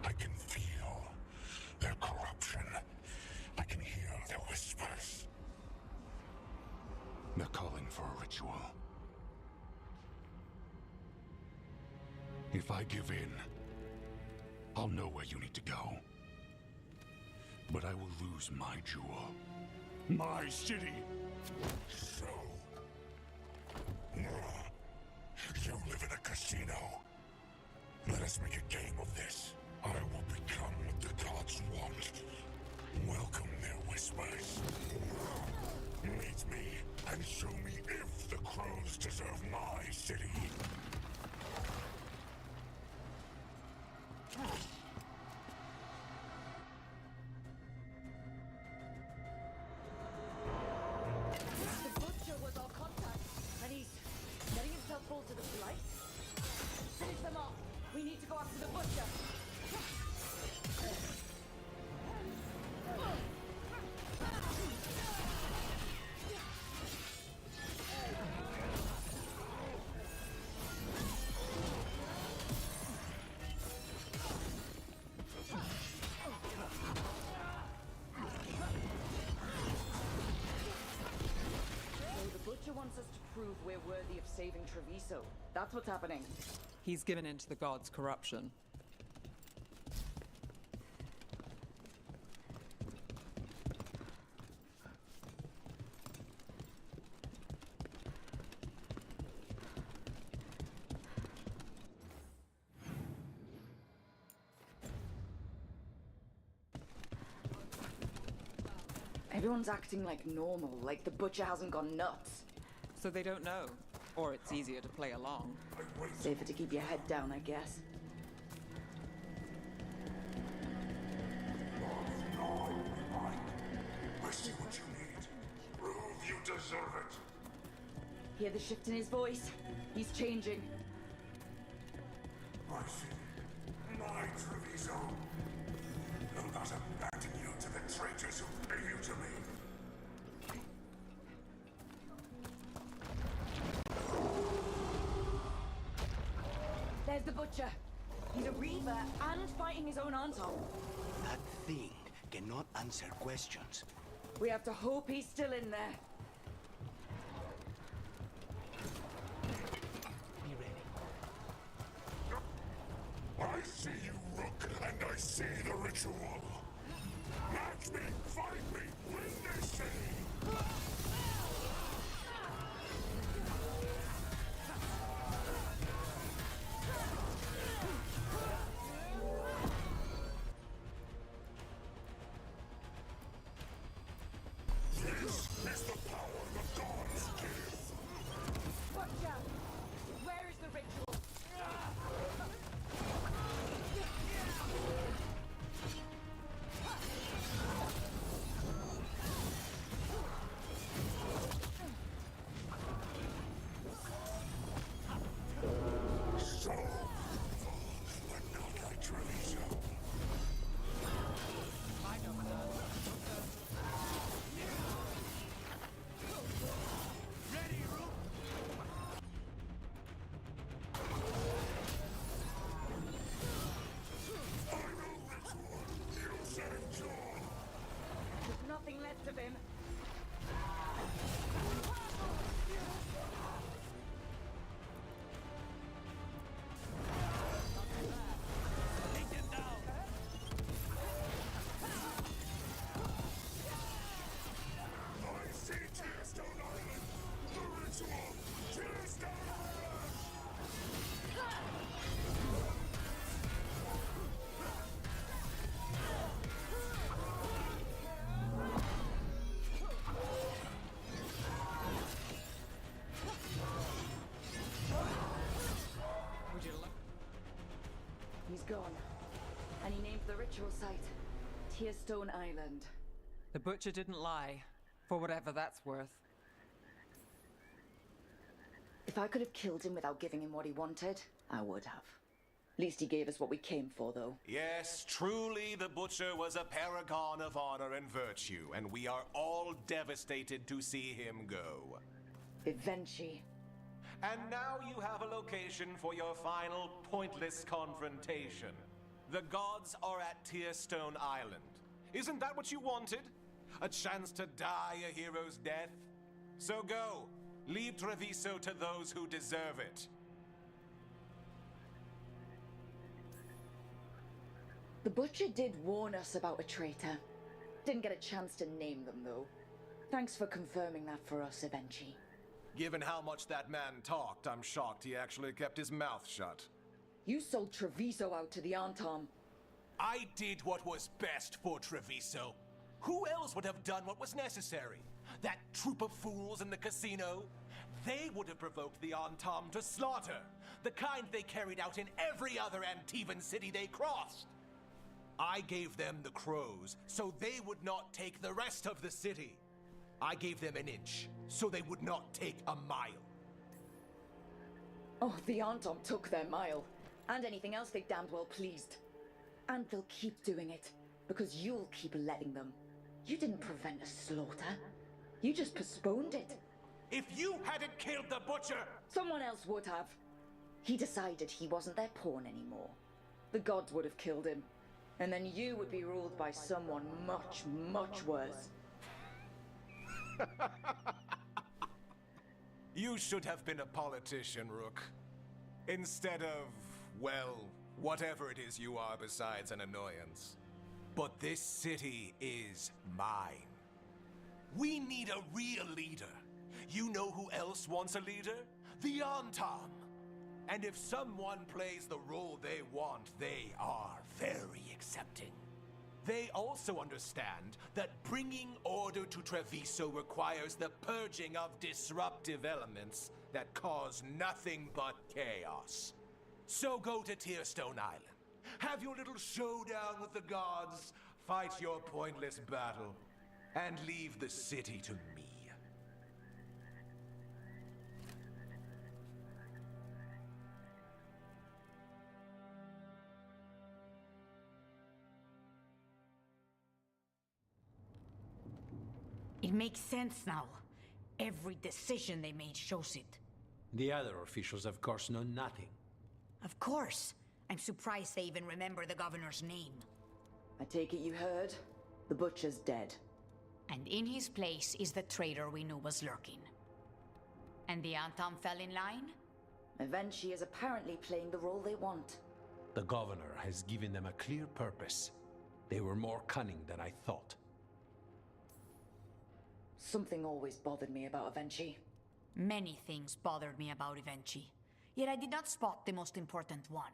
I can feel their corruption. I can hear their whispers. They're calling for a ritual. If I give in, I'll know where you need to go. But I will lose my jewel. My city! So... you live in a casino. Let us make a game of this. I will become what the gods want. Welcome their whispers. Meet me and show me if the crows deserve my city.
The Butcher was our contact, and he's letting himself fall to the blight. Finish them off. We need to go after the Butcher. Wants us to prove we're worthy of saving Treviso. That's what's happening.
He's given in to the gods' corruption.
Everyone's acting like normal, like the Butcher hasn't gone nuts.
So they don't know. Or it's easier to play along.
Safer to keep your head down, I guess.
I see what you need. Prove you deserve it.
Hear the shift in his voice? He's changing.
My city, my Treviso. Will not abandon you to the traitors who pay you to me.
Butcher. He's a Reaver and fighting his own Anton.
That thing cannot answer questions.
We have to hope he's still in there.
Be ready.
I see you, Rook, and I see the ritual. Match me, fight me, win this city! This is the power the gods give.
Watch out! Where is the ritual?
So evil, but not like Treviso.
Ready, Rook?
Final ritual. You saved John.
There's nothing left of him.
Take him down.
I see Tearstone Island. The ritual. Tearstone Island.
Would you like...
He's gone. And he named the ritual site Tearstone Island.
The Butcher didn't lie, for whatever that's worth.
If I could have killed him without giving him what he wanted, I would have. Least he gave us what we came for, though.
Yes, truly the Butcher was a paragon of honor and virtue, and we are all devastated to see him go.
Eventually.
And now you have a location for your final pointless confrontation. The gods are at Tearstone Island. Isn't that what you wanted? A chance to die a hero's death? So go. Leave Treviso to those who deserve it.
The Butcher did warn us about a traitor. Didn't get a chance to name them, though. Thanks for confirming that for us, Evenchi.
Given how much that man talked, I'm shocked he actually kept his mouth shut.
You sold Treviso out to the Antom.
I did what was best for Treviso. Who else would have done what was necessary? That troop of fools in the casino? They would have provoked the Antom to slaughter, the kind they carried out in every other Antivan city they crossed. I gave them the crows, so they would not take the rest of the city. I gave them an inch, so they would not take a mile.
Oh, the Antom took their mile. And anything else they damned well pleased. And they'll keep doing it, because you'll keep letting them. You didn't prevent a slaughter. You just postponed it.
If you hadn't killed the Butcher...
Someone else would have. He decided he wasn't their pawn anymore. The gods would have killed him. And then you would be ruled by someone much, much worse.
You should have been a politician, Rook. Instead of, well, whatever it is you are besides an annoyance. But this city is mine. We need a real leader. You know who else wants a leader? The Antom. And if someone plays the role they want, they are very accepting. They also understand that bringing order to Treviso requires the purging of disruptive elements that cause nothing but chaos. So go to Tearstone Island. Have your little showdown with the gods, fight your pointless battle, and leave the city to me.
It makes sense now. Every decision they made shows it.
The other officials, of course, know nothing.
Of course. I'm surprised they even remember the governor's name.
I take it you heard? The butcher's dead.
And in his place is the traitor we knew was lurking. And the Antam fell in line?
Eventually is apparently playing the role they want.
The governor has given them a clear purpose. They were more cunning than I thought.
Something always bothered me about Avenchi.
Many things bothered me about Evenchi, yet I did not spot the most important one.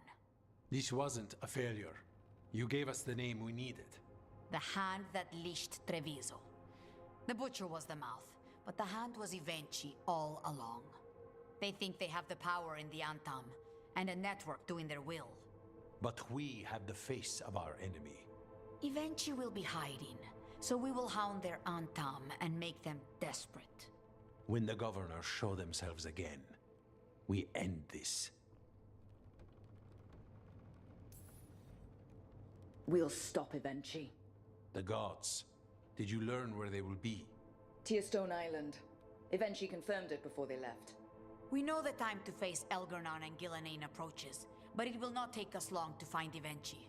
This wasn't a failure. You gave us the name we needed.
The hand that leashed Treviso. The butcher was the mouth, but the hand was Evenchi all along. They think they have the power in the Antam, and a network doing their will.
But we have the face of our enemy.
Evenchi will be hiding, so we will hound their Antam and make them desperate.
When the governors show themselves again, we end this.
We'll stop Evenchi.
The gods. Did you learn where they will be?
Tearstone Island. Evenchi confirmed it before they left.
We know the time to face Elgernon and Gillenane approaches, but it will not take us long to find Evenchi.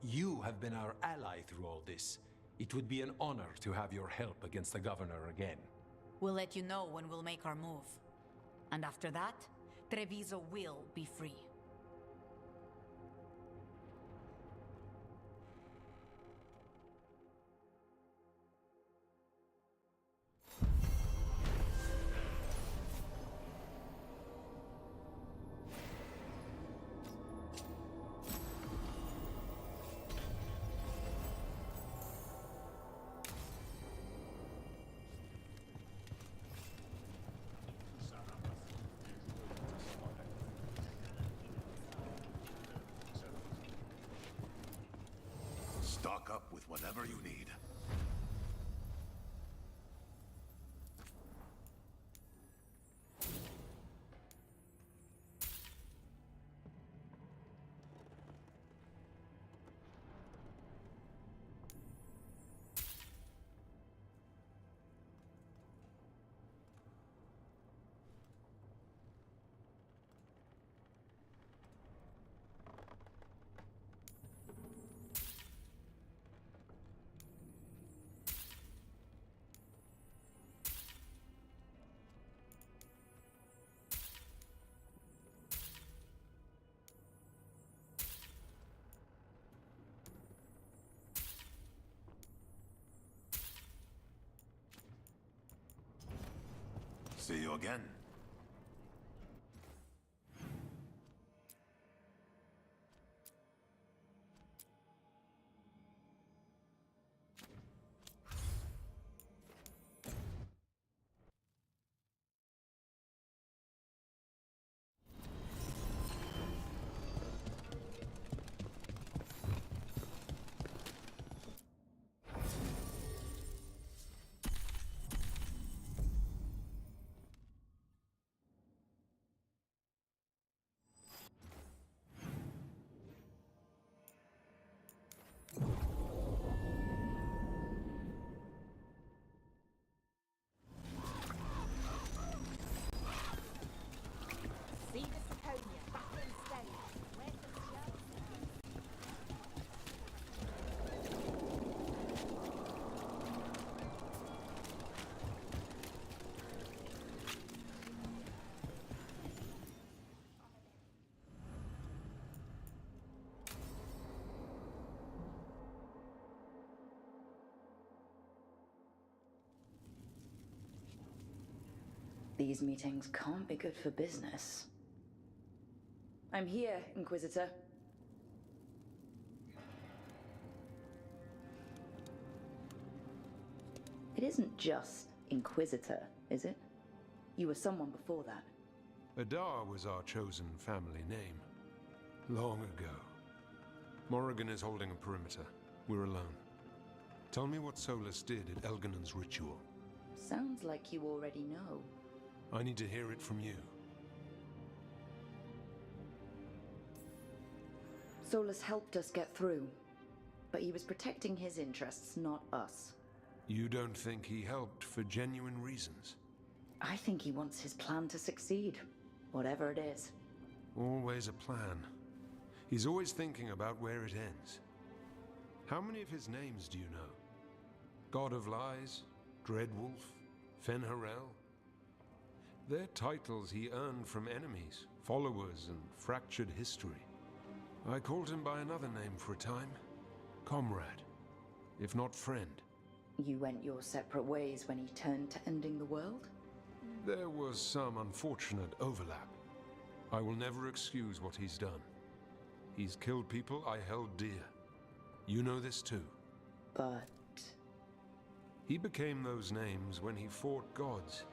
You have been our ally through all this. It would be an honor to have your help against the governor again.
We'll let you know when we'll make our move. And after that, Treviso will be free.
Stock up with whatever you need. See you again.
These meetings can't be good for business. I'm here, Inquisitor. It isn't just Inquisitor, is it? You were someone before that.
Adar was our chosen family name. Long ago. Morrigan is holding a perimeter. We're alone. Tell me what Solus did at Elganon's ritual.
Sounds like you already know.
I need to hear it from you.
Solus helped us get through, but he was protecting his interests, not us.
You don't think he helped for genuine reasons?
I think he wants his plan to succeed, whatever it is.
Always a plan. He's always thinking about where it ends. How many of his names do you know? God of Lies, Dreadwolf, Fen'Harel? They're titles he earned from enemies, followers, and fractured history. I called him by another name for a time. Comrade, if not friend.
You went your separate ways when he turned to ending the world?
There was some unfortunate overlap. I will never excuse what he's done. He's killed people I held dear. You know this too.
But...
He became those names when he fought gods.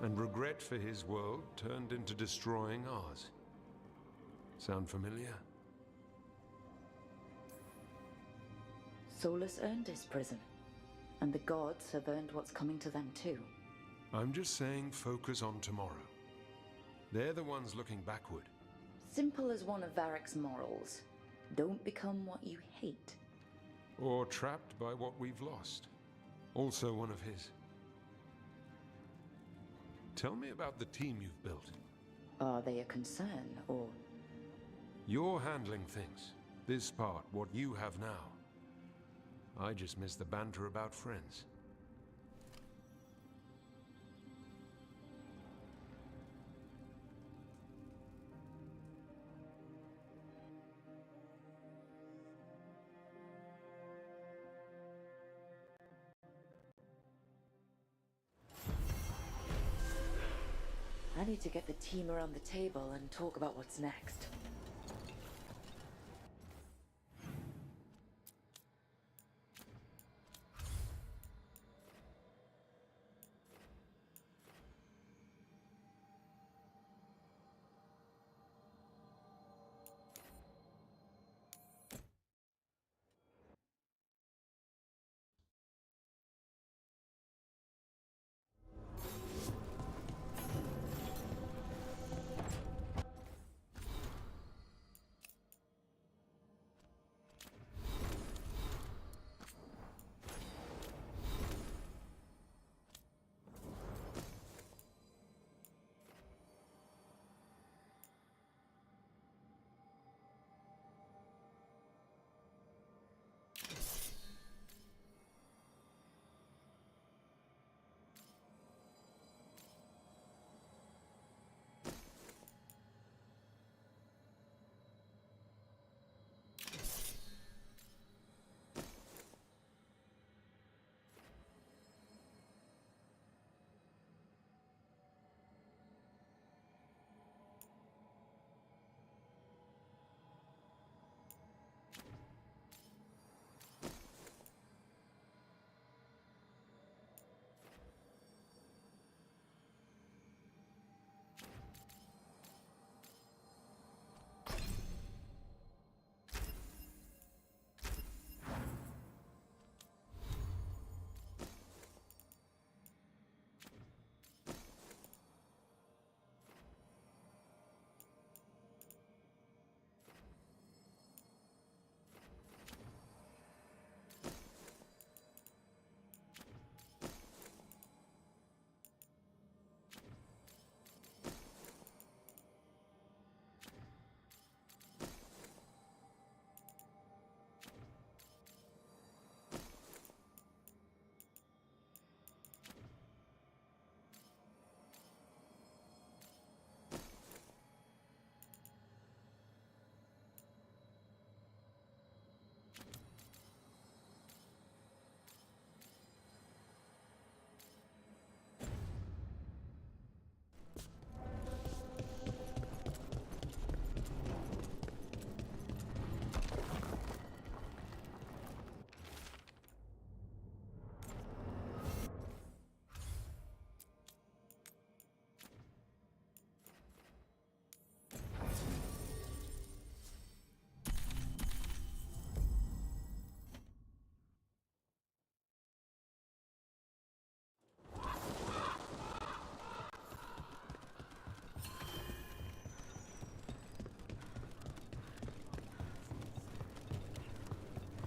And regret for his world turned into destroying ours. Sound familiar?
Solus earned his prison. And the gods have earned what's coming to them too.
I'm just saying focus on tomorrow. They're the ones looking backward.
Simple as one of Varric's morals. Don't become what you hate.
Or trapped by what we've lost. Also one of his. Tell me about the team you've built.
Are they a concern, or...
You're handling things. This part, what you have now. I just miss the banter about friends.
I need to get the team around the table and talk about what's next.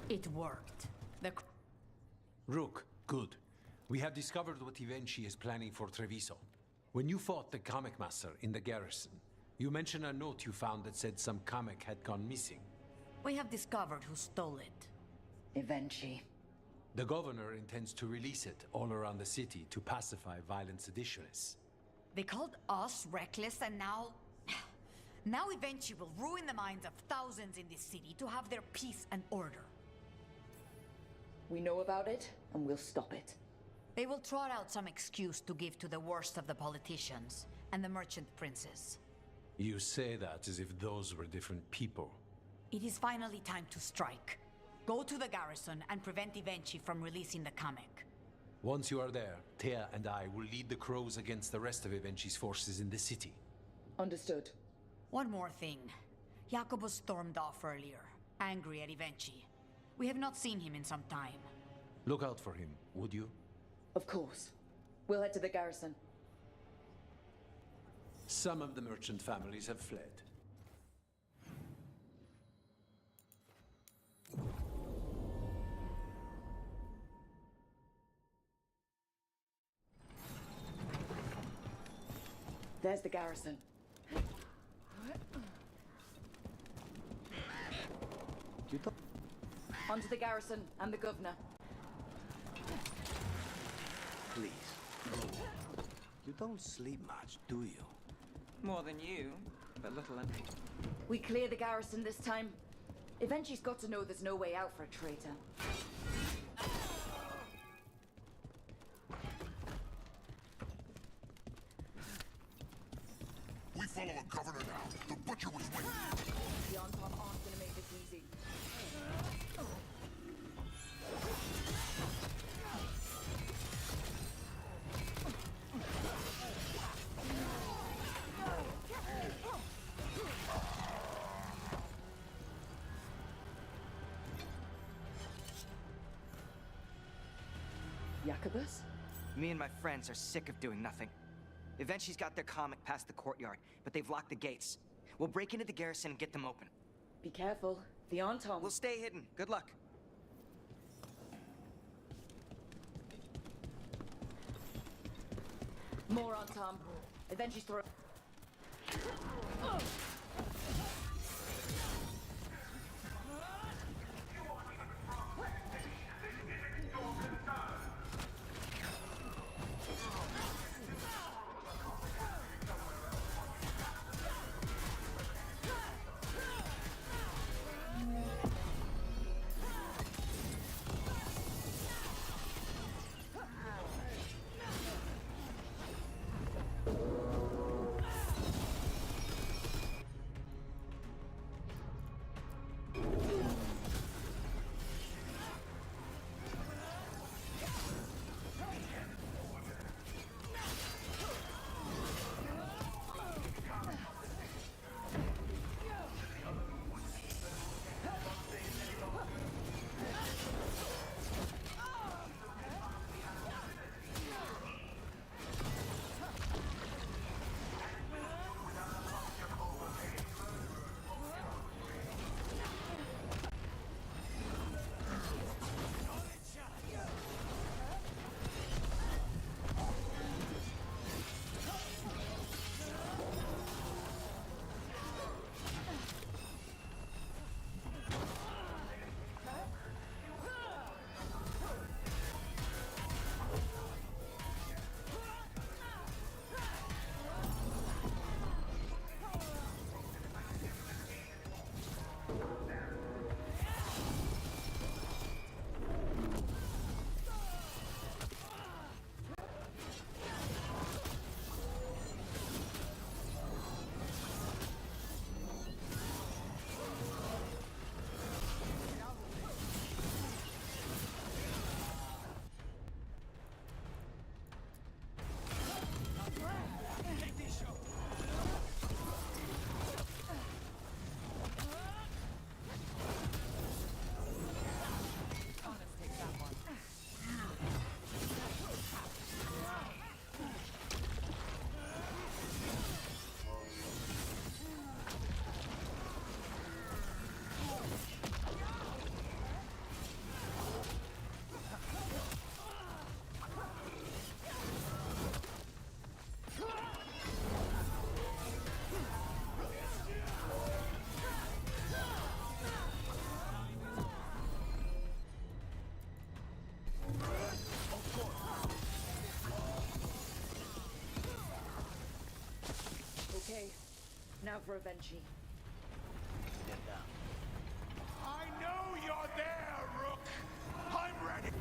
It worked.
Rook, good. We have discovered what Ivenchi is planning for Treviso. When you fought the comic master in the garrison, You mentioned a note you found that said some comic had gone missing.
We have discovered who stole it.
Eventually.
The governor intends to release it all around the city to pacify violent seditionists.
They called us reckless, and now... Now Eventually will ruin the minds of thousands in this city to have their peace and order.
We know about it, and we'll stop it.
They will trot out some excuse to give to the worst of the politicians and the merchant princes.
You say that as if those were different people.
It is finally time to strike. Go to the garrison and prevent Eventually from releasing the comic.
Once you are there, Thea and I will lead the Crows against the rest of Eventui's forces in the city.
Understood.
One more thing. Jacobus stormed off earlier, angry at Eventually. We have not seen him in some time.
Look out for him, would you?
Of course. We'll head to the garrison.
Some of the merchant families have fled.
There's the garrison. Onto the garrison and the governor.
Please, go. You don't sleep much, do you?
More than you, but little enough.
We clear the garrison this time. Eventually's got to know there's no way out for a traitor.
We follow a governor now. The butcher was waiting.
The Anton aren't gonna make this easy. Jacobus?
Me and my friends are sick of doing nothing. Eventually's got their comic past the courtyard, but they've locked the gates. We'll break into the garrison and get them open.
Be careful. The Anton.
We'll stay hidden. Good luck.
More on Tom. Eventually's throw. for Avenchi.
Get down.
I know you're there, Rook! I'm ready!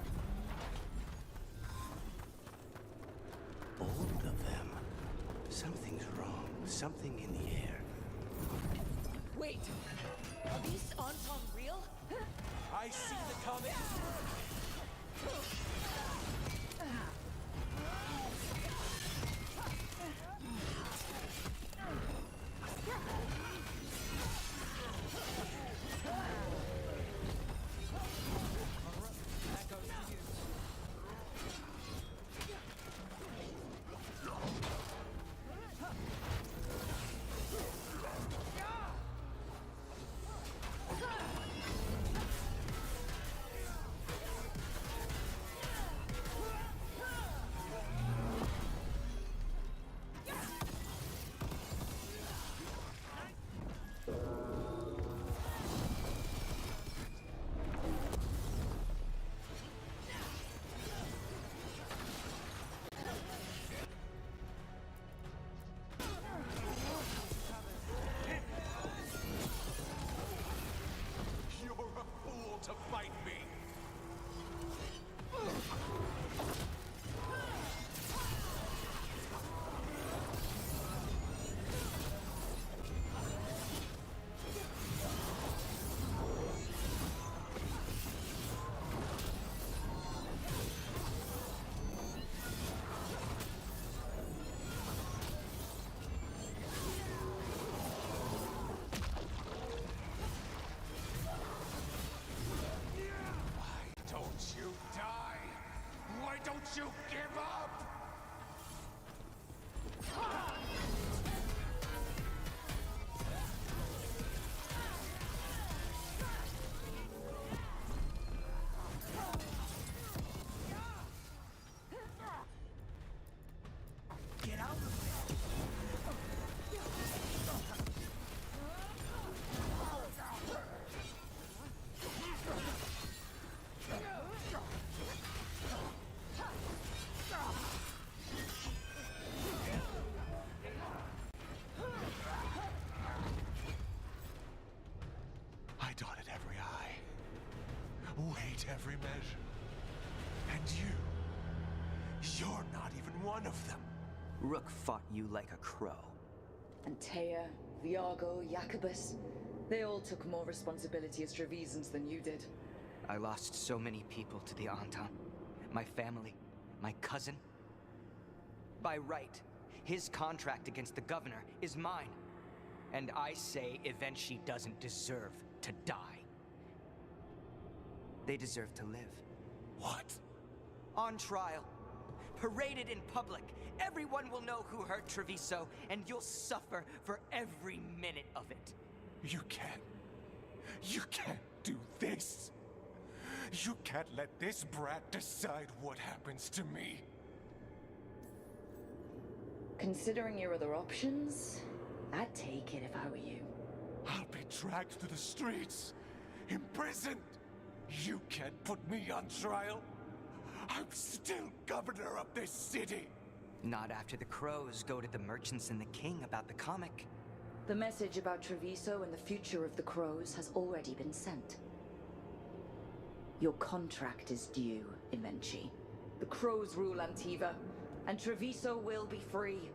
Both of them. Something's wrong. Something in the air.
Wait! Are these Anton real?
I see the coming! To fight me! Don't you die? Why don't you give up?
Get out of there! I dotted every I, weighed every measure. And you're not even one of them.
Rook fought you like a crow.
Antea, Viago, Jacobus, they all took more responsibility as Trevisans than you did.
I lost so many people to the Antam. My family, my cousin. By right, his contract against the governor is mine. And I say Evenchi doesn't deserve to die. They deserve to live.
What?
On trial. Paraded in public. Everyone will know who hurt Treviso, and you'll suffer for every minute of it.
You can't do this. You can't let this brat decide what happens to me.
Considering your other options, I'd take it if I were you.
I'll be dragged to the streets, imprisoned. You can't put me on trial. I'm still governor of this city.
Not after the crows go to the merchants and the king about the comic.
The message about Treviso and the future of the crows has already been sent. Your contract is due, Evenchi. The crows rule Antiva, and Treviso will be free.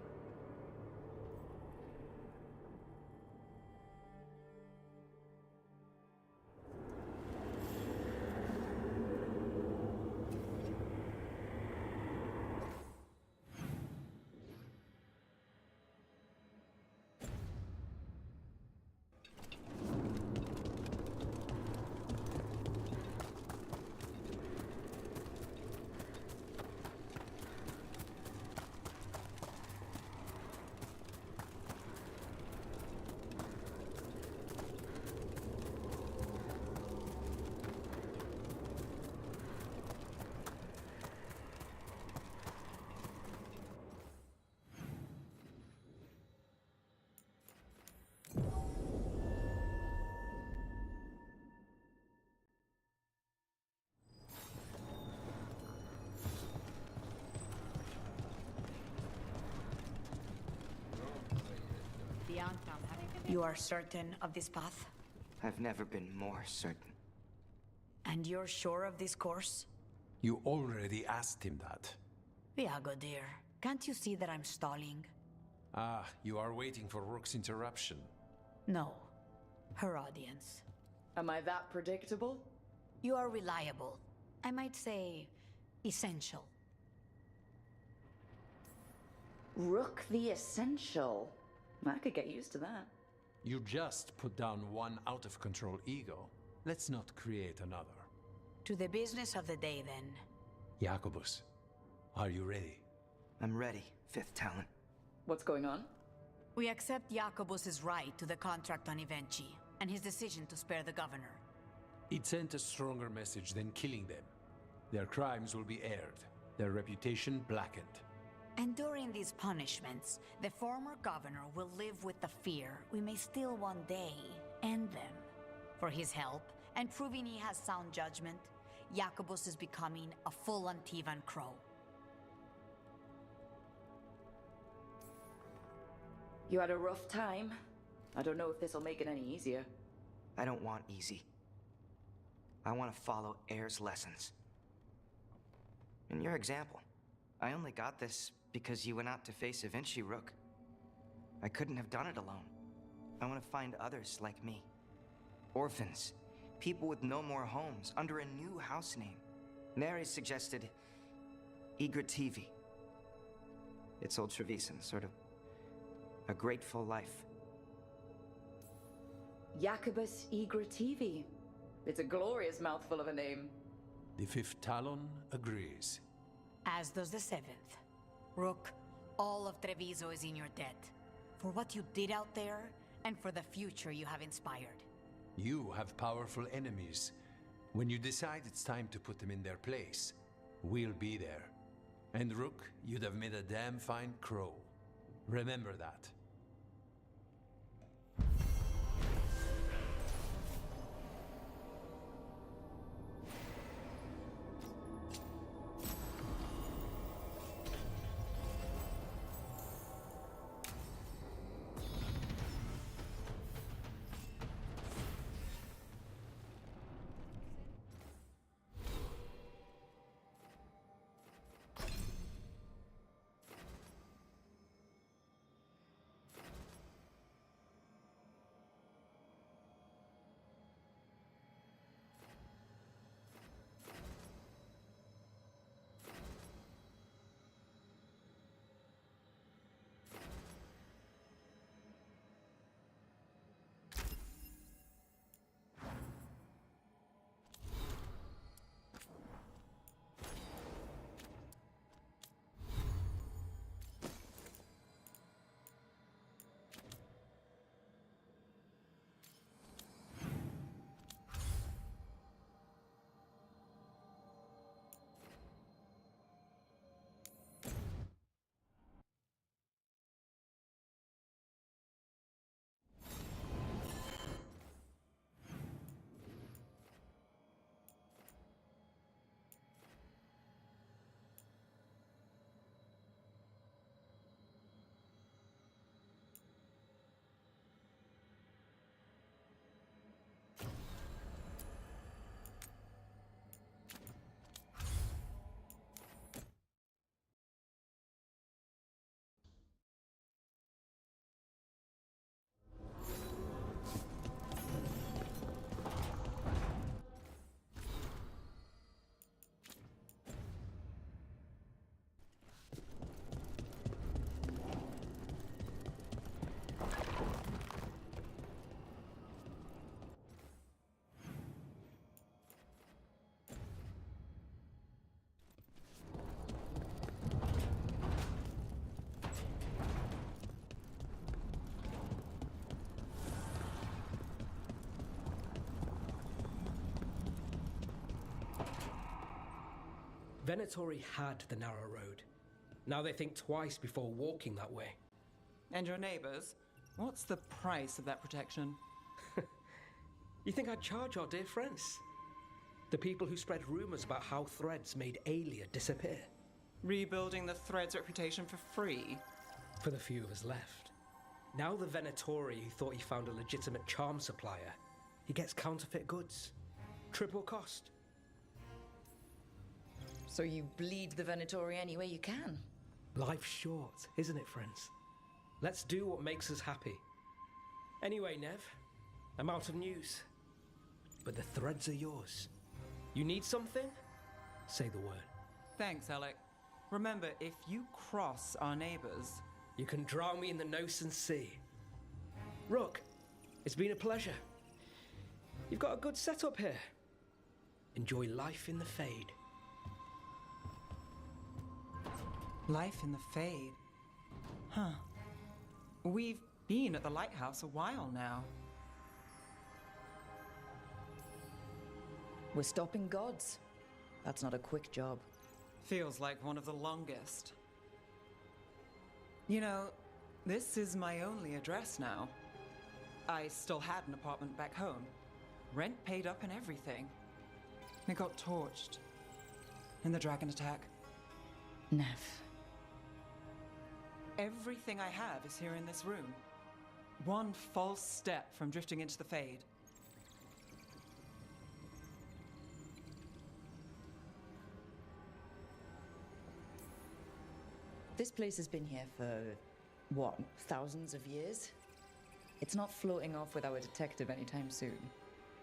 The Antam have You are certain of this path?
I've never been more certain.
And you're sure of this course?
You already asked him that.
Viago, dear, can't you see that I'm stalling?
Ah, you are waiting for Rook's interruption.
No, her audience.
Am I that predictable?
You are reliable. I might say, essential.
Rook the Essential. I could get used to that.
You just put down one out-of-control ego. Let's not create another.
To the business of the day, then.
Jacobus, are you ready?
I'm ready, Fifth Talon.
What's going on?
We accept Jacobus's right to the contract on Evenchi, and his decision to spare the governor.
It sent a stronger message than killing them. Their crimes will be aired, their reputation blackened.
And during these punishments, the former governor will live with the fear we may still one day end them. For his help, and proving he has sound judgment, Jacobus is becoming a full Antivan Crow.
You had a rough time. I don't know if this'll make it any easier.
I don't want easy. I want to follow Air's lessons. In your example, I only got this because you went out to face Evenchi, Rook. I couldn't have done it alone. I want to find others like me. Orphans. People with no more homes, under a new house name. Neri suggested Igrativi. It's Old Trevisan, sort of a grateful life.
Jacobus Igrativi. It's a glorious mouthful of a name.
The Fifth Talon agrees.
As does the Seventh. Rook, all of Treviso is in your debt. For what you did out there, and for the future you have inspired.
You have powerful enemies. When you decide it's time to put them in their place, we'll be there. And Rook, you'd have made a damn fine crow. Remember that.
Venatori had the narrow road. Now they think twice before walking that way.
And your neighbors? What's the price of that protection?
You think I'd charge our dear friends? The people who spread rumors about how Threads made Aelia disappear.
Rebuilding the Threads reputation for free?
For the few of us left. Now the Venatori who thought he found a legitimate charm supplier, he gets counterfeit goods. Triple cost.
So you bleed the Venatori any way you can.
Life's short, isn't it, friends? Let's do what makes us happy. Anyway, Nev, I'm out of news. But the threads are yours. You need something? Say the word.
Thanks, Alec. Remember, if you cross our neighbors...
You can drown me in the Nosen Sea. Rook, it's been a pleasure. You've got a good setup here. Enjoy life in the Fade.
Life in the Fade? Huh. We've been at the lighthouse a while now.
We're stopping gods. That's not a quick job.
Feels like one of the longest. You know, this is my only address now. I still had an apartment back home. Rent paid up and everything. It got torched. In the dragon attack.
Nev.
Everything I have is here in this room. One false step from drifting into the Fade.
This place has been here for, what, thousands of years? It's not floating off with our detective anytime soon.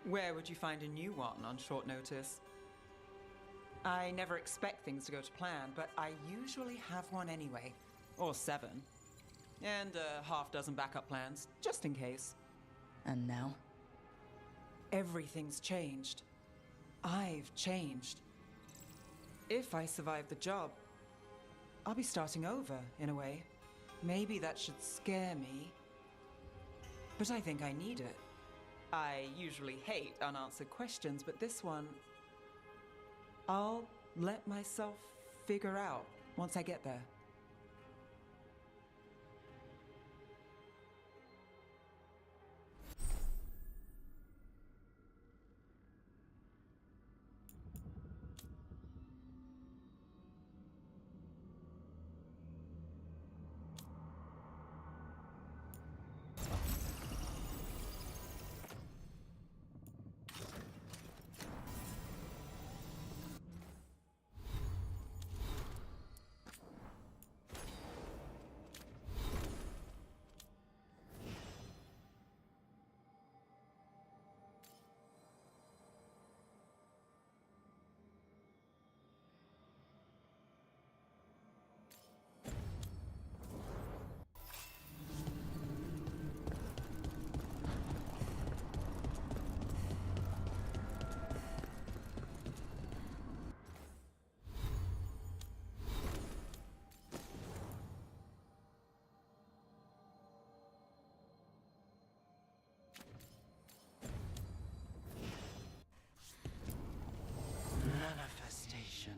Where would you find a new one on short notice? I never expect things to go to plan, but I usually have one anyway. Or 7. And a half-dozen backup plans, just in case.
And now?
Everything's changed. I've changed. If I survive the job, I'll be starting over, in a way. Maybe that should scare me. But I think I need it. I usually hate unanswered questions, but this one... I'll let myself figure out once I get there.
Manifestation.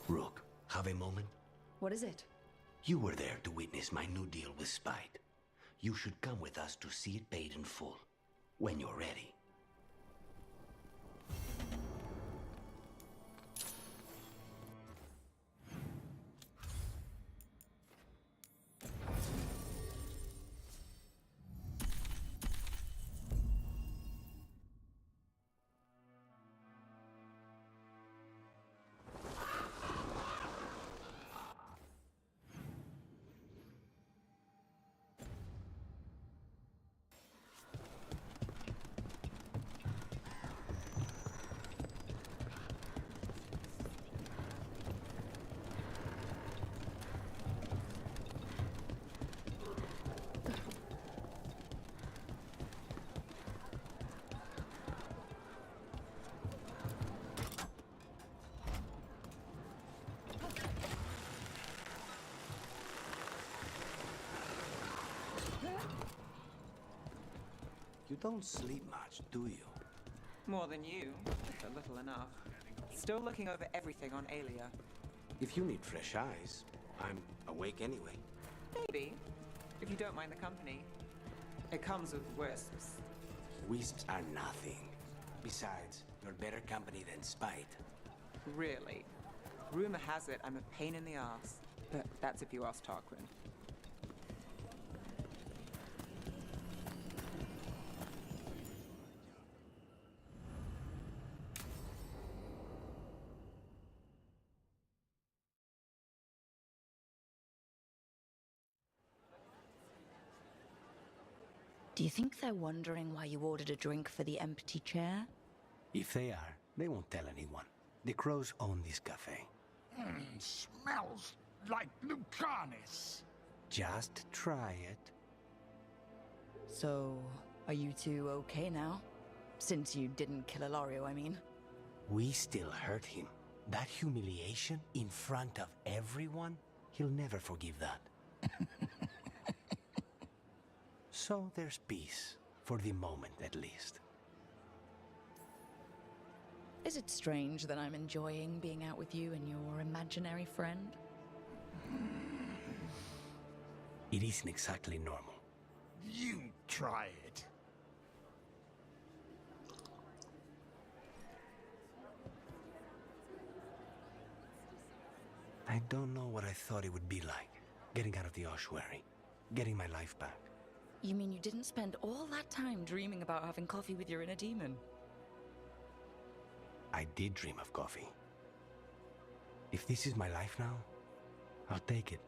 Rook, have a moment?
What is it?
You were there to witness my new deal with Spite. You should come with us to see it paid in full, when you're ready. You don't sleep much, do you?
More than you, but little enough. Still looking over everything on Aelia.
If you need fresh eyes, I'm awake anyway.
Maybe, if you don't mind the company. It comes with wisps.
Wisps are nothing. Besides, you're better company than spite.
Really. Rumor has it I'm a pain in the ass, but that's if you ask Tarquin.
Do you think they're wondering why you ordered a drink for the empty chair?
If they are, they won't tell anyone. The crows own this cafe.
Smells like Lucanis.
Just try it.
So, are you two okay now? Since you didn't kill Ilario, I mean.
We still hurt him. That humiliation in front of everyone, he'll never forgive that. So there's peace, for the moment at least.
Is it strange that I'm enjoying being out with you and your imaginary friend?
It isn't exactly normal.
You try it.
I don't know what I thought it would be like, getting out of the ossuary, getting my life back.
You mean you didn't spend all that time dreaming about having coffee with your inner demon?
I did dream of coffee. If this is my life now, I'll take it.